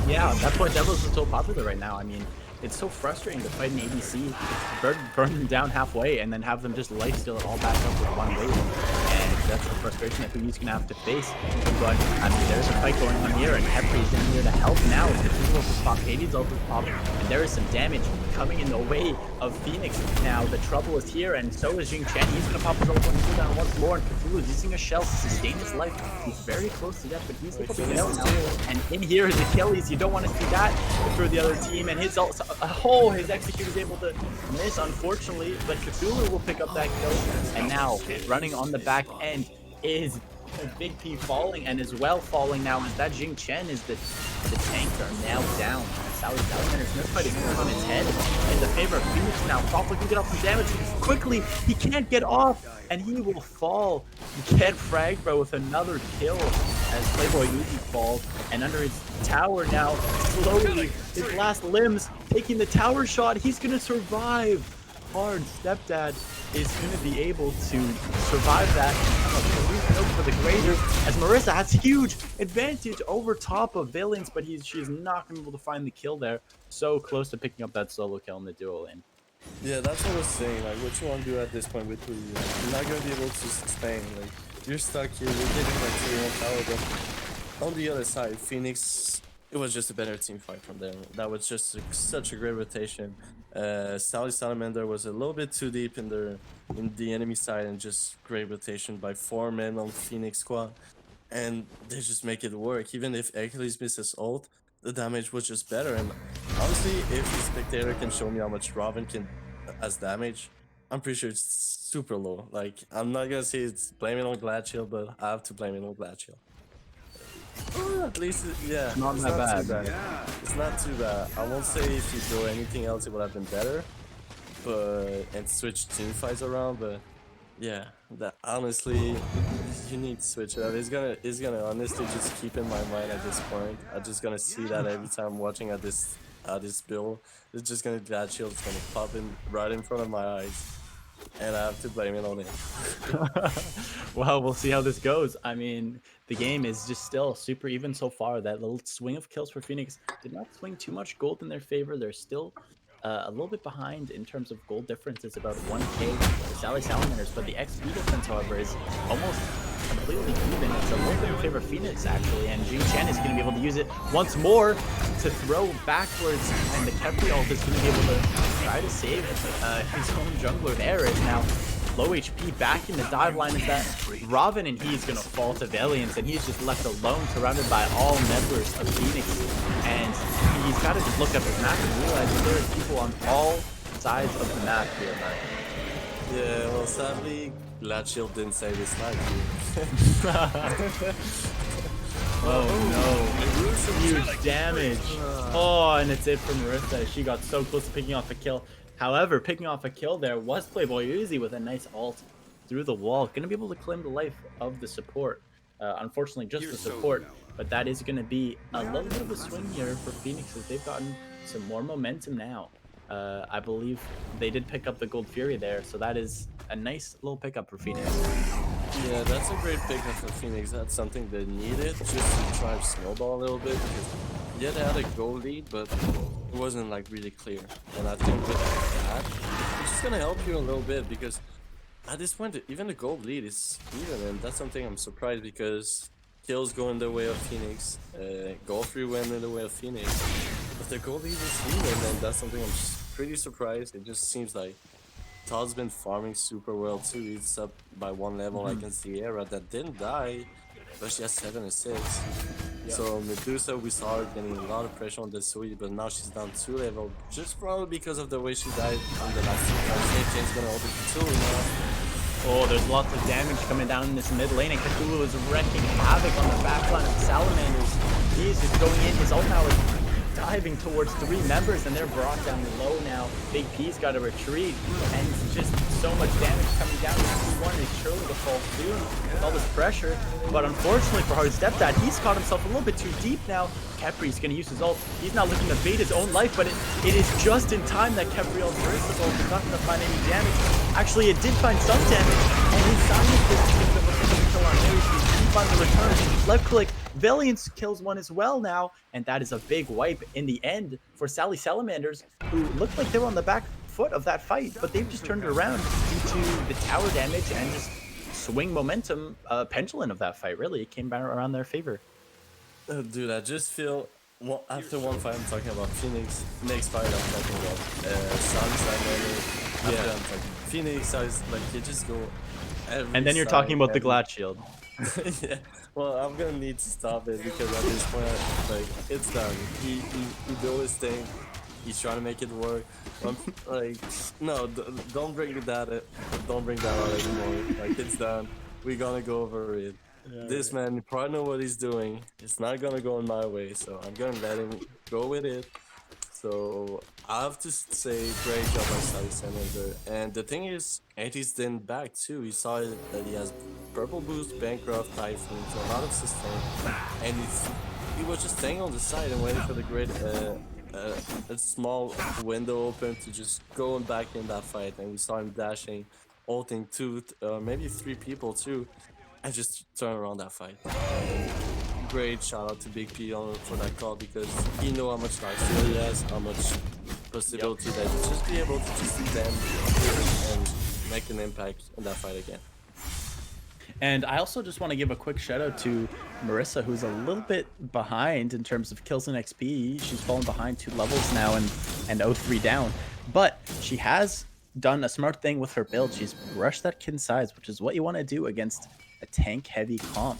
Yeah, that's why Devils is so popular right now. I mean, it's so frustrating to fight an ADC, burn them down halfway, and then have them just lifesteal it all back up with one wave. And that's the frustration that he's gonna have to face. But I mean, there's a fight going on here, and Hepri is in here to help now. As the Cthulhu is pop, Hades also pop, and there is some damage coming in the way of Fenyx. Now the trouble is here, and so is Xing Chen. He's gonna pop his ult cooldown once more, and Cthulhu is using a shell to sustain his life. He's very close to death, but he's able to get out now. And in here is Achilles. You don't want to see that for the other team, and his ult. Oh, his execute is able to miss, unfortunately, but Cthulhu will pick up that kill. And now, running on the back end is Big P falling, and as well falling now is that Xing Chen is the tanks are now down. Sally Salamanders no fight is on his head in the favor of Fenyx now. Probably can get off some damage quickly. He can't get off, and he will fall. Get Frag Bro with another kill as Playboy Uzi falls, and under his tower now, slowly, his last limbs, taking the tower shot. He's gonna survive. Hard Stepdad is going to be able to survive that. For the Grazer, as Marissa has huge advantage over top of Villains, but she's not going to be able to find the kill there. So close to picking up that solo kill in the duo lane. Yeah, that's what I was saying. Like, what you want to do at this point with who you're not going to be able to sustain. Like, you're stuck here. You're getting like 3-1 power, but on the other side, Fenyx, it was just a better team fight from them. That was just such a great rotation. Sally Salamander was a little bit too deep in the enemy side, and just great rotation by 4 men on Fenyx squad, and they just make it work. Even if Achilles misses ult, the damage was just better. And honestly, if the spectator can show me how much Robin can as damage, I'm pretty sure it's super low. Like, I'm not gonna say it's blaming on Glacial, but I have to blame it on Glacial. At least, yeah, Not it's that not too bad. bad. It's not too bad. I won't say if you do anything else, it would have been better, but and switch team fights around. But yeah, that honestly, you need to switch it up. It's gonna honestly just keep in my mind at this point. I'm just gonna see that every time I'm watching at this build. It's just gonna that shield's gonna pop in right in front of my eyes. and I have to blame it on him. Well, we'll see how this goes. I mean, the game is just still super even so far. That little swing of kills for Fenyx did not swing too much gold in their favor. They're still a little bit behind in terms of gold difference. It's about 1K for Sally Salamanders, but the XP difference, however, is almost completely even. It's a little bit in favor of Fenyx, actually, and Jing Chen is going to be able to use it once more to throw backwards, and the Kepri ult is going to be able to try to save his own jungler there. Is now low HP back in the dive line. Is that Robin, and he's going to fall to Valiance, and he's just left alone, surrounded by all members of Fenyx, and he's got to just look up his map and realize that there are people on all sides of the map here, man. Yeah, well, sadly, Glad Shield didn't save his life. Oh no, huge damage. Oh, and it's it for Marissa. She got so close to picking off a kill. However, picking off a kill there was Playboy Uzi with a nice ult through the wall. Gonna be able to claim the life of the support. Unfortunately, just the support, but that is gonna be a little bit of a swing here for Fenyx as they've gotten some more momentum now. I believe they did pick up the Gold Fury there, so that is a nice little pickup for Fenyx. Yeah, that's a great pickup for Fenyx. That's something they needed just to try to snowball a little bit. Because, yeah, they had a goal lead, but it wasn't like really clear. And I think with that, it's just gonna help you a little bit because at this point, even the gold lead is even, and that's something I'm surprised because kills go in the way of Fenyx, gold free went in the way of Fenyx, but the gold lead is even, and that's something I'm pretty surprised. It just seems like Todd's been farming super well too. He's up by 1 level against the Era that didn't die, but she has 7 assists. So Medusa, we saw her getting a lot of pressure on the Sui, but now she's down 2 level, just probably because of the way she died on the last Same Chain's gonna hold it 2 now. Oh, there's lots of damage coming down in this mid lane, and Cthulhu is wrecking havoc on the backline of the Salamanders. He's just going in, his ult now is diving towards 3 members, and they're brought down low now. Big P's got to retreat, and just so much damage coming down. One is surely to fall soon with all this pressure, but unfortunately for Hard Stepdad, he's caught himself a little bit too deep now. Kepri's going to use his ult. He's not looking to bait his own life, but it is just in time that Kepri ult bursts his ult. It's not going to find any damage. Actually, it did find some damage, and his silence is going to look at the kill on Ares. He finds the return. Left click. Valiance kills one as well now, and that is a big wipe in the end for Sally Salamanders, who looked like they were on the back foot of that fight, but they've just turned it around due to the tower damage and just swing momentum pendulum of that fight. Really, it came back around their favor. Dude, I just feel after one fight I'm talking about Fenyx, next fight I'm talking about Sally Salamanders. Yeah, I'm talking Fenyx. I was like, you just go. And then you're talking about the Glad Shield. Yeah, well, I'm gonna need to stop it because at this point, like, it's done. He do his thing. He's trying to make it work. Like, no, don't bring that. Don't bring that out anymore. Like, it's done. We're gonna go over it. Yeah, this man probably know what he's doing. It's not gonna go in my way, so I'm gonna let him go with it. So I have to say, great job by Sally Salamanders. And the thing is, Anti's then back too. We saw that he has purple boost, bankrupt, typhoon, so a lot of sustain, and he was just staying on the side and waiting for the great a small window open to just go back in that fight. And we saw him dashing, ulting 2, maybe 3 people too, and just turn around that fight. Great shout out to Big P for that call because he knew how much lifesteal he has, how much possibility that he just be able to just stand and make an impact in that fight again. And I also just want to give a quick shout out to Marissa, who's a little bit behind in terms of kills and XP. She's fallen behind 2 levels now and 0-3 down, but she has done a smart thing with her build. She's rushed that kin size, which is what you want to do against a tank-heavy comp.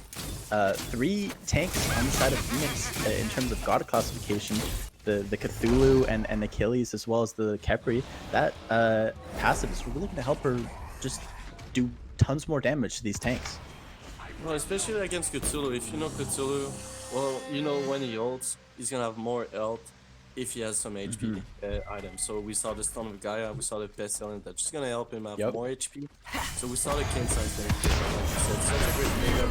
3 tanks on the side of Fenyx in terms of god classification. The Cthulhu and Achilles, as well as the Kepri. That passive is really going to help her just do tons more damage to these tanks. Well, especially against Cthulhu. If you know Cthulhu, well, you know when he ults, he's going to have more health if he has some HP items. So we saw the Stone of Gaia, we saw the Pestilence, that's just gonna help him have more HP. So we saw the King Size thing. Like you said, such a great pickup.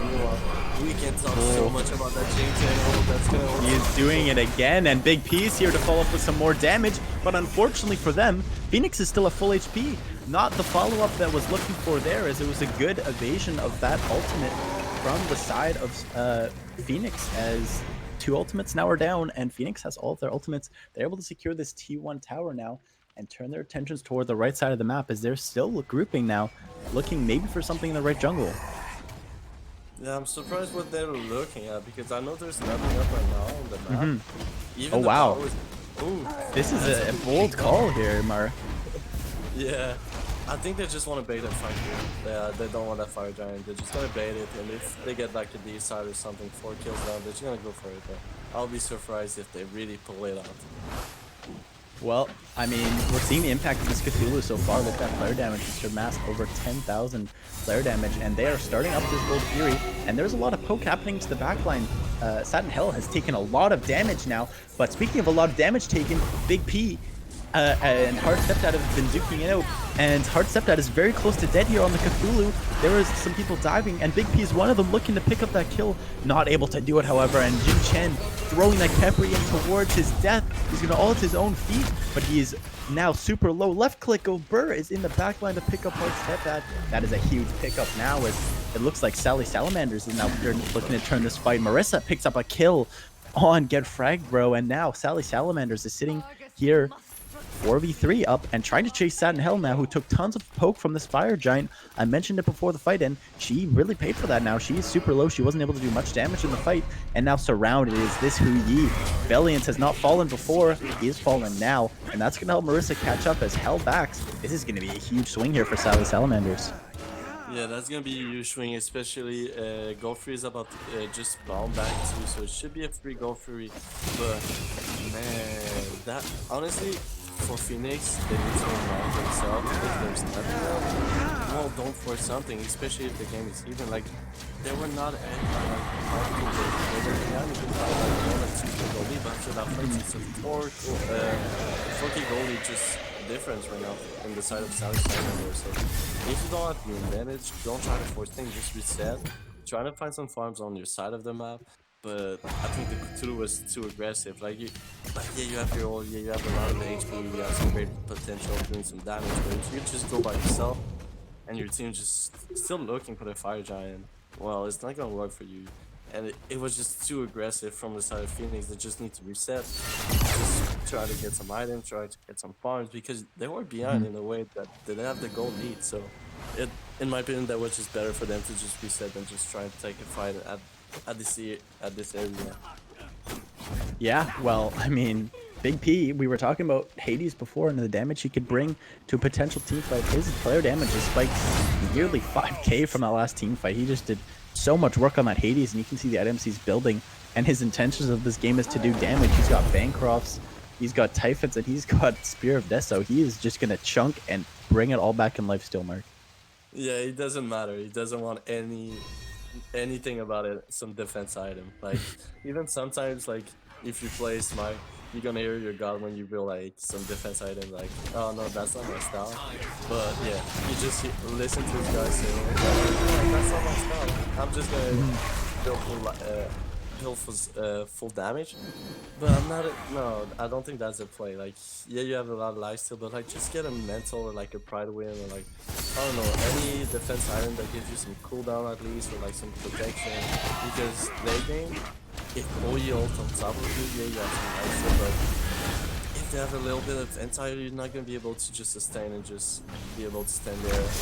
We can talk so much about that James angle. That's gonna help. He is doing it again, and Big P's here to follow up with some more damage, but unfortunately for them, Fenyx is still at full HP. not the follow-up that was looking for there, as it was a good evasion of that ultimate from the side of Fenyx, as 2 ultimates now are down, and Fenyx has all of their ultimates. They're able to secure this T1 tower now and turn their attentions toward the right side of the map, as they're still grouping now, looking maybe for something in the right jungle. Yeah, I'm surprised what they're looking at because I know there's nothing up right now on the map. Even Oh, the wow. power is. Ooh, This is a bold call here, Mar. yeah. I think they just want to bait and fight here. They don't want that fire giant. They're just gonna bait it, and if they get like a D side or something, 4 kills down, they're just gonna go for it. But I'll be surprised if they really pull it out. Well, I mean, we're seeing the impact of this Cthulhu so far. Look at that player damage. It's surpassed over 10,000 player damage, and they are starting up this Gold Fury, and there's a lot of poke happening to the backline. Satin Hell has taken a lot of damage now, but speaking of a lot of damage taken, Big P and Hard Stepdad have been duking it out, and Hard Stepdad is very close to dead here on the Cthulhu. There was some people diving, and Big P is one of them looking to pick up that kill. Not able to do it, however, and Jin Chen throwing that Khepri in towards his death. He's going to ult his own feet, but he is now super low. Left click of Burr is in the backline to pick up Hard Stepdad. That is a huge pickup now, as it looks like Sally Salamanders is now looking to turn this fight. Marissa picks up a kill on Get Fragged, bro, and now Sally Salamanders is sitting here 4v3 up and trying to chase Satin Hell now, who took tons of poke from this fire giant. I mentioned it before the fight, and she really paid for that now. She is super low. She wasn't able to do much damage in the fight, and now surrounded is this Hu Yi. Valiant has not fallen before. He is fallen now, and that's going to help Marissa catch up as Hell backs. This is going to be a huge swing here for Sally Salamanders. Yeah, that's gonna be a huge swing, especially Gold Fury is about to just bound back too, so it should be a free Gold Fury. But man, that honestly, for Fenyx, they need to remind themselves if there's nothing else. Well, don't force something, especially if the game is even. Like, they were not at they were behind the like 1 or 2 goalie, but after that fight, it's a 4K goalie just difference right now in the side of Sally Salamanders. So if you don't have the advantage, don't try to force things, just reset. Try to find some farms on your side of the map. But I think the Cthulhu was too aggressive. Like yeah, you have your ult, yeah, you have a lot of HP, you have some great potential of doing some damage. But if you just go by yourself and your team just still looking for the fire giant, well, it's not gonna work for you. And it was just too aggressive from the side of Fenyx. They just need to reset, just try to get some items, try to get some farms, because they were behind in a way that they didn't have the gold lead. So in my opinion, that was just better for them to just reset than just try to take a fight at this area. Yeah, well, I mean, Big P, we were talking about Hades before and the damage he could bring to a potential team fight. His player damage has spiked nearly 5k from that last team fight. He just did so much work on that Hades, and you can see the items he's building, and his intentions of this game is to do damage. He's got Bancrofts, he's got Typhons, and he's got Spear of Death, so he is just going to chunk and bring it all back in life still, Mark. Yeah, it doesn't matter. He doesn't want anything about it, some defense item. Like, even sometimes, like, if you play Smite, you're gonna hear your god when you build like some defense item, like, oh no, that's not my style. But yeah, you just listen to this guy say, oh, that's not my style. I'm just gonna build full damage. But I'm not no, I don't think that's a play. Like, yeah, you have a lot of life still, but like, just get a mental or like a pride win, or like, I don't know, any defense item that gives you some cooldown at least, or like some protection. Because late game, if all you ult on top of you, yeah, you have some life still, but if they have a little bit of anti, you're not gonna be able to just sustain and just be able to stand there like,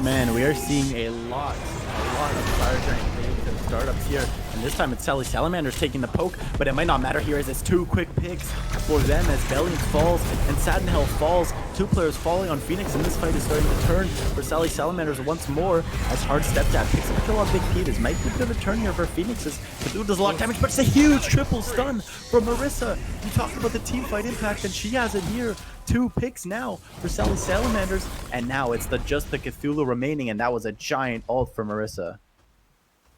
Man, we are seeing a lot of fire giant waves and startups here, and this time it's Sally Salamanders taking the poke, but it might not matter here as it's 2 quick picks for them as Valiant falls and Satin Hell falls. 2 players falling on Fenyx, and this fight is starting to turn for Sally Salamanders once more as Hard Stepdad picks up a kill on Big P. This might be a bit of a turn here for Fenyx as Cthulhu does a lot of damage, but it's a huge triple stun from Marissa. You talked about the team fight impact, and she has it here. 2 picks now for Sally Salamanders, and now it's just the Cthulhu remaining, and that was a giant ult for Marissa.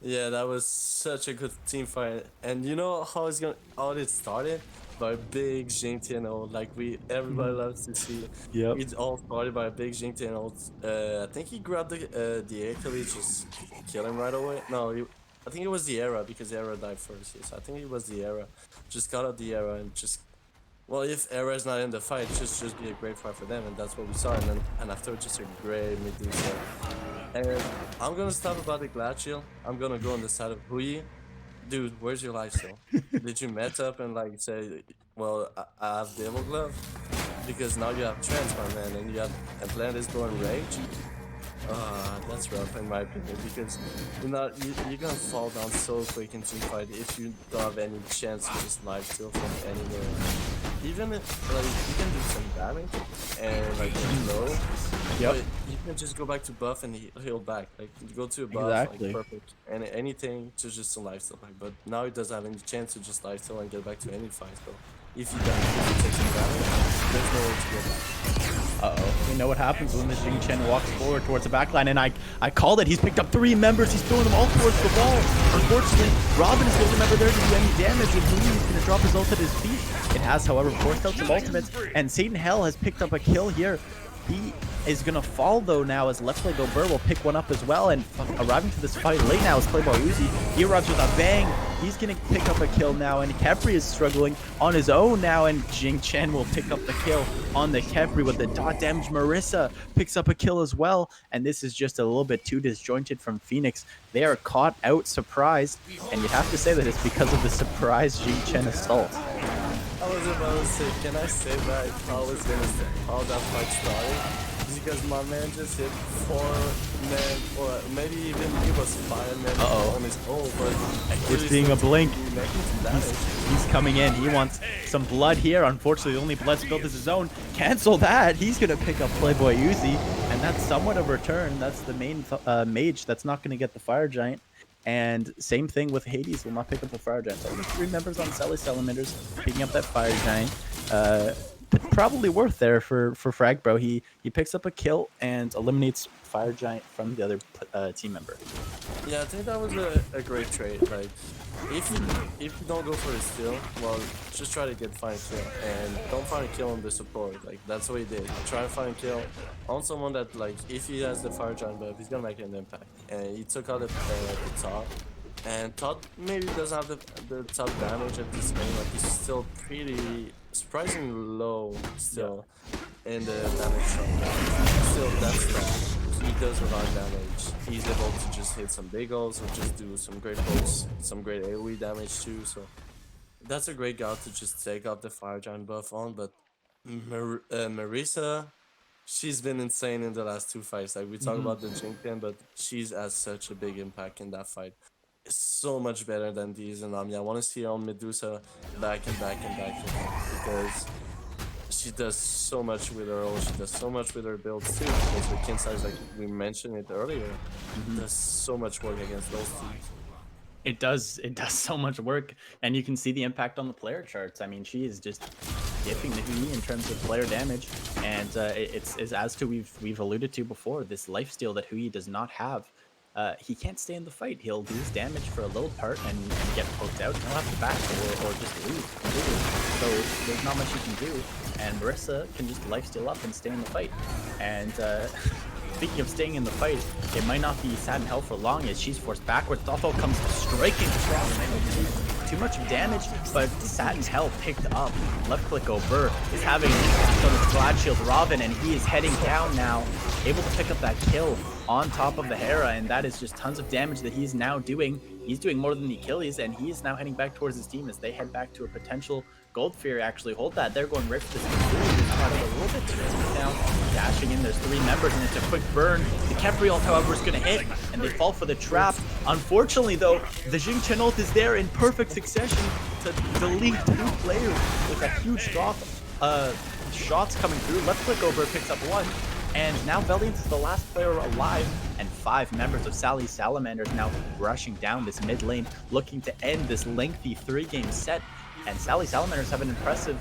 yeah, that was such a good team fight. And you know how it started? By a big Jingtian ult, like everybody loves to see. Yep. It all started by a big Jingtian ult. I think he grabbed the Achilles, just kill him right away. No, I think it was the Era, because the Era died first. Yes, I think it was the Era. Just got out the Era and just well, if Era is not in the fight, just be a great fight for them, and that's what we saw. And after just a great Medusa. And I'm gonna stop about the Glad Shield. I'm gonna go on the side of Hui. Dude, where's your life still? Did you met up and like say, well, I have Devil Glove? Because now you have Trance, my man, and you have Atlantis going Rage. That's rough in my opinion, because you're gonna fall down so quick in team fight if you don't have any chance to just life steal from anywhere. Even if like you can do some damage and like low, but you can just go back to buff and heal back. Like go to a buff, Exactly. like perfect, and anything to just some life steal. Like, but now he doesn't have any chance to just life steal and get back to any fight. So if you take some damage, there's no way to get back. Uh-oh. We know what happens when the Jing Chen walks forward towards the backline, and I called it. He's picked up 3 members. He's throwing them all towards the wall. Unfortunately, Robin is the only member there to do any damage, and he's going to drop his ult at his feet. It has, however, forced out some ultimates, and Satan Hell has picked up a kill here. He is going to fall, though, now, as left leg Burr will pick one up as well, and arriving to this fight late now is Playboy Uzi. He arrives with a bang. He's going to pick up a kill now, and Kepri is struggling on his own now, and Jing Chen will pick up the kill on the Kepri with the dot damage. Marissa picks up a kill as well, and this is just a little bit too disjointed from Fenyx. They are caught out surprised, and you have to say that it's because of the surprise Jing Chen assault. I was about to say, can I say that I was gonna say how that fight started? Because my man just hit 4 men, or maybe even he was 5 men on his own, but we're seeing a blink. He's coming in. He wants some blood here. Unfortunately, the only blood spilled is his own. Cancel that. He's going to pick up Playboy Uzi, and that's somewhat of a return. That's the main mage that's not going to get the Fire Giant. And same thing with Hades, will not pick up the Fire Giant. So only 3 members on Sally Salamanders picking up that Fire Giant. Probably worth there for Frag Bro. He picks up a kill and eliminates Fire Giant from the other team member. Yeah, I think that was a great trade. Like, if you don't go for a steal, well, just try to get find kill, and don't find a kill on the support. Like, that's what he did. Try to find a kill on someone that, like, if he has the Fire Giant buff, he's gonna make an impact. And he took out the top. And Todd maybe doesn't have the top damage at this game. Like, he's still pretty surprisingly low still in the damage shot. Still, that's that. He does a lot of damage. He's able to just hit some big ults or just do some great ults, some great AoE damage too. So that's a great guy to just take up the Fire Giant buff on. But Marissa, she's been insane in the last 2 fights. Like, we talk about the Jinken, but she's has such a big impact in that fight. It's so much better than these, and I want to see her on Medusa back and back and back and back, because she does so much with her ult, she does so much with her builds too, because the kin size, like we mentioned it earlier, does so much work against those teams. It does so much work, and you can see the impact on the player charts. I mean, she is just dipping the Hui in terms of player damage, and it's as to we've alluded to before, this lifesteal that Hui does not have. He can't stay in the fight. He'll lose damage for a little part and get poked out, and he'll have to back or just lose completely. So there's not much he can do, and Marissa can just lifesteal up and stay in the fight. And speaking of staying in the fight, it might not be sad in hell for long as she's forced backwards. Thoughtful comes striking across. Too much damage, but Satin's Hell picked up. Left click over is having an impact on his Glad Shield Robin, and he is heading down now, able to pick up that kill on top of the Hera, and that is just tons of damage that he's now doing. He's doing more than the Achilles, and he is now heading back towards his team as they head back to a potential Gold Fury. Actually, hold that. They're going right for this. A little bit too early now. Dashing in, there's 3 members, and it's a quick burn. The Kepri ult, however, is going to hit, and they fall for the trap. Unfortunately, though, the Jing Chen ult is there in perfect succession to delete 2 players with a huge drop. Shots coming through. Left click over, picks up 1. And now Valiant is the last player alive, and 5 members of Sally Salamanders now rushing down this mid lane, looking to end this lengthy 3-game set. And Sally Salamanders have an impressive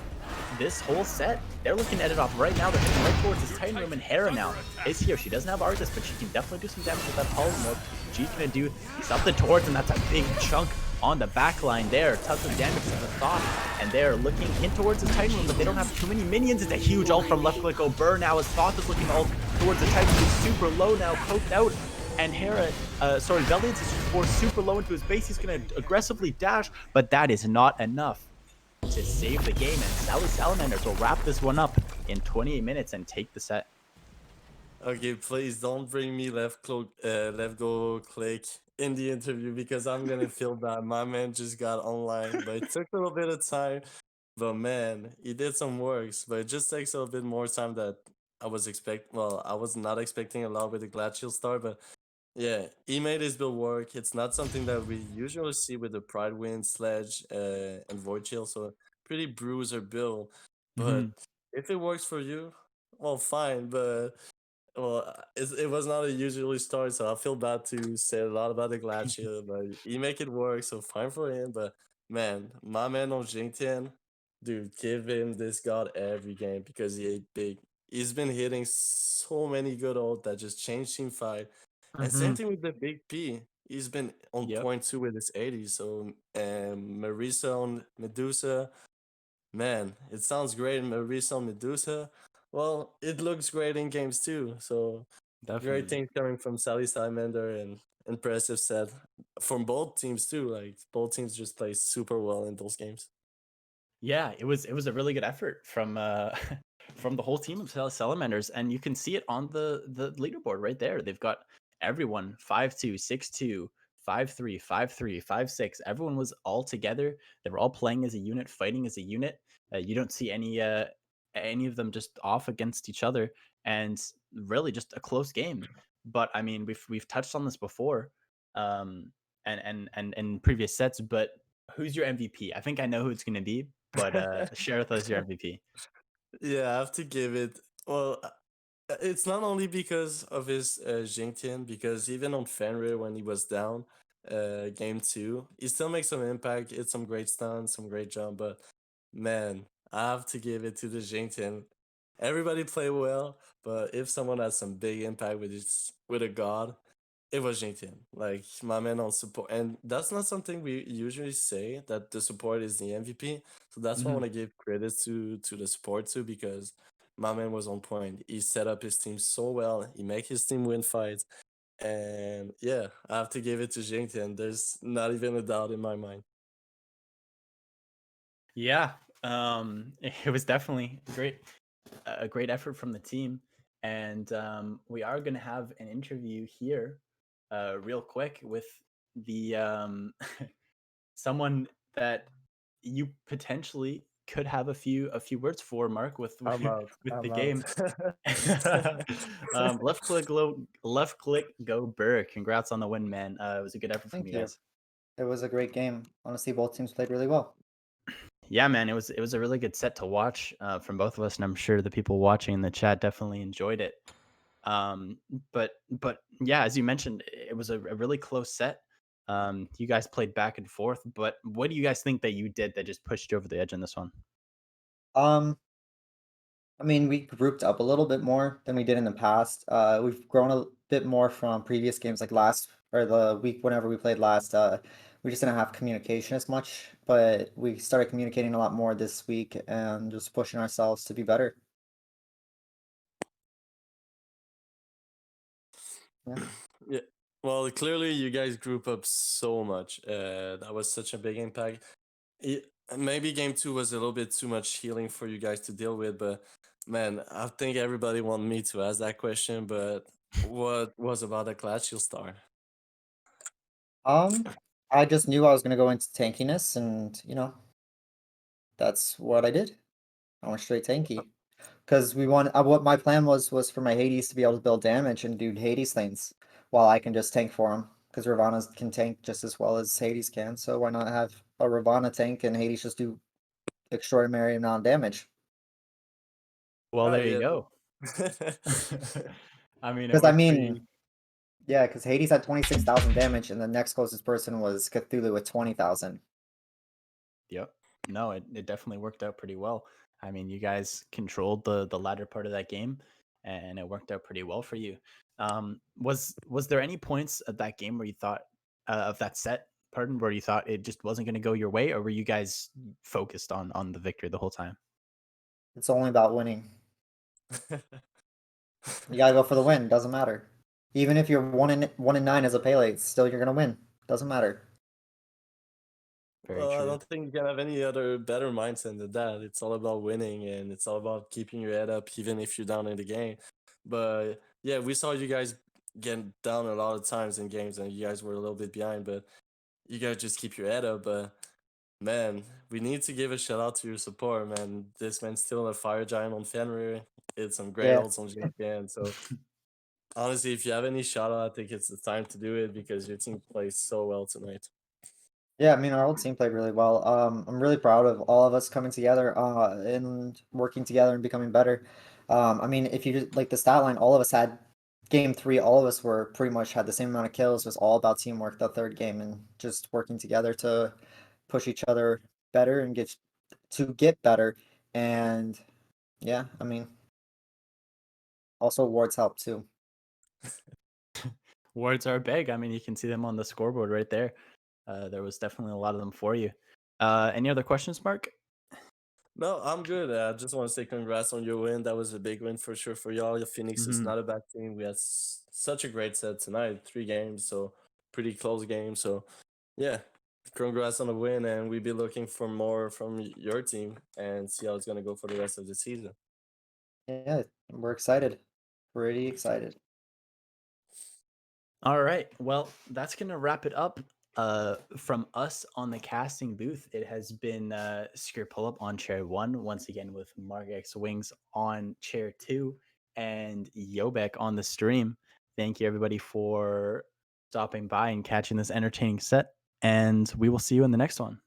this whole set. They're looking to end it off right now. They're heading right towards this Titan Room, and Hera now is here. She doesn't have Argus, but she can definitely do some damage with that polymorph. She's going to do something towards him. That's a big chunk on the back line there. Tons of damage to the Thought, and they're looking in towards the Titan Room, but they don't have too many minions. It's a huge ult from left click O'Burr now as Thoth is looking ult towards the Titan. He's super low now, poked out, and Valiant is forced super low into his base. He's going to aggressively dash, but that is not enough. to save the game, and Sally Salamanders will wrap this one up in 28 minutes and take the set. Okay, please don't bring me left go click in the interview because I'm gonna feel bad. My man just got online, but it took a little bit of time. But man, he did some works, but it just takes a little bit more time that I was Well, I was not expecting a lot with the Glacial Star, but yeah, he made his build work. It's not something that we usually see with the Pride Wind, Sledge, and Void Chill, so pretty bruiser build. But if it works for you, well, fine. But it was not a usually start, so I feel bad to say a lot about the Glacier, but he make it work, so fine for him. But man, my man on Jingtian, dude, give him this god every game because he ate big. He's been hitting so many good ult that just changed team fight. And same thing with the Big P. He's been on Yep. point too with his 80. So Marisa on Medusa, man, it sounds great in Marisa on Medusa. Well, it looks great in games too. So great Definitely. things coming from Sally Salamander and impressive set from both teams too. Like both teams just play super well in those games. Yeah, it was a really good effort from from the whole team of Salamanders, and you can see it on the leaderboard right there. They've got everyone 5-2, 6-2, 5-3, 5-3, 5-6. Everyone was all together. They were all playing as a unit, fighting as a unit. You don't see any of them just off against each other, and really just a close game. But I mean, we've touched on this before, and in previous sets. But who's your MVP? I think I know who it's going to be, but share with us your MVP. Yeah, I have to give it. Well, it's not only because of his Jingtian, because even on Fenrir when he was down, game two, he still makes some impact. It's some great stun, some great jump, but man, I have to give it to the Jingtian. Everybody play well, but if someone has some big impact with a god, it was Jingtian. Like my man on support, and that's not something we usually say that the support is the MVP. So that's why I want to give credit to the support too, because my man was on point. He set up his team so well. He make his team win fights, and yeah, I have to give it to Jingtian. There's not even a doubt in my mind. Yeah, it was definitely a great effort from the team, and we are going to have an interview here, real quick with the someone that you potentially could have a few words for, Mark, with I'm out. with the I'm out. game. Left click, go Burr. Congrats on the win, man. It was a good effort from Thank you you. guys. It was a great game. Honestly, both teams played really well. Yeah, man, it was a really good set to watch from both of us, and I'm sure the people watching in the chat definitely enjoyed it. Um, but yeah, as you mentioned, it was a really close set. You guys played back and forth, but what do you guys think that you did that just pushed you over the edge in this one? I mean, we grouped up a little bit more than we did in the past. We've grown a bit more from previous games, like last or the week whenever we played last. We just didn't have communication as much, but we started communicating a lot more this week and just pushing ourselves to be better. Yeah. Yeah. Well, clearly you guys group up so much. That was such a big impact. Maybe game two was a little bit too much healing for you guys to deal with, but man, I think everybody wanted me to ask that question. But what was about the Glacial Star? I just knew I was gonna go into tankiness, and that's what I did. I went straight tanky. Because we want what my plan was for my Hades to be able to build damage and do Hades things, while I can just tank for him. Because Ravana can tank just as well as Hades can, so why not have a Ravana tank and Hades just do extraordinary amount of damage? Well, Oh there you yeah. go. I mean, it Because I worked for mean, you. yeah, because Hades had 26,000 damage, and the next closest person was Cthulhu with 20,000. Yep. No, it definitely worked out pretty well. I mean, you guys controlled the latter part of that game, and it worked out pretty well for you. Was there any points of that game where you thought of that set, pardon, where you thought it just wasn't going to go your way, or were you guys focused on the victory the whole time? It's only about winning. You gotta go for the win. Doesn't matter. Even if you're 1-9 as a Pele, still you're gonna win. Doesn't matter. Very Well, I true. don't think you can have any other better mindset than that. It's all about winning and it's all about keeping your head up even if you're down in the game. But yeah, we saw you guys get down a lot of times in games and you guys were a little bit behind, but you guys just keep your head up. But man, we need to give a shout out to your support, man. This man's still a fire giant on Fenrir. It's some great Yeah. ults on GPN. So honestly, if you have any shout out, I think it's the time to do it because your team plays so well tonight. Yeah, I mean, our whole team played really well. I'm really proud of all of us coming together, and working together and becoming better. I mean, if you just like the stat line, all of us had game 3, all of us were pretty much had the same amount of kills. It was all about teamwork the third game and just working together to push each other better and get better. And yeah, I mean, also awards help too. Words are big. I mean, you can see them on the scoreboard right there. There was definitely a lot of them for you. Any other questions, Mark? No, I'm good. I just want to say congrats on your win. That was a big win for sure for y'all. Your Phoenix is Mhm. not a bad team. We had such a great set tonight, 3 games, so pretty close game. So yeah, congrats on the win, and we'll be looking for more from your team and see how it's gonna go for the rest of the season. Yeah, we're excited. Pretty excited. All right. Well, that's going to wrap it up from us on the casting booth. It has been Screw Pull Up on chair 1, once again with Mark X Wings on chair 2, and Yobek on the stream. Thank you, everybody, for stopping by and catching this entertaining set. And we will see you in the next one.